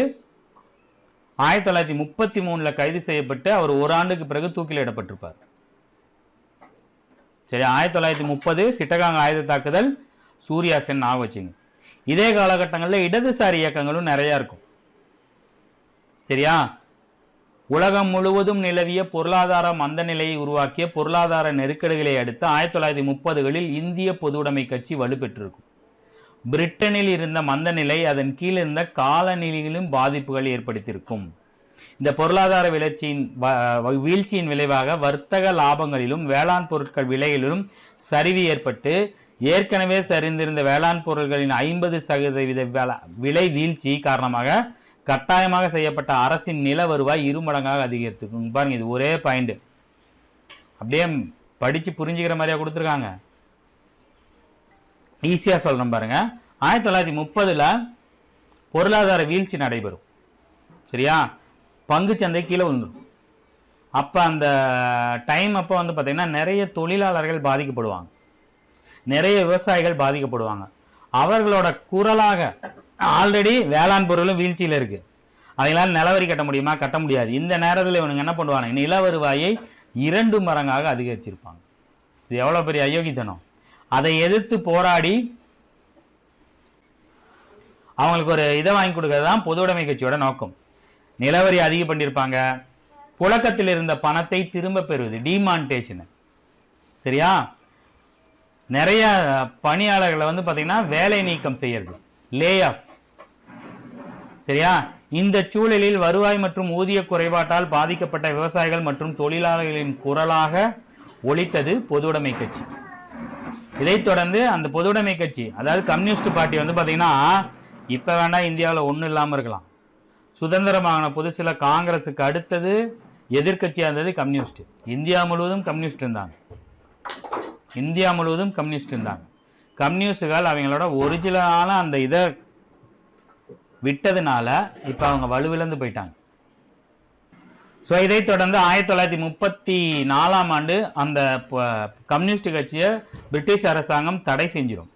1933 கைது செய்யப்பட்டு அவர் 1 ஆண்டுக்கு பிறகு தூக்கிலிடப்பட்டிருப்பார். சரி, 1930 சிட்டகாங் ஆயுத தாக்குதல், சூர்யா சென் ஆக வச்சுங்க. இதே காலகட்டங்களில் இடதுசாரி இயக்கங்களும் நிறையா இருக்கும். சரியா? உலகம் முழுவதும் நிலவிய பொருளாதார மந்த நிலையை உருவாக்கிய பொருளாதார நெருக்கடிகளை அடுத்து 1930களில் இந்திய பொதுவுடைமை கட்சி வலுப்பெற்றிருக்கும். பிரிட்டனில் இருந்த மந்த நிலை அதன் கீழ் இருந்த காலநிலையிலும் பாதிப்புகள் ஏற்படுத்தியிருக்கும். இந்த பொருளாதார வீழ்ச்சியின் விளைவாக வர்த்தக லாபங்களிலும் வேளாண் பொருட்கள் விலைகளிலும் சரிவு ஏற்பட்டு ஏற்கனவே சரிந்திருந்த வேளாண் பொருட்களின் 50% விலை வீழ்ச்சி காரணமாக கட்டாயமாக செய்யப்பட்ட அரசின் நில வருவாய் 2 மடங்காக அதிகரித்துக்கும். பாருங்க, இது ஒரே பாயிண்ட், அப்படியே படிச்சு புரிஞ்சுக்கிற மாதிரியா கொடுத்துருக்காங்க. ஈஸியா சொல்றேன் பாருங்க. 1930 பொருளாதார வீழ்ச்சி நடைபெறும். சரியா? பங்கு சந்தை கீழே விழுந்துடும். அப்ப அந்த டைம் அப்போ வந்து பார்த்தீங்கன்னா நிறைய தொழிலாளர்கள் பாதிக்கப்படுவாங்க, நிறைய விவசாயிகள் பாதிக்கப்படுவாங்க. அவர்களோட குரலாக ஆல்ரெடி வேளாண் பொருளும் வீழ்ச்சியில் இருக்கு, அதனால நிலவரி கட்ட முடியுமா? கட்ட முடியாது. இந்த நேரத்தில் இவனுங்க என்ன பண்ணுவாங்க, நில வருவாயை 2 மடங்காக அதிகரிச்சிருப்பாங்க. இது எவ்வளவு பெரிய அயோக்கித்தனம்! அதை எதிர்த்து போராடி அவங்களுக்கு ஒரு இதை வாங்கி கொடுக்கறது தான் பொதுவுடைமை கட்சியோட நோக்கம். நிலவரி அதிகம் பண்ணியிருப்பாங்க, புழக்கத்தில் இருந்த பணத்தை திரும்ப பெறுவது, டிமானிட்டேஷன். சரியா? நிறைய பணியாளர்களை வந்து பார்த்தீங்கன்னா வேலை நீக்கம் செய்யறது, லே ஆஃப். சரியா? இந்த சூழலில் வருவாய் மற்றும் ஊதிய குறைபாட்டால் பாதிக்கப்பட்ட விவசாயிகள் மற்றும் தொழிலாளர்களின் குரலாக ஒலித்தது பொதுவுடைமை கட்சி. இதைத் தொடர்ந்து அந்த பொதுவுடைமை கட்சி, அதாவது கம்யூனிஸ்ட் பார்ட்டி வந்து பார்த்தீங்கன்னா இப்போ வேண்டாம் இந்தியாவில் ஒன்றும் இல்லாமல் இருக்கலாம். சுதந்திரமான புதுசில காங்கிரஸுக்கு அடுத்தது எதிர்கட்சியாக இருந்தது கம்யூனிஸ்ட். இந்தியா முழுவதும் கம்யூனிஸ்ட் இருந்தாங்க. கம்யூனிஸ்டுகள் அவங்களோட ஒரிஜினலான அந்த இதை விட்டதுனால இப்போ அவங்க வலுவிழந்து போயிட்டாங்க. ஸோ இதைத் தொடர்ந்து 1934 ஆண்டு அந்த கம்யூனிஸ்ட் கட்சியை பிரிட்டிஷ் அரசாங்கம் தடை செஞ்சிடும்.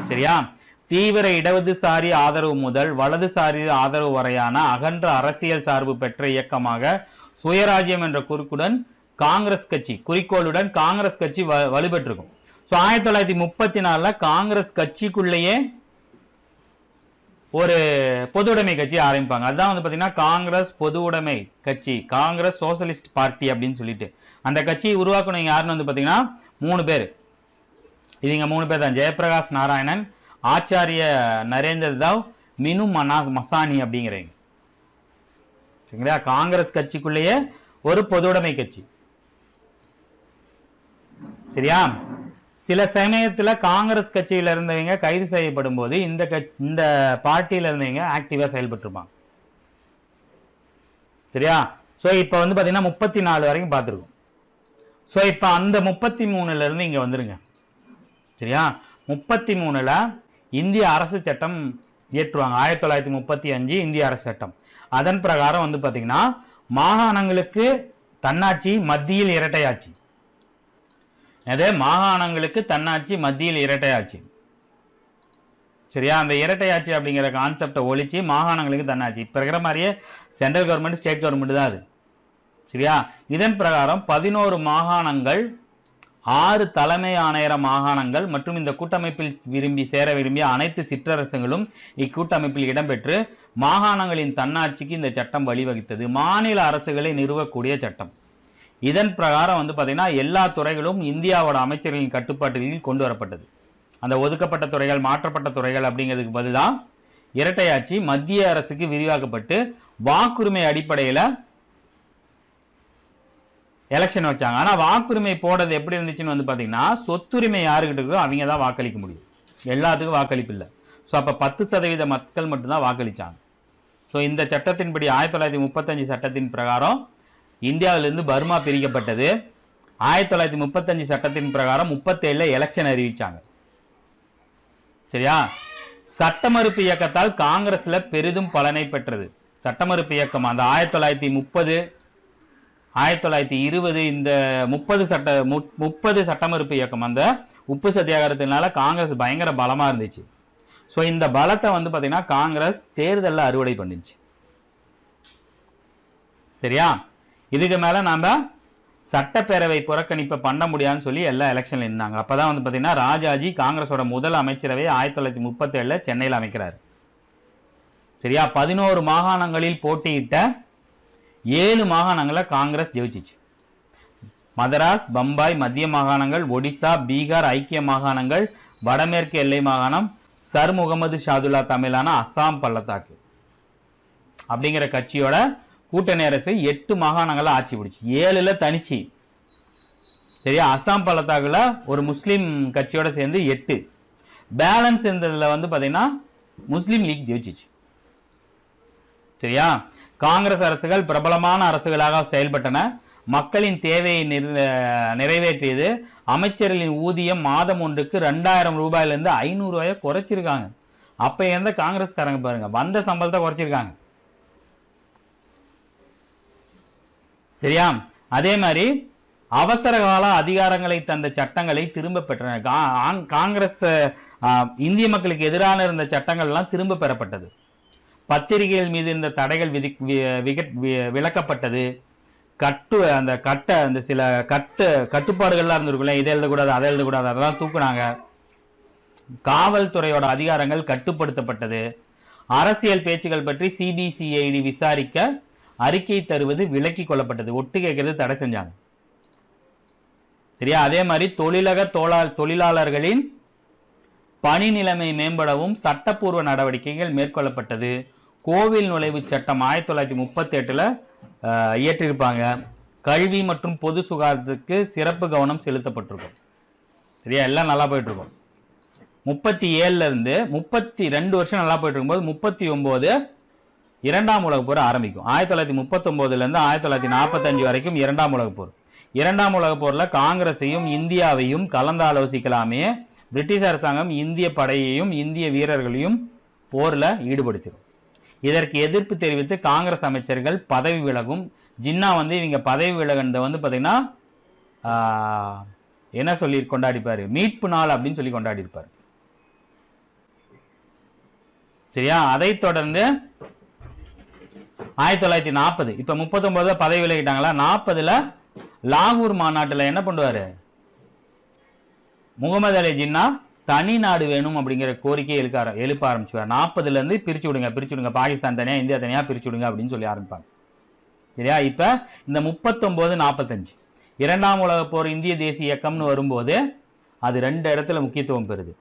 சரியா? தீவிர இடதுசாரி ஆதரவு முதல் வலதுசாரி ஆதரவு வரையான அகன்ற அரசியல் சார்பு பெற்ற இயக்கமாக சுயராஜ்யம் என்ற குறிக்கோளுடன் காங்கிரஸ் கட்சி வலுப்பெற்றிருக்கும். ஸோ 1934 காங்கிரஸ் கட்சிக்குள்ளேயே ஒரு பொதுவுடைமை கட்சி ஆரம்பிப்பாங்க. அதுதான் வந்து பார்த்தீங்கன்னா காங்கிரஸ் பொதுவுடைமை கட்சி, காங்கிரஸ் சோசலிஸ்ட் பார்ட்டி அப்படின்னு சொல்லிட்டு. அந்த கட்சியை உருவாக்கணும் யாருன்னு வந்து பார்த்தீங்கன்னா 3 பேர். இவங்க 3 பேர் தான், ஜெயபிரகாஷ் நாராயணன், ஆச்சாரிய நரேந்திர தாவ், மினு மசானி அப்படிங்கிறவங்க. சரிங்களா? காங்கிரஸ் கட்சிக்குள்ளேயே ஒரு பொதுவுடைமை கட்சி. சரியா? சில சமயத்துல காங்கிரஸ் கட்சியில இருந்தவங்க கைது செய்யப்படும் போது இந்த பார்ட்டியில இருந்தவங்க ஆக்டிவா செயல்பட்டு இருப்பாங்க. சரியா? சோ இப்ப வந்து பாத்தீங்கன்னா 34 வரைக்கும் பார்த்திருக்கோம். சோ இப்ப அந்த 33ல இருந்து இங்க வந்துருங்க. சரியா? 33ல இந்திய அரசு சட்டம் இயற்றுவாங்க. 1935 இந்திய அரசு சட்டம். அதன் பிரகாரம் வந்து பாத்தீங்கன்னா மாகாணங்களுக்கு தன்னாட்சி, மத்தியில் இரட்டையாட்சி. அதே மாகாணங்களுக்கு தன்னாட்சி, மத்தியில் இரட்டையாட்சி. சரியா? அந்த இரட்டையாட்சி அப்படிங்கிற கான்செப்டை ஒழிச்சு மாகாணங்களுக்கு தன்னாட்சி. இப்ப இருக்கிற மாதிரியே சென்ட்ரல் கவர்மெண்ட், ஸ்டேட் கவர்மெண்ட் தான் அது. சரியா? இதன் பிரகாரம் 11 மாகாணங்கள், 6 தலைமை ஆணையர மாகாணங்கள் மற்றும் இந்த கூட்டமைப்பில் சேர விரும்பிய அனைத்து சிற்றரசுகளும் இக்கூட்டமைப்பில் இடம்பெற்று மாகாணங்களின் தன்னாட்சிக்கு இந்த சட்டம் வழிவகுத்தது. மாநில அரசுகளை நிறுவக்கூடிய சட்டம். இதன் பிரகாரம் வந்து பாத்தீங்கன்னா எல்லா துறைகளும் இந்தியாவோட அமைச்சர்களின் கட்டுப்பாட்டில் கொண்டு வரப்பட்டது. அந்த ஒதுக்கப்பட்ட துறைகள், மாற்றப்பட்ட துறைகள் அப்படிங்கிறதுக்கு பதிலாக இரட்டையாட்சி மத்திய அரசுக்கு விரிவாக்கப்பட்டு வாக்குரிமை அடிப்படையில் எலெக்ஷன் வச்சாங்க. ஆனா வாக்குரிமை போடுறது எப்படி இருந்துச்சுன்னு வந்து பாத்தீங்கன்னா, சொத்துரிமை யாருக்கிட்ட இருக்கோ அவங்க தான் வாக்களிக்க முடியும், எல்லாத்துக்கும் வாக்களிப்பு இல்லை. ஸோ அப்ப 10% மக்கள் மட்டும்தான் வாக்களிச்சாங்க. ஸோ இந்த சட்டத்தின்படி 1935 சட்டத்தின் பிரகாரம் இந்தியாவிலிருந்து பர்மா பிரிக்கப்பட்டது. 1935 சட்டத்தின் பிரகாரம் 37 எலெக்ஷன் அறிவிச்சாங்க. சரியா? சட்டமறுப்பு இயக்கத்தால் காங்கிரஸ்ல பெரிதும் பலனை பெற்றது. சட்டமறுப்பு இயக்கம் அந்த 1930, 1920 இந்த 30 சட்டமறுப்பு இயக்கம், அந்த உப்பு சத்தியாகிரகத்தினால காங்கிரஸ் பயங்கர பலமா இருந்துச்சு. ஸோ இந்த பலத்தை வந்து பாத்தீங்கன்னா காங்கிரஸ் தேர்தலில் அறுவடை பண்ணிச்சு. சரியா? இதுக்கு மேல நாம சட்டப்பேரவை புறக்கணிப்பை பண்ண முடியாதுன்னு சொல்லி எல்லா எலெக்ஷன்ல இருந்தாங்க. அப்பதான் வந்து பாத்தீங்கன்னா ராஜாஜி காங்கிரஸோட முதல் அமைச்சரவை 1937 சென்னையில் அமைக்கிறார். சரியா? 11 மாகாணங்களில் போட்டியிட்ட 7 மாகாணங்களை காங்கிரஸ் ஜெயிச்சிச்சு. மதராஸ், பம்பாய், மத்திய மாகாணங்கள், ஒடிசா, பீகார், ஐக்கிய மாகாணங்கள், வடமேற்கு எல்லை மாகாணம், சர் முகமது ஷாதுல்லா தமிழான அசாம் பள்ளத்தாக்கு அப்படிங்கிற கட்சியோட கூட்டணி அரசு 8 மாகாணங்களை ஆட்சி பிடிச்சு, 7ல தனிச்சு. சரியா? அசாம் பள்ளத்தாக்குல ஒரு முஸ்லீம் கட்சியோட சேர்ந்து 8, பேலன்ஸ் இருந்ததுல வந்து பாத்தீங்கன்னா முஸ்லீம் லீக் ஜெயிச்சிச்சு. சரியா? காங்கிரஸ் அரசுகள் பிரபலமான அரசுகளாக செயல்பட்டன. மக்களின் தேவையை நிறைவேற்றியது. அமைச்சர்களின் ஊதியம் மாதம் ஒன்றுக்கு 2000 ரூபாயிலிருந்து 500 ரூபாயை குறைச்சிருக்காங்க. அப்ப எந்த காங்கிரஸ்காரங்க பாருங்க, வந்த சம்பளத்தை குறைச்சிருக்காங்க. சரியா? அதே மாதிரி அவசர கால அதிகாரங்களை தந்த சட்டங்களை திரும்ப பெற்றன. காங்கிரஸ் இந்திய மக்களுக்கு எதிரான இருந்த சட்டங்கள் எல்லாம் திரும்ப பெறப்பட்டது. பத்திரிகைகள் மீது இருந்த தடைகள் விலக்கப்பட்டது. அந்த சில கட்டுப்பாடுகள்லாம் இருந்திருக்குல்ல, இதை எழுதக்கூடாது, அதை எழுதக்கூடாது, அதெல்லாம் தூக்குனாங்க. காவல்துறையோட அதிகாரங்கள் கட்டுப்படுத்தப்பட்டது. அரசியல் பேச்சுகள் பற்றி சிபிசிஐடி விசாரிக்க அறிக்கை தருவது விலக்கி கொள்ளப்பட்டது. ஒட்டு கேட்கறது தடை செஞ்சாங்க. சரியா? அதே மாதிரி தொழிலாளர்களின் பணி நிலைமை மேம்படவும் சட்டப்பூர்வ நடவடிக்கைகள் மேற்கொள்ளப்பட்டது. கோவில் நுழைவு சட்டம் 1938ல இயற்றிருப்பாங்க. கல்வி மற்றும் பொது சுகாதாரத்துக்கு சிறப்பு கவனம் செலுத்தப்பட்டிருக்கும். சரியா? எல்லாம் நல்லா போயிட்டு இருக்கும். 37ல இருந்து 32 வருஷம் நல்லா போயிட்டு இருக்கும்போது 39 இரண்டாம் உலக போர் ஆரம்பிக்கும். 1939ல இருந்து 1945 வரைக்கும் இரண்டாம் உலக போர். இரண்டாம் உலக போர்ல காங்கிரஸையும் இந்தியாவையும் கலந்து ஆலோசிக்கலாமே பிரிட்டிஷ் அரசாங்கம் இந்திய படையையும் இந்திய வீரர்களையும் போர்ல ஈடுபடுத்திடும். இதற்கு எதிர்ப்பு தெரிவித்து காங்கிரஸ் அமைச்சர்கள் பதவி விலகும். ஜின்னா வந்து இவங்க பதவி விலகினதை வந்து பாத்தீங்கன்னா என்ன சொல்லி கொண்டாடிப்பாரு, மீட்பு நாள் அப்படின்னு சொல்லி கொண்டாடி இருப்பாரு. சரியா? அதை தொடர்ந்து 1940 இப்ப 39 பதவி விலகிட்டாங்களா, 40ல லாகூர் மாநாட்டுல என்ன பண்ணுவாரு, முகமது அலி ஜின்னா தனி நாடு வேணும் அப்படிங்கிற கோரிக்கையை எழுப்ப ஆரம்பிச்சுவார். 40ல இருந்து பிரிச்சு விடுங்க, பாகிஸ்தான் தனியா இந்தியா தனியா பிரிச்சு விடுங்க அப்படின்னு சொல்லி ஆரம்பிப்பாங்க. சரியா? இப்ப இந்த 39, 45 இரண்டாம் உலக போர் இந்திய தேசிய இயக்கம்னு வரும்போது அது 2 இடத்துல முக்கியத்துவம் பெறுது.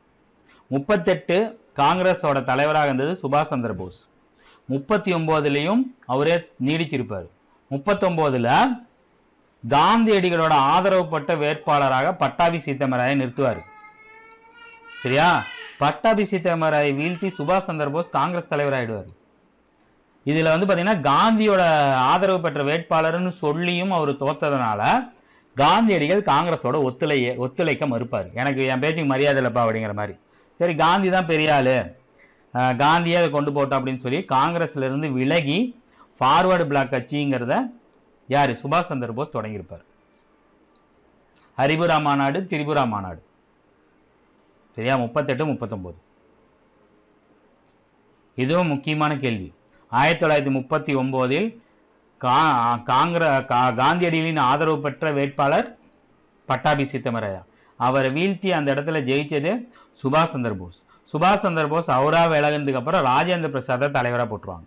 38 காங்கிரஸோட தலைவராக இருந்தது சுபாஷ் சந்திர போஸ். 39லையும் அவரே நீடிச்சிருப்பார். 39ல் காந்தியடிகளோட ஆதரவு பெற்ற வேட்பாளராக பட்டாபி சீதாராமராயை நிறுத்துவார். சரியா? பட்டாபி சீதாராமராயை வீழ்த்தி சுபாஷ் சந்திர போஸ் காங்கிரஸ் தலைவராயிடுவார். இதுல பாத்தீங்கன்னா காந்தியோட ஆதரவு பெற்ற வேட்பாளர்னு சொல்லியும் அவர் தோத்ததுனால காந்தியடிகள் காங்கிரஸோட ஒத்துழைக்க மறுப்பார். எனக்கு என் பேச்சுக்கு மரியாதை இல்லப்பா அப்படிங்கிற மாதிரி. சரி, காந்தி தான் பெரிய ஆளு, காந்தியே அதை கொண்டு போட்டோம் அப்படின்னு சொல்லி காங்கிரஸ்ல இருந்து விலகி ஃபார்வர்டு பிளாக் கட்சிங்கிறத யாரு? சுபாஷ் சந்திர போஸ் தொடங்கியிருப்பார். ஹரிபுரா மாநாடு, திரிபுரா மாநாடு. சரியா? 38, 39. இதுவும் முக்கியமான கேள்வி. 1939 காந்தியடிகளின் ஆதரவு பெற்ற வேட்பாளர் பட்டாபி சீதாராமராயா. அவரை வீழ்த்தி அந்த இடத்துல ஜெயிச்சது சுபாஷ் சந்திர போஸ். சுபாஷ் சந்திர போஸ் அவரா விலகினதுக்கு அப்புறம் ராஜேந்திர பிரசாத தலைவராக போட்டுருவாங்க.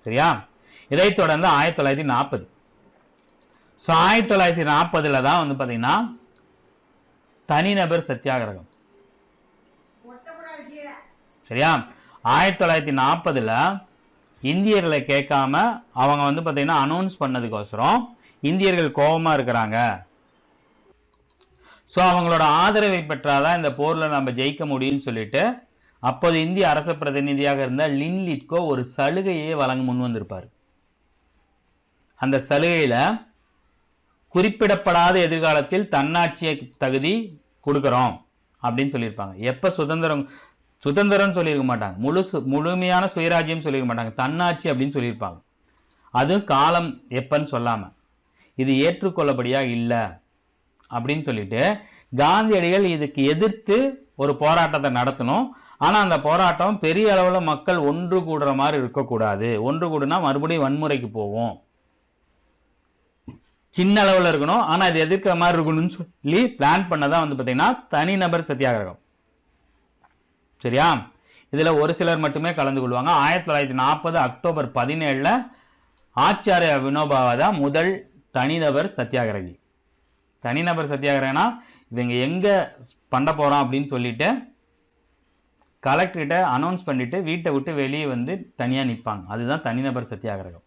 சரியா? இதைத் தொடர்ந்து 1940. 1940 தான் பாத்தீங்கன்னா தனிநபர் சத்தியாகிரகம். சரியா? 1940 இந்தியர்களை கேட்காம அவங்க பாத்தீங்கன்னா அனௌன்ஸ் பண்ணதுக்கோசரம் இந்தியர்கள் கோபமா இருக்கிறாங்க, ஸோ அவங்களோட ஆதரவை பெற்றாதான் இந்த போர்ல நம்ம ஜெயிக்க முடியும்னு சொல்லிட்டு அப்போது இந்திய அரச பிரதிநிதியாக இருந்த லின் லிட்கோ ஒரு சலுகையை வழங்க முன் வந்திருப்பார். அந்த சலுகையில குறிப்பிடப்படாத எதிர்காலத்தில் தன்னாட்சியை தகுதி கொடுக்கிறோம் அப்படின்னு சொல்லியிருப்பாங்க. எப்ப சுதந்திரம் சொல்லியிருக்க மாட்டாங்க, முழுமையான சுயராஜ்யம் சொல்லியிருக்க மாட்டாங்க, தன்னாட்சி அப்படின்னு சொல்லியிருப்பாங்க. அதுவும் காலம் எப்பன்னு சொல்லாம. இது ஏற்றுக்கொள்ளபடியா இல்லை அப்படின்னு சொல்லிட்டு காந்தியடிகள் இதுக்கு எதிர்த்து ஒரு போராட்டத்தை நடத்தணும். ஆனா அந்த போராட்டம் பெரிய அளவுல மக்கள் ஒன்று கூடுற மாதிரி இருக்கக்கூடாது. ஒன்று கூடுனா மறுபடியும் வன்முறைக்கு போவோம். சின்ன அளவுல இருக்கணும், ஆனா இது எதிர்க்கிற மாதிரி இருக்கணும்னு சொல்லி பிளான் பண்ணதான் பாத்தீங்கன்னா தனிநபர் சத்தியாகிரகம். சரியா? இதுல ஒரு சிலர் மட்டுமே கலந்து கொள்வாங்க. 1940 அக்டோபர் 17 ஆச்சாரிய வினோபா தான் முதல் தனிநபர் சத்தியாகிரகி. தனிநபர் சத்தியாகிரகனா இவங்க எங்க பண்ண போறோம் அப்படின்னு சொல்லிட்டு கலெக்டர்கிட்ட அனௌன்ஸ் பண்ணிட்டு வீட்டை விட்டு வெளியே தனியா நிற்பாங்க. அதுதான் தனிநபர் சத்தியாகிரகம்.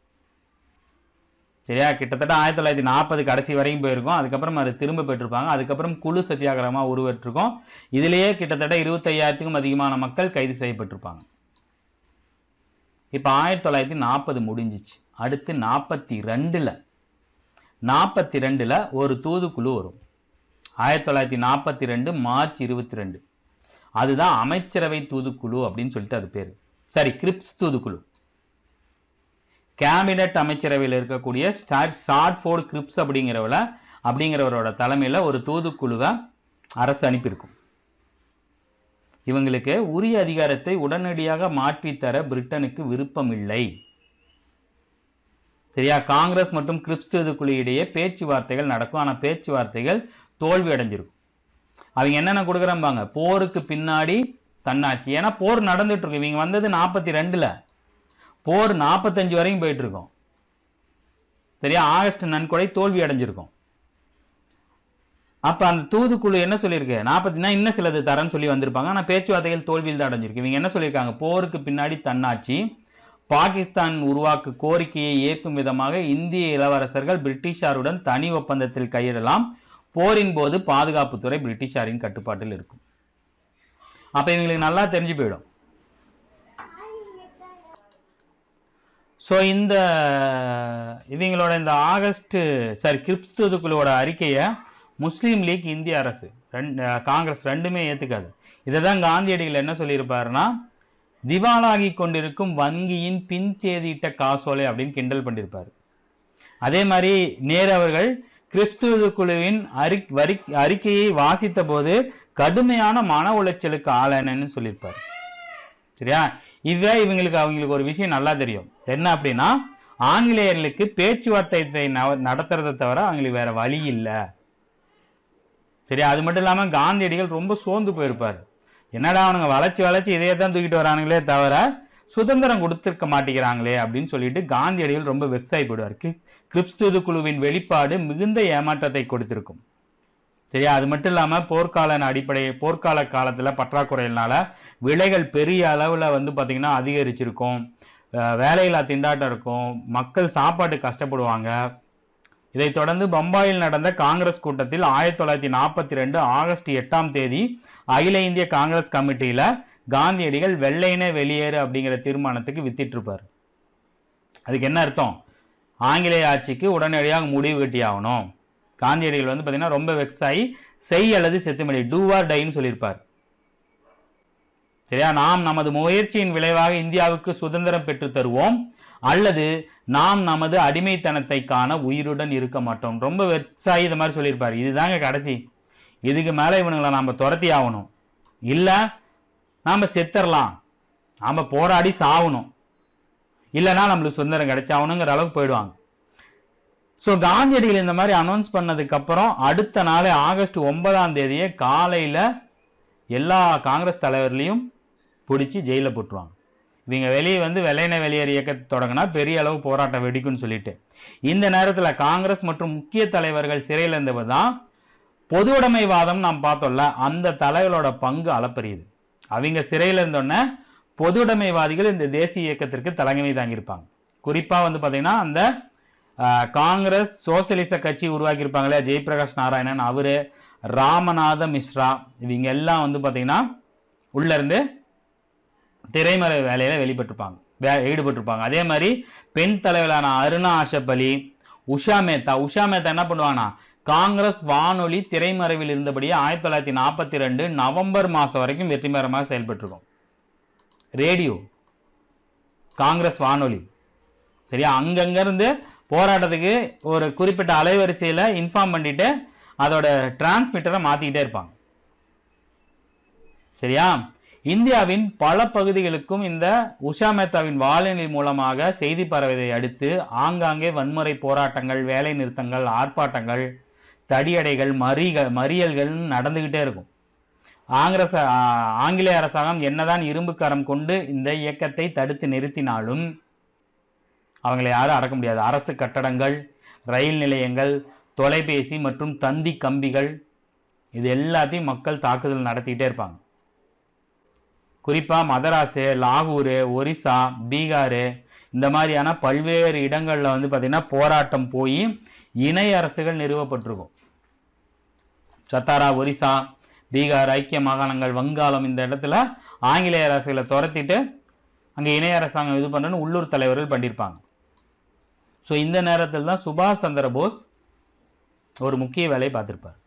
சரியா? கிட்டத்தட்ட 1940 கடைசி வரைக்கும் போயிருக்கும். அதுக்கப்புறம் அது திரும்ப பெற்றிருப்பாங்க. அதுக்கப்புறம் குழு சத்தியாகிரகமா உருவெற்றிருக்கும். இதுலயே கிட்டத்தட்ட 25,000க்கும் அதிகமான மக்கள் கைது செய்யப்பட்டிருப்பாங்க. இப்ப 1940 முடிஞ்சிச்சு. அடுத்து 42ல ஒரு தூதுக்குழு வரும். 1942 மார்ச் 22. அதுதான் அமைச்சரவை தூதுக்குழு அப்படின்னு சொல்லிட்டு அது பேரு. சரி, கிரிப்ஸ் தூதுக்குழு. கேபினட் அமைச்சரவையில் இருக்கக்கூடிய ஸ்டாட்ஃபோர்டு கிரிப்ஸ் அப்படிங்கிறவரோட தலைமையில ஒரு தூதுக்குழுவை அரசு அனுப்பியிருக்கும். இவங்களுக்கு உரிய அதிகாரத்தை உடனடியாக மாற்றித்தர பிரிட்டனுக்கு விருப்பம் இல்லை. சரியா? காங்கிரஸ் மற்றும் கிரிப்ஸ் தூதுக்குழு இடையே பேச்சுவார்த்தைகள் நடக்கும். ஆனா பேச்சுவார்த்தைகள் தோல்வி அடைஞ்சிருக்கும். அவங்க என்னென்ன கொடுக்குறாங்க? போருக்கு பின்னாடி தன்னாட்சி. ஏன்னா போர் நடந்துட்டு இருக்கு. இவங்க வந்தது 42ல, போர் 45 வரைக்கும் போயிட்டு இருக்கும். சரியா? ஆகஸ்ட் நன்கொடை தோல்வி அடைஞ்சிருக்கும். அப்ப அந்த தூதுக்குழு என்ன சொல்லியிருக்கு? 40 இன்னும் சிலது தரன்னு சொல்லி வந்திருப்பாங்க. ஆனா பேச்சுவார்த்தைகள் தோல்வியில் தான் அடைஞ்சிருக்கு. இவங்க என்ன சொல்லியிருக்காங்க? போருக்கு பின்னாடி தன்னாட்சி, பாகிஸ்தான் உருவாக்கு கோரிக்கையை ஏற்கும் விதமாக இந்திய இளவரசர்கள் பிரிட்டிஷாருடன் தனி ஒப்பந்தத்தில் கையிடலாம். போரின் போது பாதுகாப்புத்துறை பிரிட்டிஷாரின் கட்டுப்பாட்டில் இருக்கும். அப்ப இவங்களுக்கு நல்லா தெரிஞ்சு போயிடும். ஸோ இவங்களோட இந்த கிரிப்ஸ் தூதுக்குழுவோட அறிக்கையை முஸ்லீம் லீக், இந்திய அரசு, காங்கிரஸ் ரெண்டுமே ஏத்துக்காது. இதை தான் காந்தியடிகள் என்ன சொல்லியிருப்பாருன்னா, திவாலாகி கொண்டிருக்கும் வங்கியின் பின் தேதியிட்ட காசோலை அப்படின்னு கிண்டல் பண்ணியிருப்பாரு. அதே மாதிரி நேரு அவர்கள் கிரிப்ஸ் தூதுக்குழுவின் அறிக்கையை வாசித்த போது கடுமையான மன உளைச்சலுக்கு ஆளானன்னு சொல்லியிருப்பாரு. சரியா? அவங்களுக்கு ஒரு விஷயம் நல்லா தெரியும். என்ன அப்படின்னா, ஆங்கிலேயர்களுக்கு பேச்சுவார்த்தை நடத்துறதை தவிர அவங்களுக்கு வேற வழி இல்லை. சரியா? அது மட்டும் இல்லாம காந்தியடிகள் ரொம்ப சோர்ந்து போயிருப்பாரு. என்னடா அவனுங்க வளைச்சு இதையே தான் தூக்கிட்டு வரானுங்களே தவிர சுதந்திரம் கொடுத்திருக்க மாட்டேங்கிறாங்களே அப்படின்னு சொல்லிட்டு காந்தியடிகள் ரொம்ப வெக்ஸ் ஆகி போயிடுவார். கிரிப்ஸ் தூதுக்குழுவின் வெளிப்பாடு மிகுந்த ஏமாற்றத்தை கொடுத்திருக்கும். சரியா? அது மட்டும் இல்லாமல் போர்க்கால காலத்தில் பற்றாக்குறையினால விலைகள் பெரிய அளவில் வந்து பார்த்திங்கன்னா அதிகரிச்சிருக்கும், வேலையில்லா திண்டாட்டம் இருக்கும், மக்கள் சாப்பாட்டு கஷ்டப்படுவாங்க. இதைத் தொடர்ந்து பம்பாயில் நடந்த காங்கிரஸ் கூட்டத்தில் 1942 ஆகஸ்ட் 8ஆம் தேதி அகில இந்திய காங்கிரஸ் கமிட்டியில் காந்தியடிகள் வெள்ளையினே வெளியேறு அப்படிங்கிற தீர்மானத்துக்கு வித்திட்டு இருப்பார். அதுக்கு என்ன அர்த்தம்? ஆங்கிலேய ஆட்சிக்கு உடனடியாக முடிவு கட்டியாகணும். காந்தியடிகள் வந்து பார்த்தீங்கன்னா ரொம்ப வெக்ஸ் ஆகி செய் அல்லது செத்துமடி, டூ ஆர் டைன்னு சொல்லியிருப்பார். சரியா? நாம் நமது முயற்சியின் விளைவாக இந்தியாவுக்கு சுதந்திரம் பெற்று தருவோம், அல்லது நாம் நமது அடிமைத்தனத்தை காண உயிருடன் இருக்க மாட்டோம். ரொம்ப வெக்ஸ் ஆகி இந்த மாதிரி சொல்லியிருப்பார். இதுதாங்க கடைசி. இதுக்கு மேலே இவனுங்களை நாம் துரத்தி ஆகணும், இல்லை நாம் செத்துடலாம், நாம் போராடி சாகணும், இல்லைன்னா நம்மளுக்கு சுதந்திரம் கிடைச்சாகணுங்கிற அளவுக்கு போயிடுவாங்க. ஸோ காந்தியடிகள் இந்த மாதிரி அனௌன்ஸ் பண்ணதுக்கு அப்புறம் அடுத்த நாள் ஆகஸ்ட் 9ஆம் தேதியே காலையில் எல்லா காங்கிரஸ் தலைவர்களையும் பிடிச்சி ஜெயிலில் போட்டுருவாங்க. இவங்க வெளியே வந்து வெள்ளையின வெளியேறு இயக்கத்தை தொடங்கினா பெரிய அளவு போராட்டம் வெடிக்கும்னு சொல்லிட்டு, இந்த நேரத்தில் காங்கிரஸ் மற்றும் முக்கிய தலைவர்கள் சிறையில் இருந்தவர் தான் பொது உடைமைவாதம் நாம் பார்த்தோம்ல, அந்த தலைவர்களோட பங்கு அளப்பரியுது. அவங்க சிறையில் இருந்தோடனே பொது உடைமைவாதிகள் இந்த தேசிய இயக்கத்திற்கு தலைமை தாங்கியிருப்பாங்க. குறிப்பாக வந்து பார்த்தீங்கன்னா அந்த காங்கிரஸ் சோசியலிச கட்சி உருவாக்கியிருப்பாங்களே, ஜெயபிரகாஷ் நாராயணன், அவரு, ராமநாத மிஸ்ரா, இவங்க எல்லாம் வந்து பார்த்தீங்கன்னா உள்ள இருந்து திரைமறை வேலையில ஈடுபட்டிருப்பாங்க. அதே மாதிரி பெண் தலைவரான அருணா ஆஷப் அலி, உஷா மேத்தா என்ன பண்ணுவாங்கன்னா காங்கிரஸ் வானொலி திரைமறைவில் இருந்தபடியே 1942 நவம்பர் மாதம் வரைக்கும் வெற்றிகரமாக செயல்பட்டிருக்கும். ரேடியோ காங்கிரஸ் வானொலி, சரியா? அங்கங்கிருந்து போராட்டத்துக்கு ஒரு குறிப்பிட்ட அலைவரிசையில் இன்ஃபார்ம் பண்ணிட்டு அதோட டிரான்ஸ்மிட்டரை மாற்றிக்கிட்டே இருப்பாங்க. சரியா? இந்தியாவின் பல பகுதிகளுக்கும் இந்த உஷா மேத்தாவின் வானொலி மூலமாக செய்தி பரவதை அடுத்து ஆங்காங்கே வன்முறை போராட்டங்கள், வேலை நிறுத்தங்கள், ஆர்ப்பாட்டங்கள், தடியடைகள், மறியல்கள் நடந்துகிட்டே இருக்கும். ஆங்கிலேய அரசாங்கம் என்னதான் இரும்பு கரம் கொண்டு இந்த இயக்கத்தை தடுத்து நிறுத்தினாலும் அவங்களை யாரும் அடக்க முடியாது. அரசு கட்டடங்கள், ரயில் நிலையங்கள், தொலைபேசி மற்றும் தந்தி கம்பிகள், இது எல்லாத்தையும் மக்கள் தாக்குதல் நடத்திக்கிட்டே இருப்பாங்க. குறிப்பாக மதராஸு, லாகூரு, ஒரிசா, பீகாரு இந்த மாதிரியான பல்வேறு இடங்களில் வந்து பார்த்திங்கன்னா போராட்டம் போய் இணை அரசுகள் நிறுவப்பட்டிருக்கும். சத்தாரா, ஒரிசா, பீகார், ஐக்கிய மாகாணங்கள், வங்காளம், இந்த இடத்துல ஆங்கிலேய அரசுகளை துரத்திட்டு அங்கே இணை அரசாங்கம் இது பண்ணுறன்னு உள்ளூர் தலைவர்கள் பண்ணியிருப்பாங்க. ஸோ இந்த நேரத்தில் தான் சுபாஷ் சந்திர போஸ் ஒரு முக்கிய வேலையை பார்த்துருப்பார்.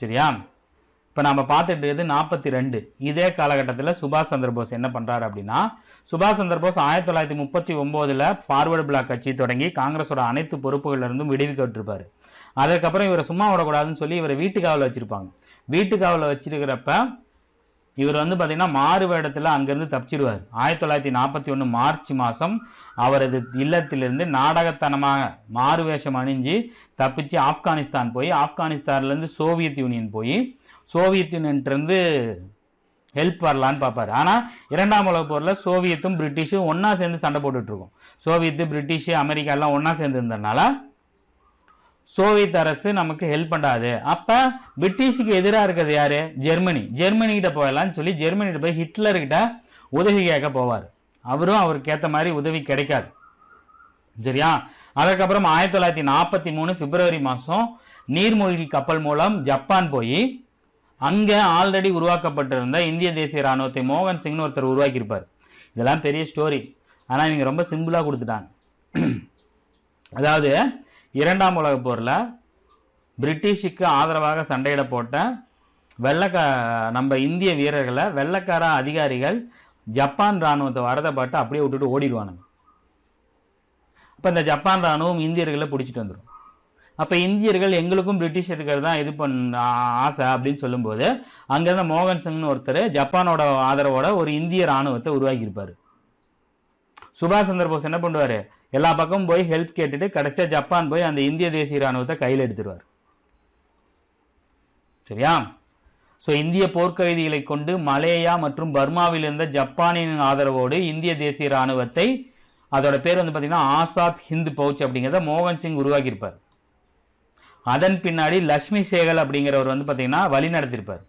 சரியா? இப்போ நம்ம பார்த்துட்டு 42 இதே காலகட்டத்தில் சுபாஷ் சந்திர போஸ் என்ன பண்ணுறாரு அப்படின்னா, சுபாஷ் சந்திர போஸ் 1939 ஃபார்வர்டு பிளாக் கட்சி தொடங்கி காங்கிரஸோட அனைத்து பொறுப்புகளிலிருந்தும் விடுவிக்கப்பட்டிருப்பார். அதுக்கப்புறம் இவரை சும்மா விடக்கூடாதுன்னு சொல்லி இவரை வீட்டுக்காவலில் வச்சுருப்பாங்க. வீட்டுக்காவலில் வச்சிருக்கிறப்ப இவர் வந்து பார்த்தீங்கன்னா மாறு வேடத்தில் அங்கேருந்து தப்பிச்சிருவார். 1941 மார்ச் மாதம் அவரது இல்லத்திலிருந்து நாடகத்தனமாக மாறு வேஷம் அணிஞ்சு தப்பிச்சு ஆப்கானிஸ்தான் போய், ஆப்கானிஸ்தான்லேருந்து சோவியத் யூனியன் போய், சோவியத் யூனியன்ட்டு ஹெல்ப் வரலான்னு பார்ப்பார். ஆனால் 2ஆம் உலகப் போரில் சோவியத்தும் பிரிட்டிஷும் ஒன்றா சேர்ந்து சண்டை போட்டுட்ருக்கோம். சோவியத்து, பிரிட்டிஷு, அமெரிக்கா எல்லாம் ஒன்றா சேர்ந்து இருந்ததுனால சோவியத் அரசு நமக்கு ஹெல்ப் பண்ணாது. அப்போ பிரிட்டிஷுக்கு எதிராக இருக்கிறது யாரு? ஜெர்மனிகிட்ட போயிடலான்னு சொல்லி ஜெர்மனிகிட்ட போய் ஹிட்லர்கிட்ட உதவி கேட்க போவார். அவரும் அவருக்கு ஏற்ற மாதிரி உதவி கிடைக்காது. சரியா? அதுக்கப்புறம் 1943 பிப்ரவரி மாதம் நீர்மூழ்கி கப்பல் மூலம் ஜப்பான் போய் அங்கே ஆல்ரெடி உருவாக்கப்பட்டிருந்த இந்திய தேசிய இராணுவத்தை மோகன் சிங்னு ஒருத்தர் உருவாக்கியிருப்பார். இதெல்லாம் பெரிய ஸ்டோரி, ஆனால் இவங்க ரொம்ப சிம்பிளாக கொடுத்துட்டாங்க. அதாவது 2ஆம் உலகப் போரில் பிரிட்டிஷுக்கு ஆதரவாக சண்டையிட போட்ட நம்ம இந்திய வீரர்களை வெள்ளைக்கார அதிகாரிகள் ஜப்பான் இராணுவத்தை வரதை பாட்டு அப்படியே விட்டுட்டு ஓடிடுவானுங்க. அப்போ இந்த ஜப்பான் இராணுவம் இந்தியர்களை பிடிச்சிட்டு வந்துடும். அப்போ இந்தியர்கள் எங்களுக்கும் பிரிட்டிஷ் இருக்கிறது தான் இது ஆசை அப்படின்னு சொல்லும்போது அங்கேருந்து மோகன் சிங்னு ஒருத்தர் ஜப்பானோட ஆதரவோட ஒரு இந்திய இராணுவத்தை உருவாக்கியிருப்பார். சுபாஷ் சந்திர போஸ் என்ன பண்ணுவார்? எல்லா பக்கமும் போய் ஹெல்ப் கேட்டுட்டு கடைசியாக ஜப்பான் போய் அந்த இந்திய தேசிய இராணுவத்தை கையில் எடுத்துருவார். சரியா? ஸோ இந்திய போர்க்கைதிகளை கொண்டு மலேயா மற்றும் பர்மாவில் இருந்த ஜப்பானின் ஆதரவோடு இந்திய தேசிய இராணுவத்தை, அதோட பேர் வந்து பார்த்தீங்கன்னா ஆசாத் ஹிந்த் பவுச் அப்படிங்கிறத மோகன் சிங் உருவாக்கியிருப்பார். அதன் பின்னாடி லட்சுமி சேகல் அப்படிங்கிறவர் வந்து பார்த்தீங்கன்னா வழி நடத்திருப்பார்.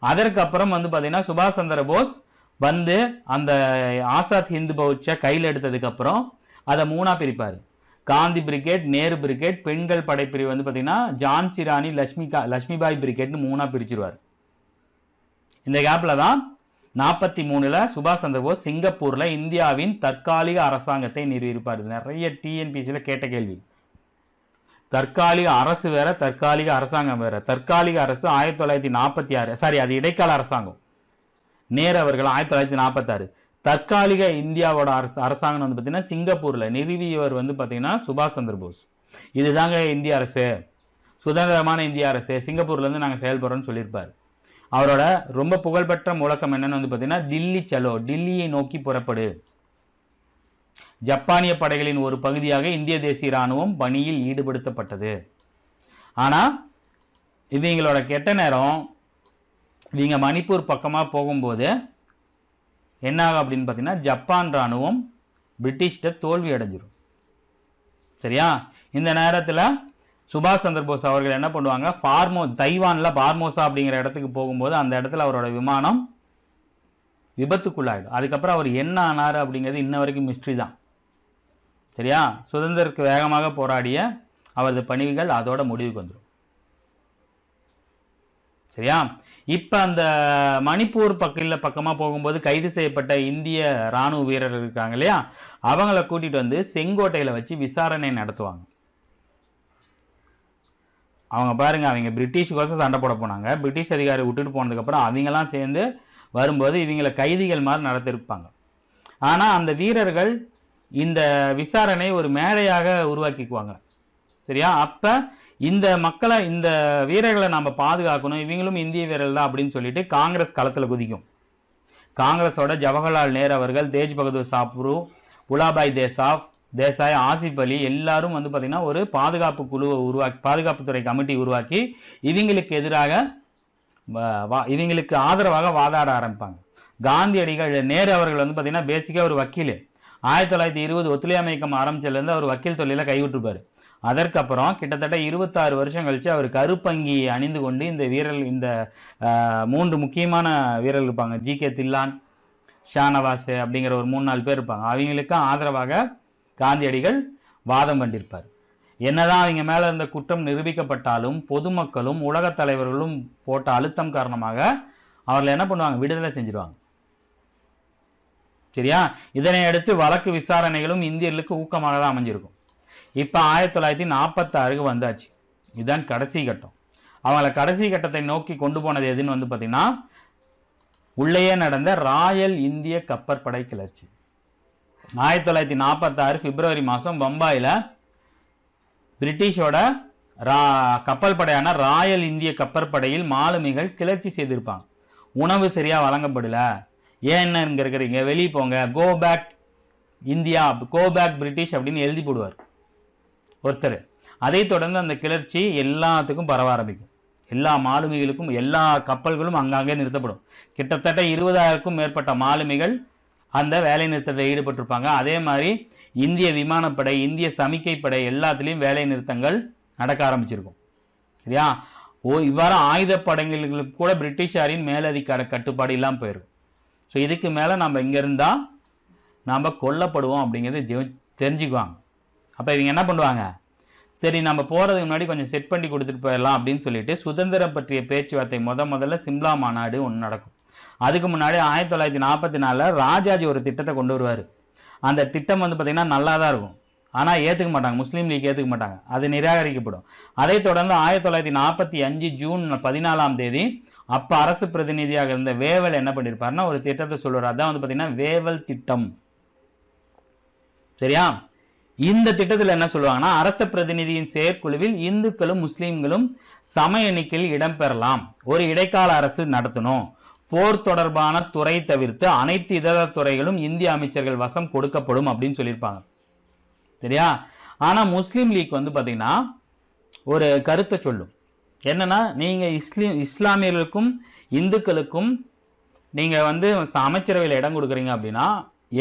அதற்கு அப்புறம் வந்து பார்த்தீங்கன்னா சுபாஷ் சந்திர போஸ் வந்து அந்த ஆசாத் ஹிந்து பௌச்சை கையில் எடுத்ததுக்கு அப்புறம் அதை 3ஆ பிரிப்பார். காந்தி பிரிகேட், நேரு பிரிகேட், பெண்கள் படைப்பிரிவு வந்து பார்த்தீங்கன்னா ஜான்சி ராணி லட்சுமிபாய் பிரிகேட்னு 3ஆ பிரிச்சிருவார். இந்த கேப்ல தான் 43ல் சுபாஷ் சந்திர போஸ் சிங்கப்பூர்ல இந்தியாவின் தற்காலிக அரசாங்கத்தை நிறுவியிருப்பார். நிறைய டிஎன்பிசியில் கேட்ட கேள்வி. தற்காலிக அரசு வேற, தற்காலிக அரசாங்கம் வேற. தற்காலிக அரசு 1946, சாரி அது இடைக்கால அரசாங்கம். நேரு அவர்கள் 1946. தற்காலிக இந்தியாவோட அரசாங்கம் வந்து பார்த்தீங்கன்னா சிங்கப்பூர்ல நிறுவியவர் வந்து பார்த்தீங்கன்னா சுபாஷ் சந்திர போஸ். இதுதாங்க இந்திய அரசு, சுதந்திரமான இந்திய அரசு, சிங்கப்பூர்ல இருந்து நாங்கள் செயல்படுறோம்னு சொல்லியிருப்பார். அவரோட ரொம்ப புகழ்பெற்ற முழக்கம் என்னன்னு வந்து பார்த்தீங்கன்னா டில்லி சலோ, டில்லியை நோக்கி புறப்படு. ஜப்பானிய படைகளின் ஒரு பகுதியாக இந்திய தேசிய இராணுவம் பணியில் ஈடுபடுத்தப்பட்டது. ஆனா இவங்களோட கெட்ட நேரம், இவங்க மணிப்பூர் பக்கமா போகும்போது என்ன ஆகும் அப்படின்னு பார்த்தீங்கன்னா ஜப்பான் இராணுவம் பிரிட்டிஷ்ட தோல்வி அடைஞ்சிடும். சரியா? இந்த நேரத்தில் சுபாஷ் சந்திர போஸ் அவர்கள் என்ன பண்ணுவாங்க, தைவான்ல பார்மோசா அப்படிங்கிற இடத்துக்கு போகும்போது அந்த இடத்துல அவரோட விமானம் விபத்துக்குள்ளாயிடும். அதுக்கப்புறம் அவர் என்ன ஆனார் அப்படிங்கிறது இன்ன வரைக்கும் மிஸ்ட்ரி தான். சரியா? சுதந்திரத்துக்கு வேகமாக போராடிய அவரது பணிகள் அதோட முடிவுக்கு வந்துடும். சரியா? இப்ப அந்த மணிப்பூர் பக்கமா போகும்போது கைது செய்யப்பட்ட இந்திய ராணுவ வீரர்கள் இருக்காங்க இல்லையா, அவங்கள கூட்டிட்டு வந்து செங்கோட்டையில வச்சு விசாரணை நடத்துவாங்க. அவங்க பாருங்க, அவங்க பிரிட்டிஷுக்கோசம் சண்டை போட போனாங்க. பிரிட்டிஷ் அதிகாரி விட்டுட்டு போனதுக்கு அப்புறம் அவங்கெல்லாம் சேர்ந்து வரும்போது இவங்களை கைதிகள் மாதிரி நடத்திருப்பாங்க. ஆனா அந்த வீரர்கள் இந்த விசாரணை ஒரு மேடையாக உருவாக்கிக்குவாங்க. சரியா? அப்ப இந்த மக்களை, இந்த வீரர்களை நம்ம பாதுகாக்கணும், இவங்களும் இந்திய வீரர்கள் தான் அப்படின்னு சொல்லிட்டு காங்கிரஸ் களத்தில் குதிக்கும். காங்கிரஸோட ஜவஹர்லால் நேரு அவர்கள், தேஜ் பகதூர் சாப்ரு, உலாபாய் தேசாய், ஆசிப் அலி எல்லாரும் வந்து பார்த்தீங்கன்னா ஒரு பாதுகாப்பு குழுவை உருவாக்கி, பாதுகாப்புத்துறை கமிட்டி உருவாக்கி இவங்களுக்கு எதிராக, இவங்களுக்கு ஆதரவாக வாதாட ஆரம்பிப்பாங்க. காந்தியடிகள், நேரு அவர்கள் வந்து பார்த்தீங்கன்னா பேசிக்காக ஒரு வக்கீல். 1920 ஒத்துழையாமை இயக்கம் ஆரம்பிச்சதுலேருந்து அவர் வக்கீல் தொழில கைவிட்டுருப்பார். அதற்கப்புறம் கிட்டத்தட்ட 26 வருஷம் கழிச்சு அவர் கருப்பங்கி அணிந்து கொண்டு இந்த வீரர்கள், இந்த 3 முக்கியமான வீரர்கள் இருப்பாங்க, ஜி.கே. தில்லான், ஷானவாஸ் அப்படிங்கிற ஒரு 3-4 பேர் இருப்பாங்க. அவங்களுக்கு ஆதரவாக காந்தியடிகள் வாதம் பண்ணியிருப்பார். என்னதான் அவங்க மேல இருந்த குற்றம் நிரூபிக்கப்பட்டாலும் பொதுமக்களும் உலக தலைவர்களும் போட்ட அழுத்தம் காரணமாக அவர்களை என்ன பண்ணுவாங்க, விடுதலை செஞ்சிருவாங்க. சரியா? இதனை அடுத்து வழக்கு விசாரணைகளும் இந்தியர்களுக்கு ஊக்கமாக தான் அமைஞ்சிருக்கும். இப்ப 1946க்கு வந்தாச்சு. இதுதான் கடைசி கட்டம். அவங்கள கடைசி கட்டத்தை நோக்கி கொண்டு போனது எதுன்னு வந்து பார்த்தீங்கன்னா உள்ளேயே நடந்த ராயல் இந்திய கப்பற்படை கிளர்ச்சி. 1946 பிப்ரவரி மாதம் பம்பாயில் பிரிட்டிஷோட கப்பல் படையான ராயல் இந்திய கப்பற்படையில் மாலுமிகள் கிளர்ச்சி செய்திருப்பாங்க. உணவு சரியா வழங்கப்படல, ஏன் என்ன இங்க இருக்கிறீங்க, வெளியே போங்க, go back India, go back British அப்படின்னு எழுதி போடுவார் ஒருத்தர். அதை தொடர்ந்து அந்த கிளர்ச்சி எல்லாத்துக்கும் பரவ ஆரம்பிக்கும். எல்லா மாலுமிகளுக்கும், எல்லா கப்பல்களும் அங்கங்கே நிறுத்தப்படும். கிட்டத்தட்ட 20,000க்கும் மேற்பட்ட மாலுமிகள் அந்த வேலை நிறுத்தத்தில் ஈடுபட்டிருப்பாங்க. அதே மாதிரி இந்திய விமானப்படை, இந்திய சமிக்கை படை எல்லாத்துலேயும் வேலை நிறுத்தங்கள் நடக்க ஆரம்பிச்சிருக்கும். சரியா? இவ்வாறு ஆயுதப்படைகளுக்கு கூட பிரிட்டிஷாரின் மேலதிகார கட்டுப்பாடு இல்லாமல் போயிருக்கும். ஸோ இதுக்கு மேலே நம்ம இங்கே இருந்தால் நாம் கொல்லப்படுவோம் அப்படிங்கிறது தெரிஞ்சுக்குவாங்க. அப்போ இவங்க என்ன பண்ணுவாங்க, சரி நம்ம போகிறதுக்கு முன்னாடி கொஞ்சம் செட் பண்ணி கொடுத்துட்டு போயிடலாம் அப்படின்னு சொல்லிட்டு சுதந்திரம் பற்றிய பேச்சுவார்த்தை முதல்ல சிம்லா மாநாடு ஒன்று நடக்கும். அதுக்கு முன்னாடி 1944 ராஜாஜி ஒரு திட்டத்தை கொண்டு வருவார். அந்த திட்டம் வந்து பார்த்தீங்கன்னா நல்லா தான் இருக்கும், ஆனால் ஏற்றுக்க மாட்டாங்க, முஸ்லீம் லீக் ஏற்றுக்க மாட்டாங்க, அது நிராகரிக்கப்படும். அதை தொடர்ந்து 1945 ஜூன் 14 அப்போ அரசு பிரதிநிதியாக இருந்த வேவல் என்ன பண்ணியிருப்பாருன்னா ஒரு திட்டத்தை சொல்லுவார். அதான் வந்து பார்த்தீங்கன்னா வேவல் திட்டம். சரியா? இந்த திட்டத்தில் என்ன சொல்லுவாங்கன்னா, அரச பிரதிநிதியின் செயற்குழுவில் இந்துக்களும் முஸ்லீம்களும் சம எண்ணிக்கையில் இடம்பெறலாம், ஒரு இடைக்கால அரசு நடத்தணும், போர் தொடர்பான துறை தவிர்த்து அனைத்து இதர துறைகளும் இந்திய அமைச்சர்கள் வசம் கொடுக்கப்படும் அப்படின்னு சொல்லியிருப்பாங்க. சரியா? ஆனா முஸ்லீம் லீக் வந்து பாத்தீங்கன்னா ஒரு கருத்தை சொல்லும். என்னன்னா, நீங்க இஸ்லாமியர்களுக்கும் இந்துக்களுக்கும் நீங்க வந்து அமைச்சரவையில் இடம் கொடுக்குறீங்க அப்படின்னா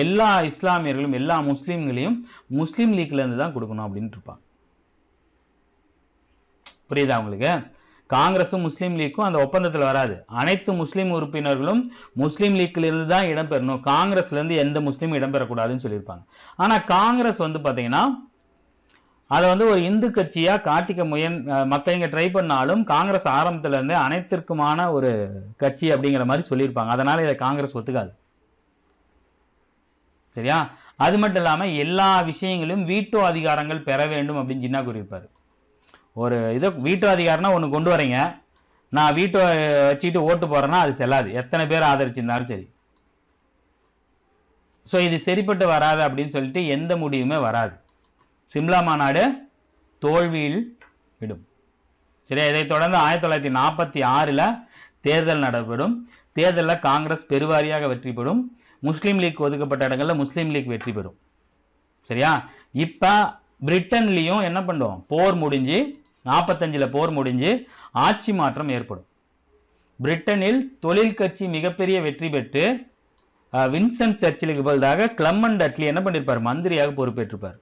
எல்லா இஸ்லாமியர்களும் எல்லா முஸ்லீம்களையும் முஸ்லீம் லீக்ல இருந்து தான் கொடுக்கணும் அப்படின்ட்டு இருப்பாங்க. புரியுதா உங்களுக்கு? காங்கிரஸும் முஸ்லீம் லீக்கும் அந்த ஒப்பந்தத்தில் வராது. அனைத்து முஸ்லீம் உறுப்பினர்களும் முஸ்லீம் லீக்கில் இருந்து தான் இடம்பெறணும், காங்கிரஸ்ல இருந்து எந்த முஸ்லீமும் இடம்பெறக்கூடாதுன்னு சொல்லியிருப்பாங்க. ஆனா காங்கிரஸ் வந்து பாத்தீங்கன்னா அதை வந்து ஒரு இந்து கட்சியா காட்டிக்க மற்றவங்க ட்ரை பண்ணாலும் காங்கிரஸ் ஆரம்பத்துல இருந்தே அனைத்திற்குமான ஒரு கட்சி அப்படிங்கிற மாதிரி சொல்லியிருப்பாங்க. அதனால இதை காங்கிரஸ் ஒத்துக்காது. சரியா? அது மட்டும் இல்லாம எல்லா விஷயங்களும் வீட்டோ அதிகாரங்கள் பெற வேண்டும் அப்படின்னு ஜின்னா கூறியிருப்பாரு. ஒரு இதை வீட்டோ அதிகாரம்னா ஒன்று கொண்டு வரீங்க, நான் வீட்டோ வச்சுட்டு ஓட்டு போறேன்னா அது செல்லாது, எத்தனை பேர் ஆதரிச்சிருந்தாலும் சரி. ஸோ இது சரிப்பட்டு வராது அப்படின்னு சொல்லிட்டு எந்த முடிவுமே வராது. சிம்லா மாநாடு தோல்வியில் விடும். சரியா? இதைத் தொடர்ந்து 1946 தேர்தல் நடைபெறும். தேர்தலில் காங்கிரஸ் பெருவாரியாக வெற்றி பெறும். முஸ்லீம் லீக் ஒதுக்கப்பட்ட இடங்களில் முஸ்லீம் லீக் வெற்றி பெறும். சரியா? இப்போ பிரிட்டன்லையும் என்ன பண்ணுவோம், போர் முடிஞ்சு 45 போர் முடிஞ்சு ஆட்சி மாற்றம் ஏற்படும். பிரிட்டனில் தொழில் கட்சி மிகப்பெரிய வெற்றி பெற்று வின்சென்ட் சர்ச்சிலுக்கு பதிலாக கிளமண்ட் அட்லி என்ன பண்ணியிருப்பார், மந்திரியாக பொறுப்பேற்றிருப்பார்.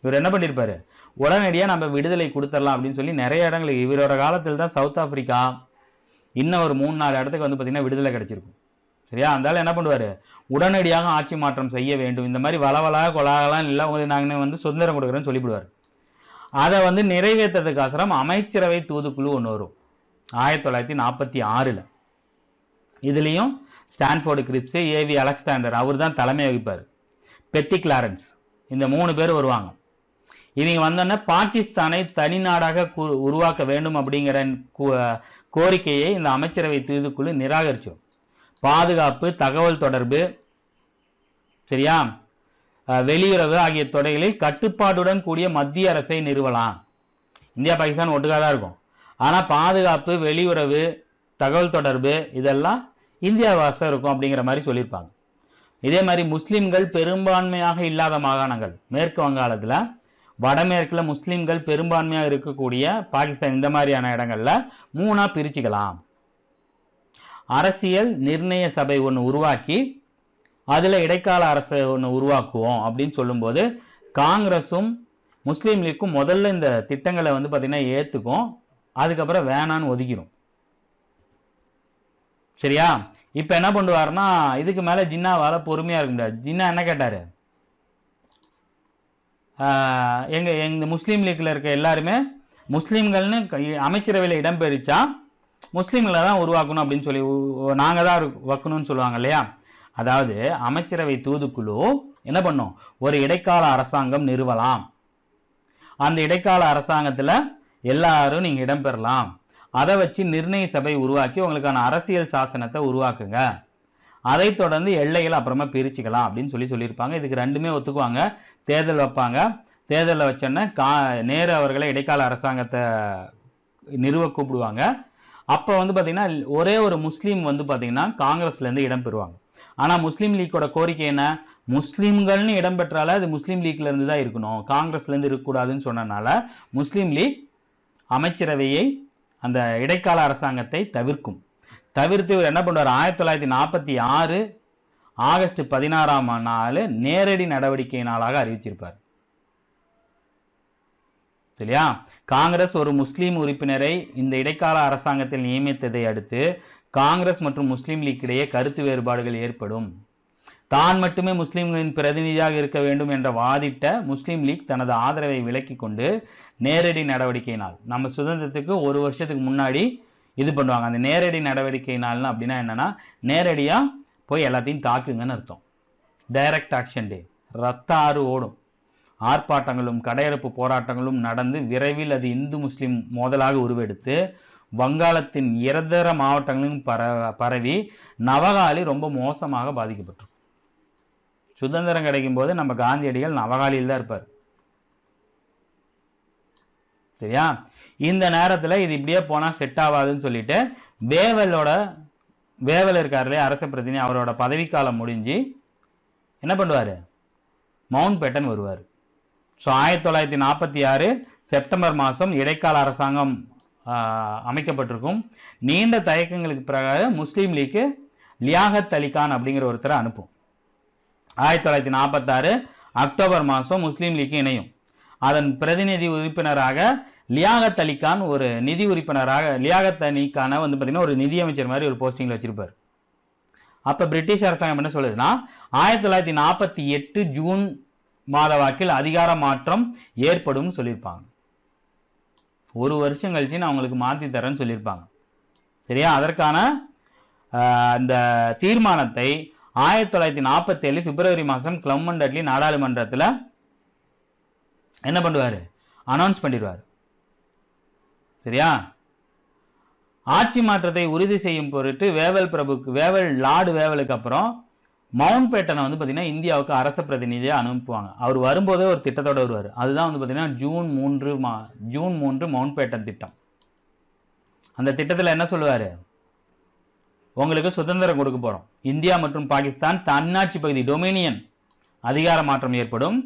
இவர் என்ன பண்ணியிருப்பாரு, உடனடியாக நம்ம விடுதலை கொடுத்துடலாம் அப்படின்னு சொல்லி நிறைய இடங்களுக்கு இவரோட காலத்தில் தான் சவுத் ஆப்பிரிக்கா இன்னும் ஒரு 3-4 இடத்துக்கு வந்து பார்த்தீங்கன்னா விடுதலை கிடைச்சிருக்கும். சரியா? அதனால என்ன பண்ணுவார், உடனடியாக ஆட்சி மாற்றம் செய்ய வேண்டும், இந்த மாதிரி வளவலாக கொலாகலாம் இல்லை உங்களுக்கு நாங்கள் வந்து சுதந்திரம் கொடுக்குறேன்னு சொல்லிவிடுவார். அதை வந்து நிறைவேற்றதுக்காசரம் அமைச்சரவை தூதுக்குழு ஒன்று வரும் 1946. இதுலேயும் ஸ்டான்ஃபோர்டு கிரிப்ஸ், ஏவி அலெக்சாண்டர் அவர் தான் தலைமை வகிப்பார். பெத்தி கிளாரன்ஸ், இந்த 3 பேர் வருவாங்க. இவங்க வந்தோன்னா பாகிஸ்தானை தனி நாடாக உருவாக்க வேண்டும் அப்படிங்கிற கோரிக்கையை இந்த அமைச்சரவை தூதுக்குழு நிராகரிச்சோம். பாதுகாப்பு, தகவல் தொடர்பு, சரியா, வெளியுறவு ஆகிய துறைகளில் கட்டுப்பாடுடன் கூடிய மத்திய அரசை நிறுவலாம். இந்தியா பாகிஸ்தான் ஒட்டுக்காக தான் இருக்கும். ஆனால் பாதுகாப்பு, வெளியுறவு, தகவல் தொடர்பு இதெல்லாம் இந்தியா வாசம் இருக்கும் அப்படிங்கிற மாதிரி சொல்லியிருப்பாங்க. இதே மாதிரி முஸ்லீம்கள் பெரும்பான்மையாக இல்லாத மாகாணங்கள், மேற்கு வங்காளத்தில், வடமேற்கில் முஸ்லீம்கள் பெரும்பான்மையாக இருக்கக்கூடிய பாகிஸ்தான், இந்த மாதிரியான இடங்கள்ல 3ஆ பிரிச்சுக்கலாம். அரசியல் நிர்ணய சபை ஒன்று உருவாக்கி அதில் இடைக்கால அரசை ஒன்று உருவாக்குவோம் அப்படின்னு சொல்லும்போது காங்கிரஸும் முஸ்லீம் லீக்கும் முதல்ல இந்த திட்டங்களை வந்து பார்த்தீங்கன்னா ஏற்றுக்கும், அதுக்கப்புறம் வேணான்னு ஒதுக்கிடும். சரியா? இப்போ என்ன பண்ணுவாருன்னா இதுக்கு மேலே ஜின்னாவால் பொறுமையாக இருக்க முடியாது. ஜின்னா என்ன கேட்டார், எங்கள் முஸ்லீம் லீக்கில் இருக்க எல்லாருமே முஸ்லீம்கள்னு அமைச்சரவையில் இடம்பெறிச்சா முஸ்லீம்களை தான் உருவாக்கணும் அப்படின்னு சொல்லி நாங்கள் தான் வைக்கணும்னு சொல்லுவாங்க இல்லையா? அதாவது அமைச்சரவை தூதுக்குழு என்ன பண்ணும், ஒரு இடைக்கால அரசாங்கம் நிறுவலாம். அந்த இடைக்கால அரசாங்கத்தில் எல்லாரும் நீங்கள் இடம்பெறலாம். அதை வச்சு நிர்ணய சபை உருவாக்கி உங்களுக்கான அரசியல் சாசனத்தை உருவாக்குங்க. அதை தொடர்ந்து எல்லைகளை அப்புறமா பிரிச்சுக்கலாம் அப்படின்னு சொல்லியிருப்பாங்க. இதுக்கு ரெண்டுமே ஒத்துக்குவாங்க. தேர்தல் வைப்பாங்க. தேர்தலில் வச்சோன்னே நேரு அவர்களை இடைக்கால அரசாங்கத்தை நிறுவ கூப்பிடுவாங்க. அப்போ வந்து பார்த்தீங்கன்னா ஒரே ஒரு முஸ்லீம் வந்து பார்த்தீங்கன்னா காங்கிரஸ்லேருந்து இடம்பெறுவாங்க. ஆனால் முஸ்லீம் லீக்கோட கோரிக்கை என்ன, முஸ்லீம்கள்னு இடம்பெற்றால அது முஸ்லீம் லீக்ல இருந்து தான் இருக்கணும், காங்கிரஸ்லேருந்து இருக்கக்கூடாதுன்னு சொன்னனால முஸ்லீம் லீக் அமைச்சரவையை அந்த இடைக்கால அரசாங்கத்தை தவிர்த்து இவர் என்ன பண்ணுவார், 1946 ஆகஸ்ட் 16 நேரடி நடவடிக்கை நாளாக அறிவிச்சிருப்பார். சரியா? காங்கிரஸ் ஒரு முஸ்லீம் உறுப்பினரை இந்த இடைக்கால அரசாங்கத்தில் நியமித்ததை அடுத்து காங்கிரஸ் மற்றும் முஸ்லீம் லீக் இடையே கருத்து வேறுபாடுகள் ஏற்படும். தான் மட்டுமே முஸ்லீம்களின் பிரதிநிதியாக இருக்க வேண்டும் என்ற வாதிட்ட முஸ்லீம் லீக் தனது ஆதரவை விலக்கி கொண்டு நேரடி நடவடிக்கை நாள், நம்ம சுதந்திரத்துக்கு 1 வருஷத்துக்கு முன்னாடி இது பண்ணுவாங்க. அந்த நேரடி நடவடிக்கை நாள்னு அப்படின்னா என்னன்னா, நேரடியா போய் எல்லாத்தையும் தாக்குங்கன்னு அர்த்தம். டைரக்ட் ஆக்ஷன் டே. ரத்த ஆறு ஓடும். ஆர்ப்பாட்டங்களும் கடையெடுப்பு போராட்டங்களும் நடந்து விரைவில் அது இந்து முஸ்லீம் மோதலாக உருவெடுத்து வங்காளத்தின் இதர மாவட்டங்களிலும் பரவி நவகாலி ரொம்ப மோசமாக பாதிக்கப்பட்டிருக்கும். சுதந்திரம் கிடைக்கும் போது நம்ம காந்தியடிகள் நவகாலியில் தான் இருப்பார். சரியா? இந்த நேரத்தில் இது இப்படியே போனால் செட் ஆகாதுன்னு சொல்லிட்டு வேவல் இருக்காருலே அரச பிரதிநிதி, அவரோட பதவிக்காலம் முடிஞ்சு என்ன பண்ணுவார், மவுண்ட் பேட்டன் வருவார். ஸோ 1946 செப்டம்பர் மாதம் இடைக்கால அரசாங்கம் அமைக்கப்பட்டிருக்கும். நீண்ட தயக்கங்களுக்கு பிறகு முஸ்லீம் லீக்கு லியாகத் அலி கான் அப்படிங்கிற ஒருத்தரை அனுப்பும். 1946 அக்டோபர் மாதம் முஸ்லீம் லீக் இணையும். அதன் பிரதிநிதி உறுப்பினராக லியாகத் அலி கான் ஒரு நிதி உறுப்பினராக, லியாகத் அலி கானை வந்து பார்த்தீங்கன்னா ஒரு நிதியமைச்சர் மாதிரி ஒரு போஸ்டிங்கில் வச்சிருப்பார். அப்போ பிரிட்டிஷ் அரசாங்கம் என்ன சொல்லுதுன்னா 1948 ஜூன் மாத வாக்கில் அதிகார மாற்றம் ஏற்படும் சொல்லியிருப்பாங்க. ஒரு வருஷம் கழிச்சு நான் உங்களுக்கு மாற்றி தரேன்னு சொல்லியிருப்பாங்க. சரியா? அதற்கான அந்த தீர்மானத்தை 1947 பிப்ரவரி மாதம் கிளமண்ட் அட்லி நாடாளுமன்றத்தில் என்ன பண்ணுவார்? அனௌன்ஸ் பண்ணிடுவார். சரியா? ஆட்சி மாற்றத்தை உறுதி செய்யும் பொருட்டு லார்டு வேவலுக்கு அப்புறம் மவுண்ட் பேட்டனை வந்து பார்த்தீங்கன்னா இந்தியாவுக்கு அரச பிரதிநிதியாக அனுப்புவாங்க. அவர் வரும்போதே ஒரு திட்டத்தோடு வருவார். அதுதான் வந்து பார்த்தீங்கன்னா ஜூன் 3 மவுண்ட் பேட்டன் திட்டம். அந்த திட்டத்தில் என்ன சொல்லுவார்? உங்களுக்கு சுதந்திரம் கொடுக்க போகிறோம். இந்தியா மற்றும் பாகிஸ்தான் தன்னாட்சி பகுதி டொமினியன் அதிகார மாற்றம் ஏற்படும்.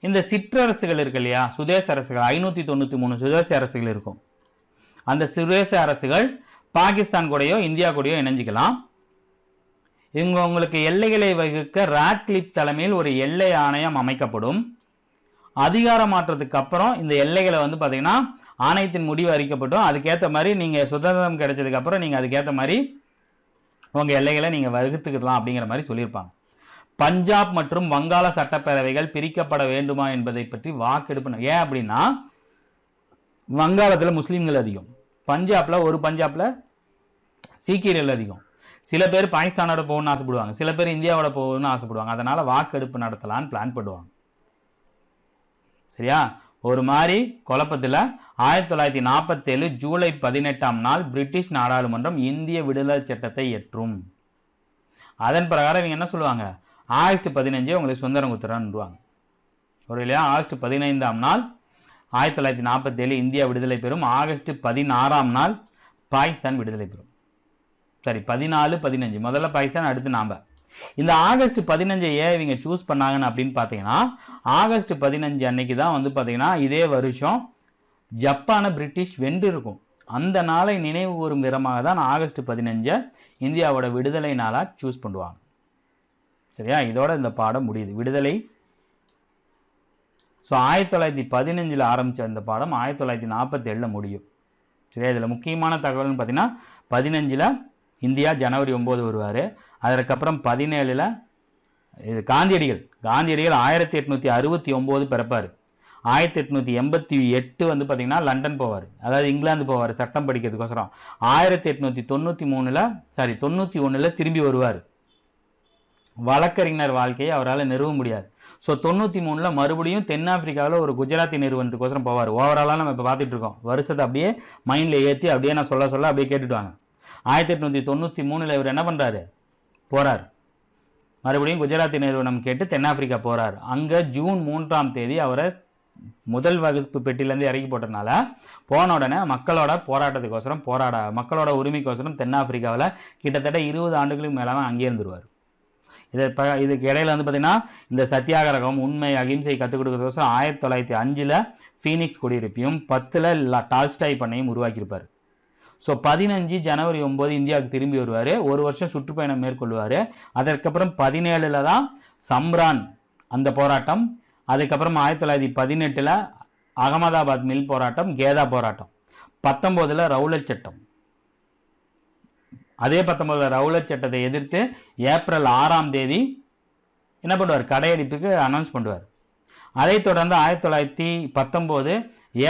இந்த சிற்றரசுகள் இருக்கு இல்லையா, சுதேச அரசுகள், 593 சுதேச அரசுகள் இருக்கும். அந்த சுதேச அரசுகள் பாகிஸ்தான் கூடயோ இந்தியா கூடயோ இணைஞ்சிக்கலாம். இவங்க உங்களுக்கு எல்லைகளை வகுக்க ராட்கிளிப் தலைமையில் ஒரு எல்லை ஆணையம் அமைக்கப்படும். அதிகார மாற்றத்துக்கு அப்புறம் இந்த எல்லைகளை வந்து பார்த்தீங்கன்னா ஆணையத்தின் முடிவு அறிக்கப்பட்டும். அதுக்கேற்ற மாதிரி நீங்கள் சுதந்திரம் கிடைச்சதுக்கு அப்புறம் நீங்கள் அதுக்கேற்ற மாதிரி உங்கள் எல்லைகளை நீங்கள் வகுத்துக்கலாம் அப்படிங்கிற மாதிரி சொல்லியிருப்பாங்க. பஞ்சாப் மற்றும் வங்காள சட்டப்பேரவைகள் பிரிக்கப்பட வேண்டுமா என்பதை பற்றி வாக்கெடுப்பு. ஏன் அப்படின்னா வங்காளத்தில் முஸ்லீம்கள் அதிகம், பஞ்சாப்ல சீக்கியர்கள் அதிகம். சில பேர் பாகிஸ்தானோட போகணும்னு ஆசைப்படுவாங்க, சில பேர் இந்தியாவோட போகணும்னு ஆசைப்படுவாங்க. அதனால வாக்கெடுப்பு நடத்தலான்னு பிளான் பண்ணுவாங்க. சரியா? ஒரு மாதிரி குழப்பத்தில் 1947 ஜூலை 18ஆம் நாள் பிரிட்டிஷ் நாடாளுமன்றம் இந்திய விடுதலை சட்டத்தை ஏற்றும். அதன் பிரகாரம் இவங்க என்ன சொல்லுவாங்க? ஆகஸ்ட் 15 உங்களுக்கு சுதந்திரம் கொடுத்துறான்னுவாங்க. ஒரு இல்லையா? ஆகஸ்ட் 15ஆம் நாள் 1947 இந்தியா விடுதலை பெறும். ஆகஸ்ட் 16ஆம் நாள் பாகிஸ்தான் விடுதலை பெறும். சரி, 14, 15 முதல்ல பாகிஸ்தான், அடுத்து நாம. இந்த ஆகஸ்ட் 15 ஏன் இவங்க சூஸ் பண்ணாங்கன்னு அப்படின்னு பார்த்தீங்கன்னா ஆகஸ்ட் 15 அன்னைக்கு தான் வந்து பார்த்தீங்கன்னா இதே வருஷம் ஜப்பானை பிரிட்டிஷ் வென்று இருக்கும். அந்த நாளை நினைவு கூறும் விதமாக தான் ஆகஸ்ட் 15 இந்தியாவோட விடுதலை நாளாக சூஸ் பண்ணுவாங்க. சரியா? இதோட இந்த பாடம் முடியுது. விடுதலை 1915 ஆரம்பித்த இந்த பாடம் 1947 முடியும். சரியா? இதில் முக்கியமான தகவல்னு பார்த்தீங்கன்னா 15 இந்தியா ஜனவரி 9 வருவார். அதற்கப்புறம் 17 இது காந்தியடிகள் 1869 பிறப்பார். 1888 வந்து பார்த்தீங்கன்னா லண்டன் போவார், அதாவது இங்கிலாந்து போவார் சட்டம் படிக்கிறதுக்கோசரம். 1891 திரும்பி வருவார். வழக்கறிஞர் வாழ்க்கையை அவரால் நிறுவ முடியாது. ஸோ 93 மறுபடியும் தென்னாப்பிரிக்காவில் ஒரு குஜராத்தி நிறுவனத்துக்கோசரம் போவார். ஓவராலாக நம்ம இப்போ பார்த்துட்டு இருக்கோம். வருஷத்தை அப்படியே மைண்டில் ஏற்றி அப்படியே நான் சொல்ல அப்படியே கேட்டுட்டு வாங்க. 1893 இவர் என்ன பண்ணுறாரு? போகிறார். மறுபடியும் குஜராத்தி நிறுவனம் கேட்டு தென்னாப்பிரிக்கா போகிறார். அங்கே ஜூன் 3ஆம் தேதி அவரை முதல் வகுப்பு பெட்டியிலேருந்து இறக்கி போட்டதுனால போன உடனே மக்களோட போராட்டத்துக்கோசரம் மக்களோட உரிமைக்கோசரம் தென்னாப்பிரிக்காவில் கிட்டத்தட்ட 20 ஆண்டுகளுக்கு மேலே அங்கே இருந்துருவார். இதுக்கு இடையில வந்து பார்த்தீங்கன்னா இந்த சத்தியாகிரகம், உண்மை, அகிம்சை கற்றுக் கொடுக்கறதுக்கோசரம் 1905 ஃபீனிக்ஸ் குடியிருப்பையும் 10 டால்ஸ்டாய் பண்ணையும் உருவாக்கியிருப்பார். ஸோ 15 ஜனவரி 9 இந்தியாவுக்கு திரும்பி வருவார். ஒரு வருஷம் சுற்றுப்பயணம் மேற்கொள்வார். அதற்கப்புறம் 17 தான் சம்ரான் அந்த போராட்டம். அதுக்கப்புறம் 1918 அகமதாபாத் மில் போராட்டம், கேதா போராட்டம். 19 ரவுலட் சட்டம். அதே 19 ரவுலட் சட்டத்தை எதிர்த்து ஏப்ரல் 6ஆம் தேதி என்ன பண்ணுவார்? கடையெடுப்புக்கு அனௌன்ஸ் பண்ணுவார். அதைத் தொடர்ந்து 1919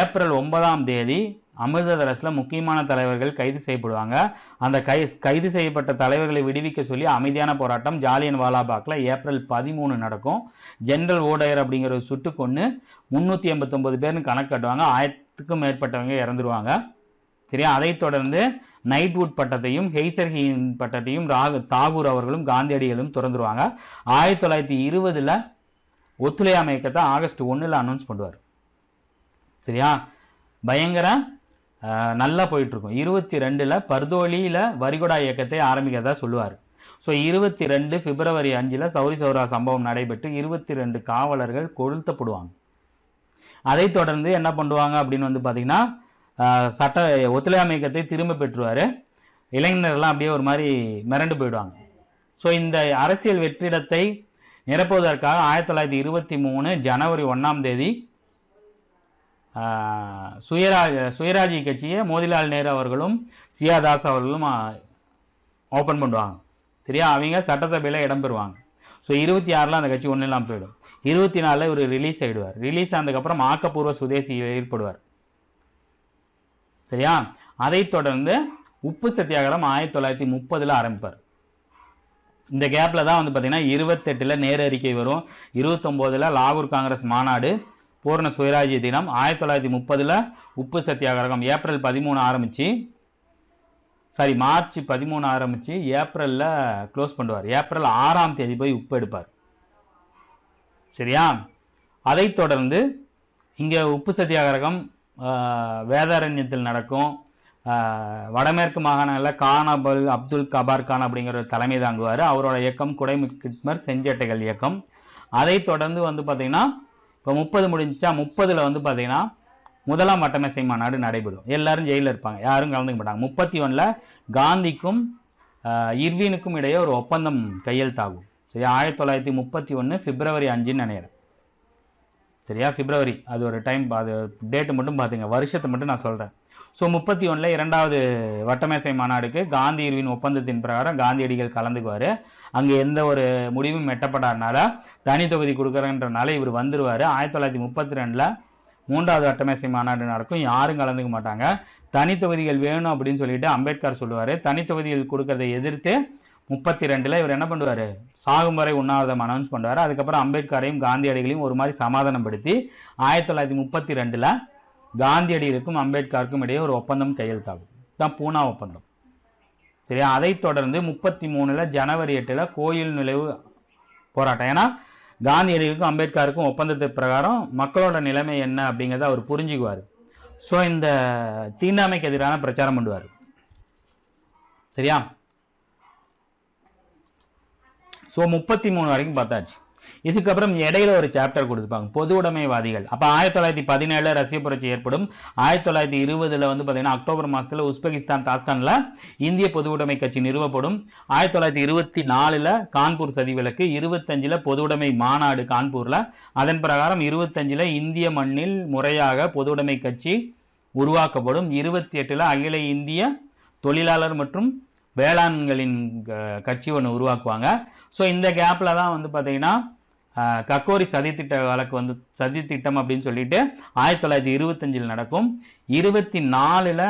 ஏப்ரல் 9ஆம் தேதி அமிர்தசரஸில் முக்கியமான தலைவர்கள் கைது செய்யப்படுவாங்க. அந்த கைது செய்யப்பட்ட தலைவர்களை விடுவிக்க சொல்லி அமைதியான போராட்டம் ஜாலியன் வாலாபாக்ல ஏப்ரல் 13 நடக்கும். ஜெனரல் ஓடையர் அப்படிங்கிற சுட்டு கொண்டு 389 பேர்னு கணக்கு கட்டுவாங்க. 1000க்கும் மேற்பட்டவங்க இறந்துருவாங்க. சரியா? அதைத் தொடர்ந்து நைட்வுட் பட்டத்தையும் ஹெய்சர்ஹீன் பட்டத்தையும் தாகூர் அவர்களும் காந்தியடிகளும் திறந்துருவாங்க. 1920 ஒத்துழையாமை இயக்கத்தை ஆகஸ்ட் 1 அனௌன்ஸ் பண்ணுவார். சரியா? பயங்கர நல்லா போயிட்டு இருக்கும். 22 பர்தோலியில் வரிகொடா இயக்கத்தை ஆரம்பிக்கிறதா சொல்லுவார். ஸோ 22 பிப்ரவரி 5 சௌரி சௌரா சம்பவம் நடைபெற்று 22 காவலர்கள் கொளுத்தப்படுவாங்க. அதைத் தொடர்ந்து என்ன பண்ணுவாங்க அப்படின்னு வந்து பார்த்தீங்கன்னா ஒத்துழையாமை இயக்கத்தை திரும்ப பெற்றுவார். இளைஞர்கள்லாம் அப்படியே ஒரு மாதிரி மிரண்டு போயிடுவாங்க. ஸோ இந்த அரசியல் வெற்றிடத்தை நிரப்புவதற்காக 1923 ஜனவரி 1ஆம் தேதி சுயராஜ்ய கட்சியை மோதிலால் நேரு அவர்களும் சியாதாஸ் அவர்களும் ஓப்பன் பண்ணுவாங்க. சரியா, அவங்க சட்டசபையில் இடம்பெறுவாங்க. ஸோ 26 அந்த கட்சி ஒன்றும் இல்லாமல் போயிடும். 24 இவர் ரிலீஸ் ஆகிடுவார். ரிலீஸ் ஆனதுக்கப்புறம் ஆக்கப்பூர்வ சுதேசி ஏற்படுவார். சரியா, அதைத் தொடர்ந்து உப்பு சத்தியாகிரகம் 1930 ஆரம்பிப்பார். இந்த கேப்பில் தான் வந்து பார்த்தீங்கன்னா 28 நேரு அறிக்கை வரும். 29 லாகூர் காங்கிரஸ் மாநாடு, பூர்ண சுயராஜ்ய தினம். 1930 உப்பு சத்தியாகிரகம் ஏப்ரல் 13 ஆரம்பிச்சு, மார்ச் 13 ஆரம்பிச்சு ஏப்ரலில் க்ளோஸ் பண்ணுவார். ஏப்ரல் 6ஆம் தேதி போய் உப்பு எடுப்பார். சரியா, அதைத் தொடர்ந்து இங்கே உப்பு சத்தியாகிரகம் வேதாரண்யத்தில் நடக்கும். வடமேற்கு மாகாணங்களில் கானபல் அப்துல் கபார் கான் அப்படிங்கிற தலைமை தாங்குவார். அவரோட இயக்கம் குடைமிட்மர் செஞ்சட்டைகள் இயக்கம். அதைத் தொடர்ந்து வந்து பார்த்தீங்கன்னா இப்போ 30 முடிஞ்சா 30 வந்து பார்த்தீங்கன்னா முதலாம் வட்டமேசை மாநாடு நடைபெறும். எல்லாரும் ஜெயிலில் இருப்பாங்க, யாரும் கலந்துக்க மாட்டாங்க. 31 காந்திக்கும் இர்வினுக்கும் இடையே ஒரு ஒப்பந்தம் கையெழுத்தாகும். சரியா, 1931 பிப்ரவரி 5ன்னு நினைக்கிறேன். சரியா, பிப்ரவரி, அது ஒரு டைம், அது டேட்டு மட்டும் பார்த்துங்க, வருஷத்தை மட்டும் நான் சொல்கிறேன். ஸோ 31 2வது வட்டமேசை மாநாடுக்கு காந்தி இர்வின் ஒப்பந்தத்தின் பிரகாரம் காந்தியடிகள் கலந்துக்குவார். அங்கே எந்த ஒரு முடிவும் எட்டப்படாதனால தனி தொகுதி கொடுக்குறன்றனால இவர் வந்துடுவார். 1932 3வது வட்டமேசை மாநாடு நடக்கும். யாரும் கலந்துக்க மாட்டாங்க. தனி தொகுதிகள் வேணும் அப்படின்னு சொல்லிட்டு அம்பேத்கர் சொல்லுவார். தனி தொகுதிகள் கொடுக்கறதை எதிர்த்து 32 இவர் என்ன பண்ணுவார், சாகும் வரை உண்ணாவிரதம் அனௌன்ஸ் பண்ணுவார். அதுக்கப்புறம் அம்பேத்கரையும் காந்தியடிகளையும் ஒரு மாதிரி சமாதானப்படுத்தி 1932 காந்தியடிகளுக்கும் அம்பேத்கருக்கும் இடையே ஒரு ஒப்பந்தம் கையெழுத்தாகும். தான் பூனா ஒப்பந்தம். சரியா, அதைத் தொடர்ந்து 33 ஜனவரி 8 கோயில் நுழைவு போராட்டம். ஏன்னா காந்தியடிகளுக்கும் அம்பேத்கருக்கும் ஒப்பந்தத்தின் பிரகாரம் மக்களோட நிலைமை என்ன அப்படிங்கிறத அவர் புரிஞ்சுக்குவார். ஸோ இந்த தீண்டாமைக்கு எதிரான பிரச்சாரம் பண்ணுவார். சரியா, ஸோ 33 வரைக்கும் பார்த்தாச்சு. இதுக்கப்புறம் இடையில ஒரு சாப்டர் கொடுத்துப்பாங்க, பொது உடைமைவாதிகள். அப்போ 1917 ரஷ்ய புரட்சி ஏற்படும். 1920 வந்து பார்த்தீங்கன்னா அக்டோபர் மாதத்தில் உஸ்பெகிஸ்தான் தாஸ்கானில் இந்திய பொது உடைமை கட்சி நிறுவப்படும். 1924 கான்பூர் சதிவிலக்கு, 25 பொது உடைமை மாநாடு கான்பூரில். அதன் பிரகாரம் 25 இந்திய மண்ணில் முறையாக பொது உடைமை கட்சி உருவாக்கப்படும். 28 அகில இந்திய தொழிலாளர் மற்றும் வேளாண்களின் கட்சி ஒன்று உருவாக்குவாங்க. ஸோ இந்த கேப்பில் தான் வந்து பார்த்தீங்கன்னா கக்கோரி சதித்திட்ட வழக்கு வந்து சதித்திட்டம் அப்படின்னு சொல்லிட்டு 1925 நடக்கும். 24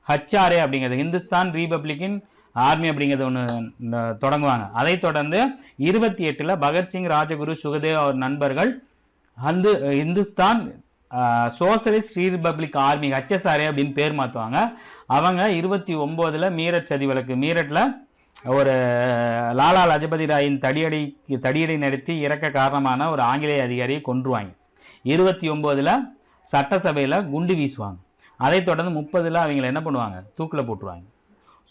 HRA அப்படிங்கிறது ஹிந்துஸ்தான் ரீபப்ளிகன் ஆர்மி அப்படிங்கிறது ஒன்று தொடங்குவாங்க. அதை தொடர்ந்து 28 பகத்சிங், ராஜகுரு, சுகதேவ் அவர் நண்பர்கள் Hindustan socialist Republic army HSRA அப்படின்னு பேர் மாற்றுவாங்க. அவங்க 29 மீரட் சதி வழக்கு, மீரட்டில் ஒரு லாலா லஜபதி ராயின் தடியடி நடத்தி இறக்க காரணமான ஒரு ஆங்கிலேய அதிகாரியை கொன்றுவாங்க. 29 சட்டசபையில் குண்டு வீசுவாங்க. அதை தொடர்ந்து 30 அவங்களை என்ன பண்ணுவாங்க, தூக்கில் போட்டுருவாங்க.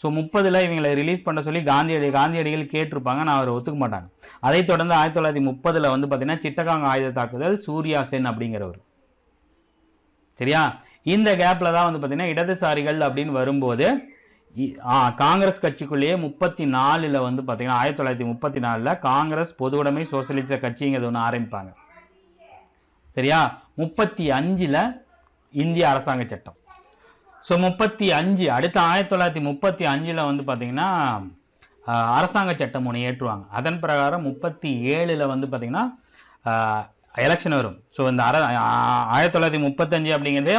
ஸோ 30 இவங்களை ரிலீஸ் பண்ண சொல்லி காந்தியடிகள் கேட்டிருப்பாங்க, நான் அவரை ஒத்துக்க மாட்டாங்க. அதை தொடர்ந்து 1930 வந்து பார்த்தீங்கன்னா சிட்டகாங் ஆயுத தாக்குதல், சூர்யா சென் அப்படிங்கிறவர். சரியா, இந்த கேப்பில் தான் வந்து பார்த்தீங்கன்னா இடதுசாரிகள் அப்படின்னு வரும்போது காங்கிரஸ் கட்சிக்குள்ளேயே 34 வந்து பார்த்தீங்கன்னா 1934 காங்கிரஸ் பொது உடைமை சோசியலிச கட்சிங்கிறது ஒன்று ஆரம்பிப்பாங்க. சரியா, 35 இந்திய அரசாங்க சட்டம். ஸோ 35 அடுத்த 1935 வந்து பார்த்தீங்கன்னா அரசாங்க சட்டம் ஒன்று ஏற்றுவாங்க. அதன் பிரகாரம் 37 வந்து பார்த்தீங்கன்னா எலெக்ஷன் வரும். ஸோ இந்த 1935 அப்படிங்கிறது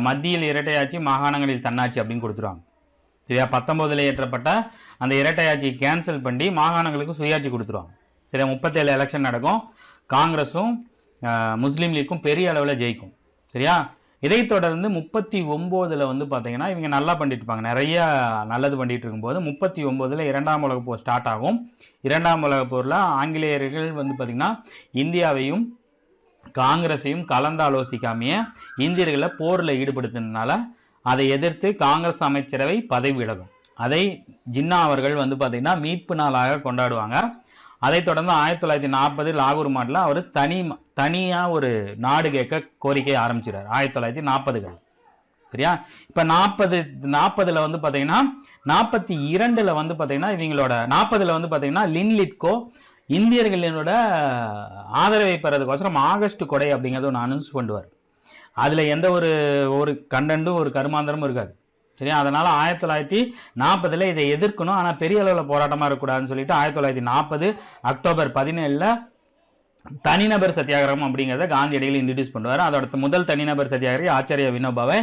மத்தியில் இரட்டையாட்சி, மாகாணங்களில் தன்னாட்சி அப்படின்னு கொடுத்துருவாங்க. சரியா, 19 ஏற்றப்பட்ட அந்த இரட்டையாட்சியை கேன்சல் பண்ணி மாகாணங்களுக்கு சுயாட்சி கொடுத்துருவாங்க. சரியா, 37 எலெக்ஷன் நடக்கும். காங்கிரஸும் முஸ்லீம் லீக்கும் பெரிய அளவில் ஜெயிக்கும். சரியா, இதை தொடர்ந்து 39 வந்து பார்த்தீங்கன்னா இவங்க நல்லா பண்ணிட்டு இருப்பாங்க, நிறைய நல்லது பண்ணிட்டு இருக்கும்போது 39 2ஆம் உலகப் போர் ஸ்டார்ட் ஆகும். 2ஆம் உலகப் போரில் ஆங்கிலேயர்கள் வந்து பார்த்தீங்கன்னா இந்தியாவையும் காங்கிரஸையும் கலந்தாலோசிக்காமைய இந்தியர்களை போரில் ஈடுபடுத்தினால அதை எதிர்த்து காங்கிரஸ் அமைச்சரவை பதவி விலகும். அதை ஜின்னா அவர்கள் வந்து பார்த்தீங்கன்னா மீட்பு நாளாக கொண்டாடுவாங்க. அதை தொடர்ந்து 1940 லாகூர் மாட்டில் அவர் தனியாக ஒரு நாடு கேட்க கோரிக்கை ஆரம்பிச்சிடார் 1940. சரியா, இப்போ 40 வந்து பார்த்தீங்கன்னா 42 வந்து பார்த்தீங்கன்னா இவங்களோட 40 வந்து பார்த்தீங்கன்னா லின்லிட்கோ இந்தியர்களினோட ஆதரவை பெறதுக்கோசரம் ஆகஸ்ட் கொடை அப்படிங்கிறது ஒன்று அனௌன்ஸ் பண்ணுவார். அதுல எந்த ஒரு கண்டென்ட்டும் ஒரு கருமாந்திரமும் இருக்காது. சரியா? அதனால 1940 இதை எதிர்க்கணும், ஆனா பெரிய அளவில் போராட்டமா இருக்கக்கூடாதுன்னு சொல்லிட்டு 1940 அக்டோபர் 17 தனிநபர் சத்தியாகிரகம் அப்படிங்கிறத காந்தியடிகள் இன்ட்ரடியூஸ் பண்ணுவார். அதோட முதல் தனிநபர் சத்தியாகிரகி ஆச்சாரிய வினோபாவை,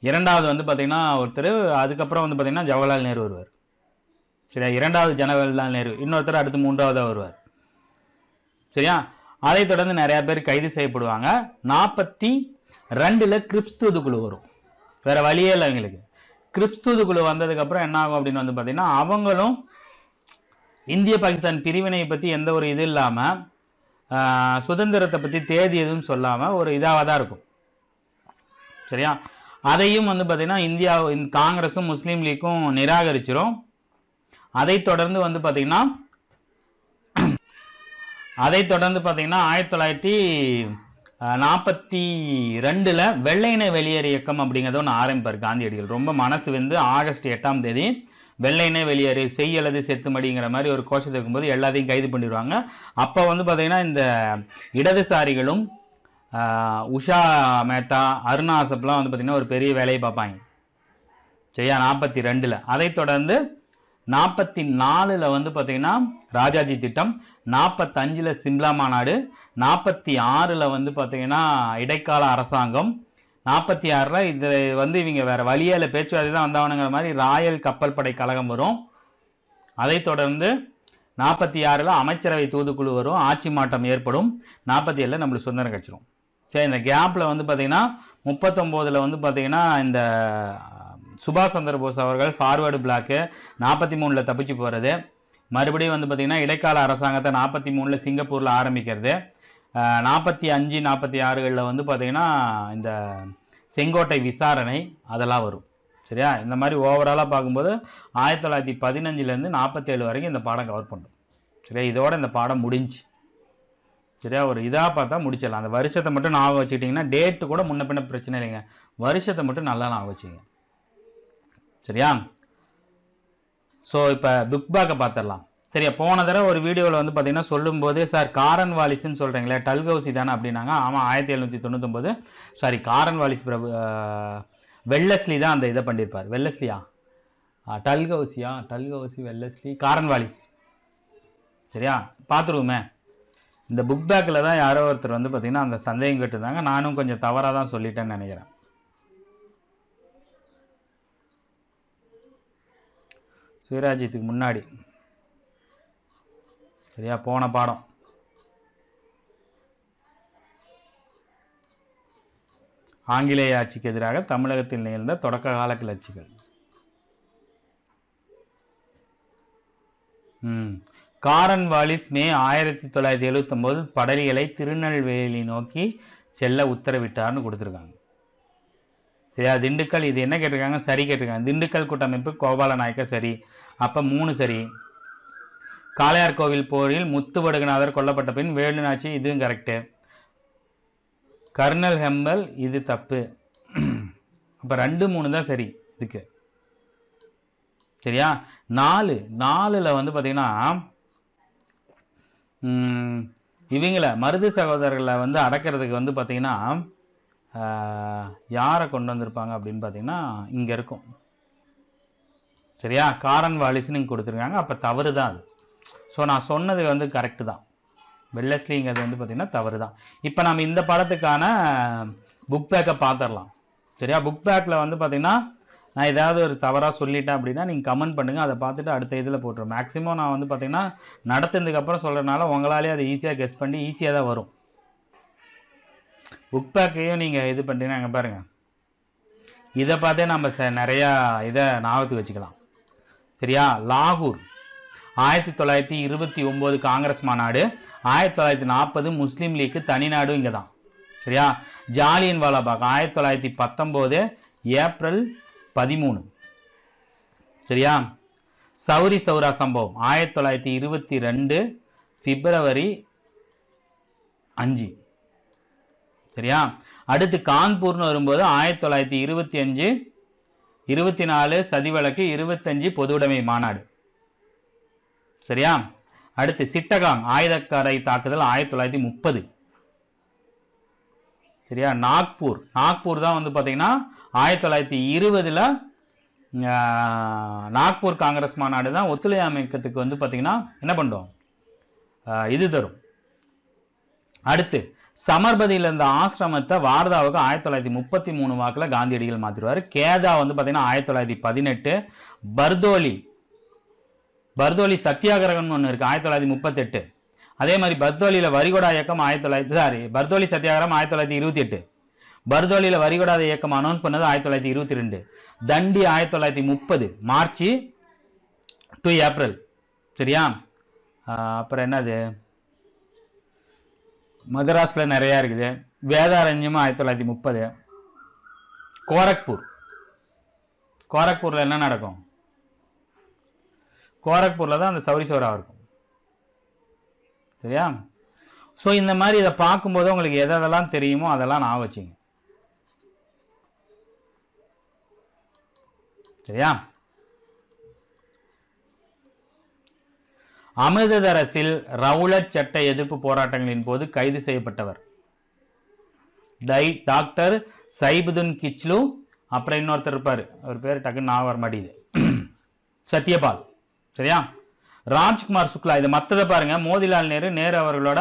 இரண்டாவது வந்து பார்த்தீங்கன்னா ஒருத்தர், அதுக்கப்புறம் வந்து பார்த்தீங்கன்னா ஜவஹர்லால் நேரு வருவார். சரியா? இரண்டாவது ஜவஹர்லால் நேரு, இன்னொருத்தர் அடுத்து மூன்றாவதாக வருவார். சரியா? அதை தொடர்ந்து நிறைய பேர் கைது செய்யப்படுவாங்க. 42 கிரிப்ஸ் தூதுக்குழு வரும். வேற வழியே இல்லை எங்களுக்கு. கிரிப்ஸ் தூதுக்குழு வந்ததுக்கு அப்புறம் என்ன ஆகும் அப்படின்னு வந்து பார்த்தீங்கன்னா, அவங்களும் இந்திய பாகிஸ்தான் பிரிவினை பற்றி எந்த ஒரு இது இல்லாமல், சுதந்திரத்தை பற்றி தேதி எதுவும் சொல்லாமல் ஒரு இதாக தான் இருக்கும். சரியா? அதையும் வந்து பார்த்தீங்கன்னா இந்தியா காங்கிரஸும் முஸ்லீம் லீக்கும் நிராகரிச்சிரும். அதை தொடர்ந்து வந்து பார்த்தீங்கன்னா 1942 வெள்ளையனை வெளியேறு இயக்கம் அப்படிங்கிறத ஒன்று ஆரம்பிப்பார் காந்தியடிகள். ரொம்ப மனசு வந்து ஆகஸ்ட் 8 வெள்ளையனை வெளியேறு, செய் அல்லது செத்துமடிங்கிற மாதிரி ஒரு கோஷத்தை இருக்கும்போது எல்லாத்தையும் கைது பண்ணிடுவாங்க. அப்போ வந்து பார்த்தீங்கன்னா இந்த இடதுசாரிகளும் உஷா மேத்தா, அருணா ஆசப்லாம் வந்து பார்த்தீங்கன்னா ஒரு பெரிய வேலையை பார்ப்பாங்க. சரியா? 42. அதை தொடர்ந்து 44 வந்து பார்த்தீங்கன்னா ராஜாஜி திட்டம், 45 சிம்லா மாநாடு, 46 வந்து பார்த்தீங்கன்னா இடைக்கால அரசாங்கம், 46 இது வந்து இவங்க வேற வழியால பேச்சுவார்த்தை தான் வந்தாவணுங்கிற மாதிரி ராயல் கப்பல் படை கழகம் வரும். அதை தொடர்ந்து 46 அமைச்சரவை தூதுக்குழு வரும், ஆட்சி மாற்றம் ஏற்படும். 47 நம்மளுக்கு சுதந்திரம் கிடைச்சிரும். சரி, இந்த கேப்ல வந்து பார்த்தீங்கன்னா 39 வந்து பார்த்தீங்கன்னா இந்த சுபாஷ் சந்திர போஸ் அவர்கள் ஃபார்வர்டு பிளாக்கு 43 தப்பிச்சு போகிறது, மறுபடியும் வந்து பார்த்தீங்கன்னா இடைக்கால அரசாங்கத்தை 43 சிங்கப்பூரில் ஆரம்பிக்கிறது, 45 46 வந்து பார்த்தீங்கன்னா இந்த செங்கோட்டை விசாரணை அதெல்லாம் வரும். சரியா? இந்த மாதிரி ஓவராலாக பார்க்கும்போது 1915 47 வரைக்கும் இந்த பாடம் கவர் பண்ணும். சரியா? இதோட இந்த பாடம் முடிஞ்சு. சரியா? ஒரு இதாக பார்த்தா முடிச்சிடலாம். அந்த வருஷத்தை மட்டும் ஞாபகம் வச்சுக்கிட்டிங்கன்னா டேட்டு கூட முன்ன பின்ன பிரச்சனை இல்லைங்க, வருஷத்தை மட்டும் நல்லா ஞாபகம் வச்சுங்க. சரியா? ஸோ இப்போ புக் பேக்கை பார்த்துடலாம். சரியா? போன தடவை ஒரு வீடியோவில் வந்து பார்த்தீங்கன்னா சொல்லும்போது, சார் காரன் வாலிஸ்ன்னு சொல்கிறீங்களே டல்கௌசி தானே அப்படின்னாங்க. ஆமாம், 1799. சாரி, காரன் வாலிஸ் பிரபு வெல்லஸ்லி தான் அந்த இதை பண்ணியிருப்பார். வெல்லஸ்லியா டல்கௌசி வெல்லஸ்லி காரன் வாலிஸ். சரியா? பார்த்துருவோமே. இந்த புக் பேக்கில் தான் யாரோ ஒருத்தர் வந்து பார்த்தீங்கன்னா அந்த சந்தேகம் கேட்டிருந்தாங்க. நானும் கொஞ்சம் தவறாக தான் சொல்லிட்டேன்னு நினைக்கிறேன். சுயராஜ்யத்துக்கு முன்னாடி. சரியா? போன பாடம். ஆங்கிலேய ஆட்சிக்கு எதிராக தமிழகத்தில் நிகழ்ந்த தொடக்க கால கிளர்ச்சிகள். காரன் வாலிஸ் மே 1979 படலிகளை திருநெல்வேலி நோக்கி செல்ல உத்தரவிட்டார்னு கொடுத்துருக்காங்க. சரியா? திண்டுக்கல், இது என்ன கேட்டிருக்காங்க? சரி கேட்டிருக்காங்க. திண்டுக்கல் கூட்டமைப்பு கோபால நாயக்கர் சரி, அப்போ 3 சரி. காளையார் கோவில் போரில் முத்துவடுகநாதர் கொல்லப்பட்ட பின் வேலுநாச்சி, இதுவும் கரெக்டு. கர்னல் ஹெம்பல், இது தப்பு. அப்போ 2 3 தான் சரி இதுக்கு. சரியா? 4 வந்து பார்த்தீங்கன்னா இவங்கள மருது சகோதரர்களை வந்து அடக்கிறதுக்கு வந்து பார்த்தீங்கன்னா யாரை கொண்டு வந்திருப்பாங்க அப்படின்னு பார்த்தீங்கன்னா இங்கே இருக்கும். சரியா? காரன் வாலிஸ்ன்னு இங்கே கொடுத்துருக்காங்க. அப்போ தவறு தான் அது. ஸோ நான் சொன்னது வந்து கரெக்டு தான். வெல்லஸ்லிங்கிறது வந்து பார்த்தீங்கன்னா தவறு தான். இப்போ நம்ம இந்த படத்துக்கான புக் பேக்கை பார்த்துடலாம். சரியா? புக் பேக்கில் வந்து பார்த்தீங்கன்னா நான் ஏதாவது ஒரு தவறாக சொல்லிட்டேன் அப்படின்னா நீங்கள் கமெண்ட் பண்ணுங்கள், அதை பார்த்துட்டு அடுத்த இதில் போட்டுருவோம். மேக்ஸிமம் நான் வந்து பார்த்தீங்கன்னா நடத்துனதுக்கப்புறம் சொல்கிறதுனால உங்களாலே அதை ஈஸியாக கெஸ் பண்ணி ஈஸியாக தான் வரும். புக் பேக்கையும் நீங்கள் இது பண்ணிட்டீங்கன்னா அங்கே பாருங்கள், இதை பார்த்தே நம்ம நிறையா இதை ஞாபகத்துக்கு வச்சுக்கலாம். சரியா? லாகூர் 1929 காங்கிரஸ் மாநாடு, 1940 முஸ்லீம் லீக்கு தனிநாடு இங்கே தான். சரியா? ஜாலியன் வாலாபாக் 1919 ஏப்ரல் 13. சரியா? சௌரி சௌரா சம்பவம் 1922 பிப்ரவரி 5. சரியா? அடுத்து கான்பூர்னு வரும்போது 1925 24 சதி வழக்கு, 25 பொதுவுடைமை மாநாடு. சரியா? அடுத்து சிட்டகாங் ஆயுதக்காரை தாக்குதல் 1930. சரியா? நாக்பூர் தான் வந்து பார்த்தீங்கன்னா 1920 நாக்பூர் காங்கிரஸ் மாநாடு தான் ஒத்துழையாமை இயக்கத்துக்கு வந்து பார்த்தீங்கன்னா என்ன பண்ணுறோம், இது தரும். அடுத்து சமர்பதியில் இருந்த ஆசிரமத்தை வார்தாவுக்கு 1933 வாக்கில் காந்தியடிகள் மாற்றிடுவார். கேதா வந்து பார்த்தீங்கன்னா 1918. பர்தோலி சத்தியாகிரகம்னு ஒன்று இருக்குது 1938. அதே மாதிரி பர்தோலியில் வரிகொடா இயக்கம் பர்தோலி சத்தியாகிரகம் 1928. பர்தோலியில் வரிகொடாத இயக்கம் அனௌன்ஸ் பண்ணது 1922. தண்டி 1930 மார்ச் டு ஏப்ரல். சரியா? அப்புறம் என்னது, மதராஸில் நிறையா இருக்குது. வேதாரண்யம் 1930. கோரக்பூரில் என்ன நடக்கும்? கோரக்பூரில் தான் அந்த சௌரி சௌரா இருக்கும். சரியா? ஸோ இந்த மாதிரி இதை பார்க்கும்போது உங்களுக்கு எதெல்லாம் தெரியுமோ அதெல்லாம் நான் வச்சுங்க. சரியா? அமிர்தசரஸில் ரவுலட் சட்ட எதிர்ப்பு போராட்டங்களின் போது கைது செய்யப்பட்டவர் டாக்டர் சைபுதீன் கிச்லு. அப்புறம் இன்னொருத்தர் இருப்பார், அவர் பேர் டக்குன்னு நான் வர மாட்டேங்குது, சத்யபால். சரியா? ராஜ்குமார் சுக்லா. இது மற்றதை பாருங்க. மோதிலால் நேரு அவர்களோட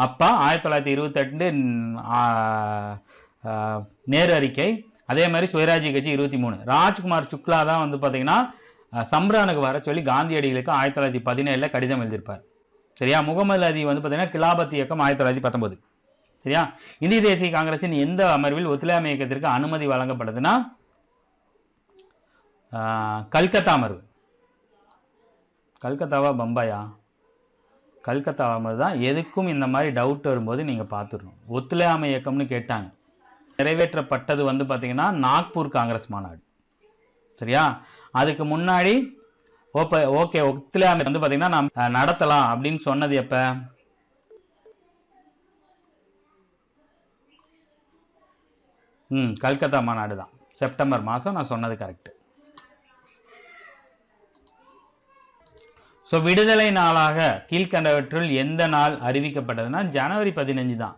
அப்பா 1928 நேரு அறிக்கை. அதே மாதிரி சுயராஜ்ய கட்சி 23. ராஜ்குமார் சுக்லா தான் வந்து பார்த்தீங்கன்னா சம்ரானுக்கு வர சொல்லி காந்தியடிகளுக்கு 1917 கடிதம் எழுதியிருப்பார். சரியா? முகமது அலி வந்து பார்த்தீங்கன்னா கிலாபத் இயக்கம் 1919. சரியா? இந்திய தேசிய காங்கிரசின் எந்த அமர்வில் ஒத்துழையாமை இயக்கத்திற்கு அனுமதி வழங்கப்படுதுன்னா கல்கத்தா அமர்வு. கல்கத்தாவா பம்பாயா? கல்கத்தா அமர்வு தான். எதுக்கும் இந்த மாதிரி டவுட் வரும்போது நீங்கள் பார்த்துடணும். ஒத்துழையாமை இயக்கம்னு கேட்டாங்க. நிறைவேற்றப்பட்டது வந்து பார்த்தீங்கன்னா நாக்பூர் காங்கிரஸ் மாநாடு. சரியா? அதுக்கு முன்னாடி ஓகே ஒத்துழையாமை வந்து பார்த்தீங்கன்னா நாம் நடத்தலாம் அப்படின்னு சொன்னது எப்போ? கல்கத்தா மாநாடு தான், செப்டம்பர் மாதம். நான் சொன்னது கரெக்ட். ஸோ விடுதலை நாளாக கீழ்கண்டவற்றுள் எந்த நாள் அறிவிக்கப்பட்டதுன்னா ஜனவரி 15 தான்.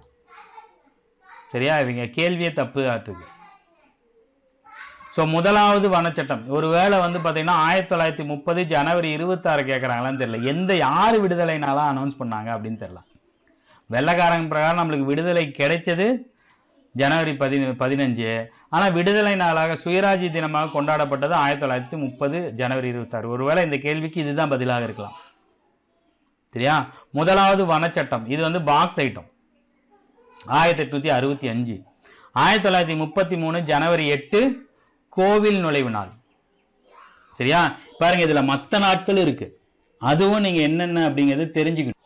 சரியா? இவங்க கேள்வியே தப்பு ஆற்றுது. ஸோ முதலாவது வனச்சட்டம் ஒருவேளை வந்து பார்த்தீங்கன்னா 1930 ஜனவரி 26 கேட்குறாங்களான்னு தெரியல. யார் விடுதலை நாளாக அனௌன்ஸ் பண்ணாங்க அப்படின்னு தெரியல. வெள்ளைக்காரங்க பிரகாரம் நம்மளுக்கு விடுதலை கிடைச்சது ஜனவரி 15. ஆனால் விடுதலை நாளாக சுயராஜ்ய தினமாக கொண்டாடப்பட்டது 1930 ஜனவரி 26. ஒருவேளை இந்த கேள்விக்கு இதுதான் பதிலாக இருக்கலாம். சரியா? முதலாவது வனச்சட்டம் இது வந்து பாக்ஸ் ஐட்டம் 1865. 1933 ஜனவரி 8 கோவில் நுழைவு நாள். சரியா? பாருங்க, இதுல மற்ற நாட்கள் இருக்கு, அதுவும் நீங்க என்னென்ன அப்படிங்கிறது தெரிஞ்சுக்கணும்.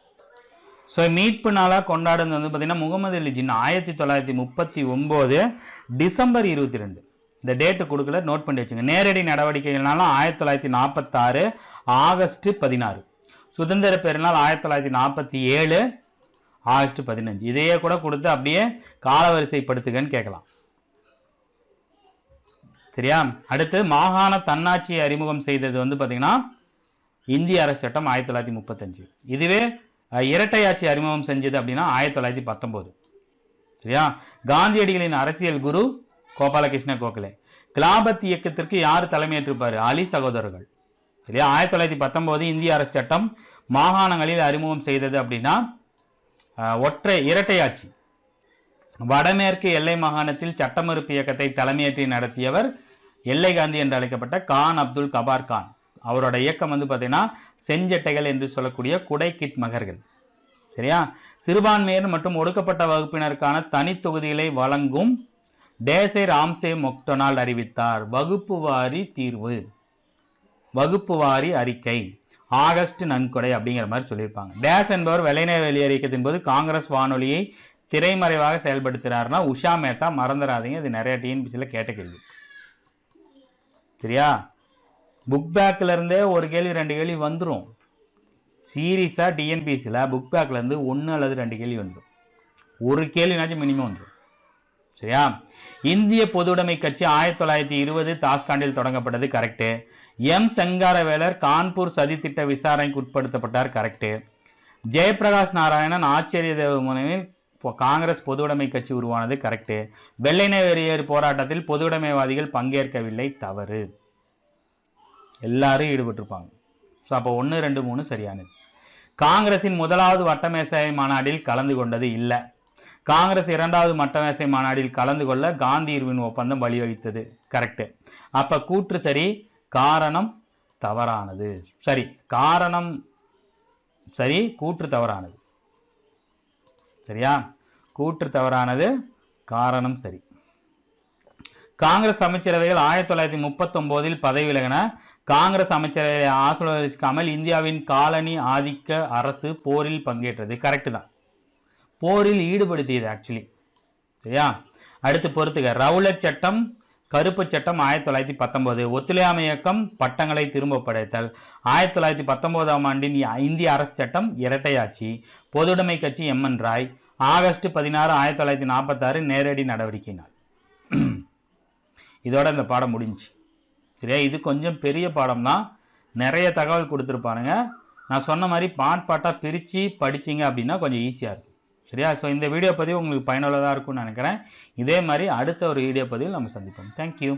ஸோ மீட்பு நாளாக கொண்டாடுறது வந்து பார்த்தீங்கன்னா முகமது அலி ஜின்னா 1939 டிசம்பர் 22. இந்த டேட்டு கொடுக்கல, நோட் பண்ணி வச்சுங்க. நேரடி நடவடிக்கைகள்னாலும் 1946 ஆகஸ்ட் 16. சுதந்திர பெருநாள் 1947 ஆகஸ்ட் 15. இதையே கூட கொடுத்து அப்படியே காலவரிசைப்படுத்துகன்னு கேட்கலாம். சரியா? அடுத்து மாகாண தன்னாட்சியை அறிமுகம் செய்தது வந்து பார்த்தீங்கன்னா இந்திய அரசு சட்டம் 1935. இதுவே இரட்டையாட்சி அறிமுகம் செஞ்சது அப்படின்னா 1919. சரியா? காந்தியடிகளின் அரசியல் குரு கோபாலகிருஷ்ண கோகலே. கிலாபத் இயக்கத்திற்கு யார் தலைமையேற்றிருப்பார்? அலி சகோதரர்கள். சரியா? 1919 இந்திய அரசு சட்டம் மாகாணங்களில் அறிமுகம் செய்தது அப்படின்னா இரட்டையாட்சி. வடமேற்கு எல்லை மாகாணத்தில் சட்டமறுப்பு இயக்கத்தை தலைமையேற்றி நடத்தியவர் எல்லை காந்தி என்று அழைக்கப்பட்ட கான் அப்துல் கபார் கான். அவரோட இயக்கம் வந்து பார்த்தீங்கன்னா செஞ்சட்டைகள் என்று சொல்லக்கூடிய குடை கிட் மகர்கள். சரியா? சிறுபான்மையர் மற்றும் ஒடுக்கப்பட்ட வகுப்பினருக்கான தனி தொகுதிகளை வழங்கும் டேசே ராம்சே மொக்டொனால்ட் அறிவித்தார். வகுப்பு வாரி தீர்வு, வகுப்பு வாரி அறிக்கை, ஆகஸ்ட் நன்கொடை அப்படிங்கிற மாதிரி சொல்லியிருப்பாங்க. டேஸ் என்பவர் வெள்ளைநேர வெளியேறியத்தின் போது காங்கிரஸ் வானொலியை திரைமறைவாக செயல்படுத்துகிறார்னா உஷா மேத்தா. மறந்துடாதீங்க, இது நிறைய டிஎன்பிசியில் கேட்ட கேள்வி. சரியா? புக் பேக்கில் இருந்தே ஒரு கேள்வி 2 கேள்வி வந்துடும். சீரியஸாக டிஎன்பிசியில் புக் பேக்கில் இருந்து 1 அல்லது 2 கேள்வி வந்துடும். ஒரு கேள்வினாச்சும் மினிமம் வந்துடும். சரியா? இந்திய பொதுவுடைமை கட்சி 1920 தாஸ்காண்டில் தொடங்கப்பட்டது. கரெக்டு. எம் செங்காரவேலர் கான்பூர் சதித்திட்ட விசாரணைக்கு உட்படுத்தப்பட்டார். கரெக்டு. ஜெயபிரகாஷ் நாராயணன் ஆச்சரிய தேவ முனைவில் காங்கிரஸ் பொதுவுடைமை கட்சி உருவானது கரெக்டு. வெள்ளையனே வெளியேறு போராட்டத்தில் பொதுவுடைமைவாதிகள் பங்கேற்கவில்லை, தவறு. எல்லாரும் ஈடுபட்டிருப்பாங்க. ஸோ அப்போ 1, 2, 3 சரியானது. காங்கிரசின் முதலாவது வட்டமேசை மாநாட்டில் கலந்து கொண்டது இல்லை. காங்கிரஸ் 2வது வட்டமேசை மாநாட்டில் கலந்து கொள்ள காந்தி இர்வின் ஒப்பந்தம் வழிவகுத்தது, கரெக்டு. அப்ப கூற்று சரி, காரணம் தவறானது. சரி, காரணம் சரி, கூற்று தவறானது. சரியா? கூற்று தவறானது, காரணம் சரி. காங்கிரஸ் அமைச்சரவைகள் 1939 பதவி விலகின. காங்கிரஸ் அமைச்சரவையை ஆசீர்வதிக்காமல் இந்தியாவின் காலனி ஆதிக்க அரசு போரில் பங்கேற்றது, கரெக்டு தான். போரில் ஈடுபடுத்தியது ஆக்சுவலி. சரியா? அடுத்து பொறுத்துக்க. ரவுலட் சட்டம், கருப்பு சட்டம் 1919. ஒத்துழையாமை இயக்கம், பட்டங்களை திரும்ப படைத்தல். 1919ஆம் ஆண்டின் இந்திய அரசு சட்டம், இரட்டையாட்சி. பொதுவுடைமை கட்சி எம்என் ராய். ஆகஸ்ட் 16, 1946 நேரடி நடவடிக்கை நாள். இதோட இந்த பாடம் முடிஞ்சு. சரியா? இது கொஞ்சம் பெரிய பாடம் தான், நிறைய தகவல் கொடுத்துருப்பானுங்க. நான் சொன்ன மாதிரி பாட்டாக பிரித்து படிச்சிங்க அப்படின்னா கொஞ்சம் ஈஸியாக இருக்கும். சரியா? ஸோ இந்த வீடியோ பதிவு உங்களுக்கு பயனுள்ளதாக இருக்கும்னு நினைக்கிறேன். இதே மாதிரி அடுத்த ஒரு வீடியோ பதிவில் நம்ம சந்திப்போம். தேங்க்யூ.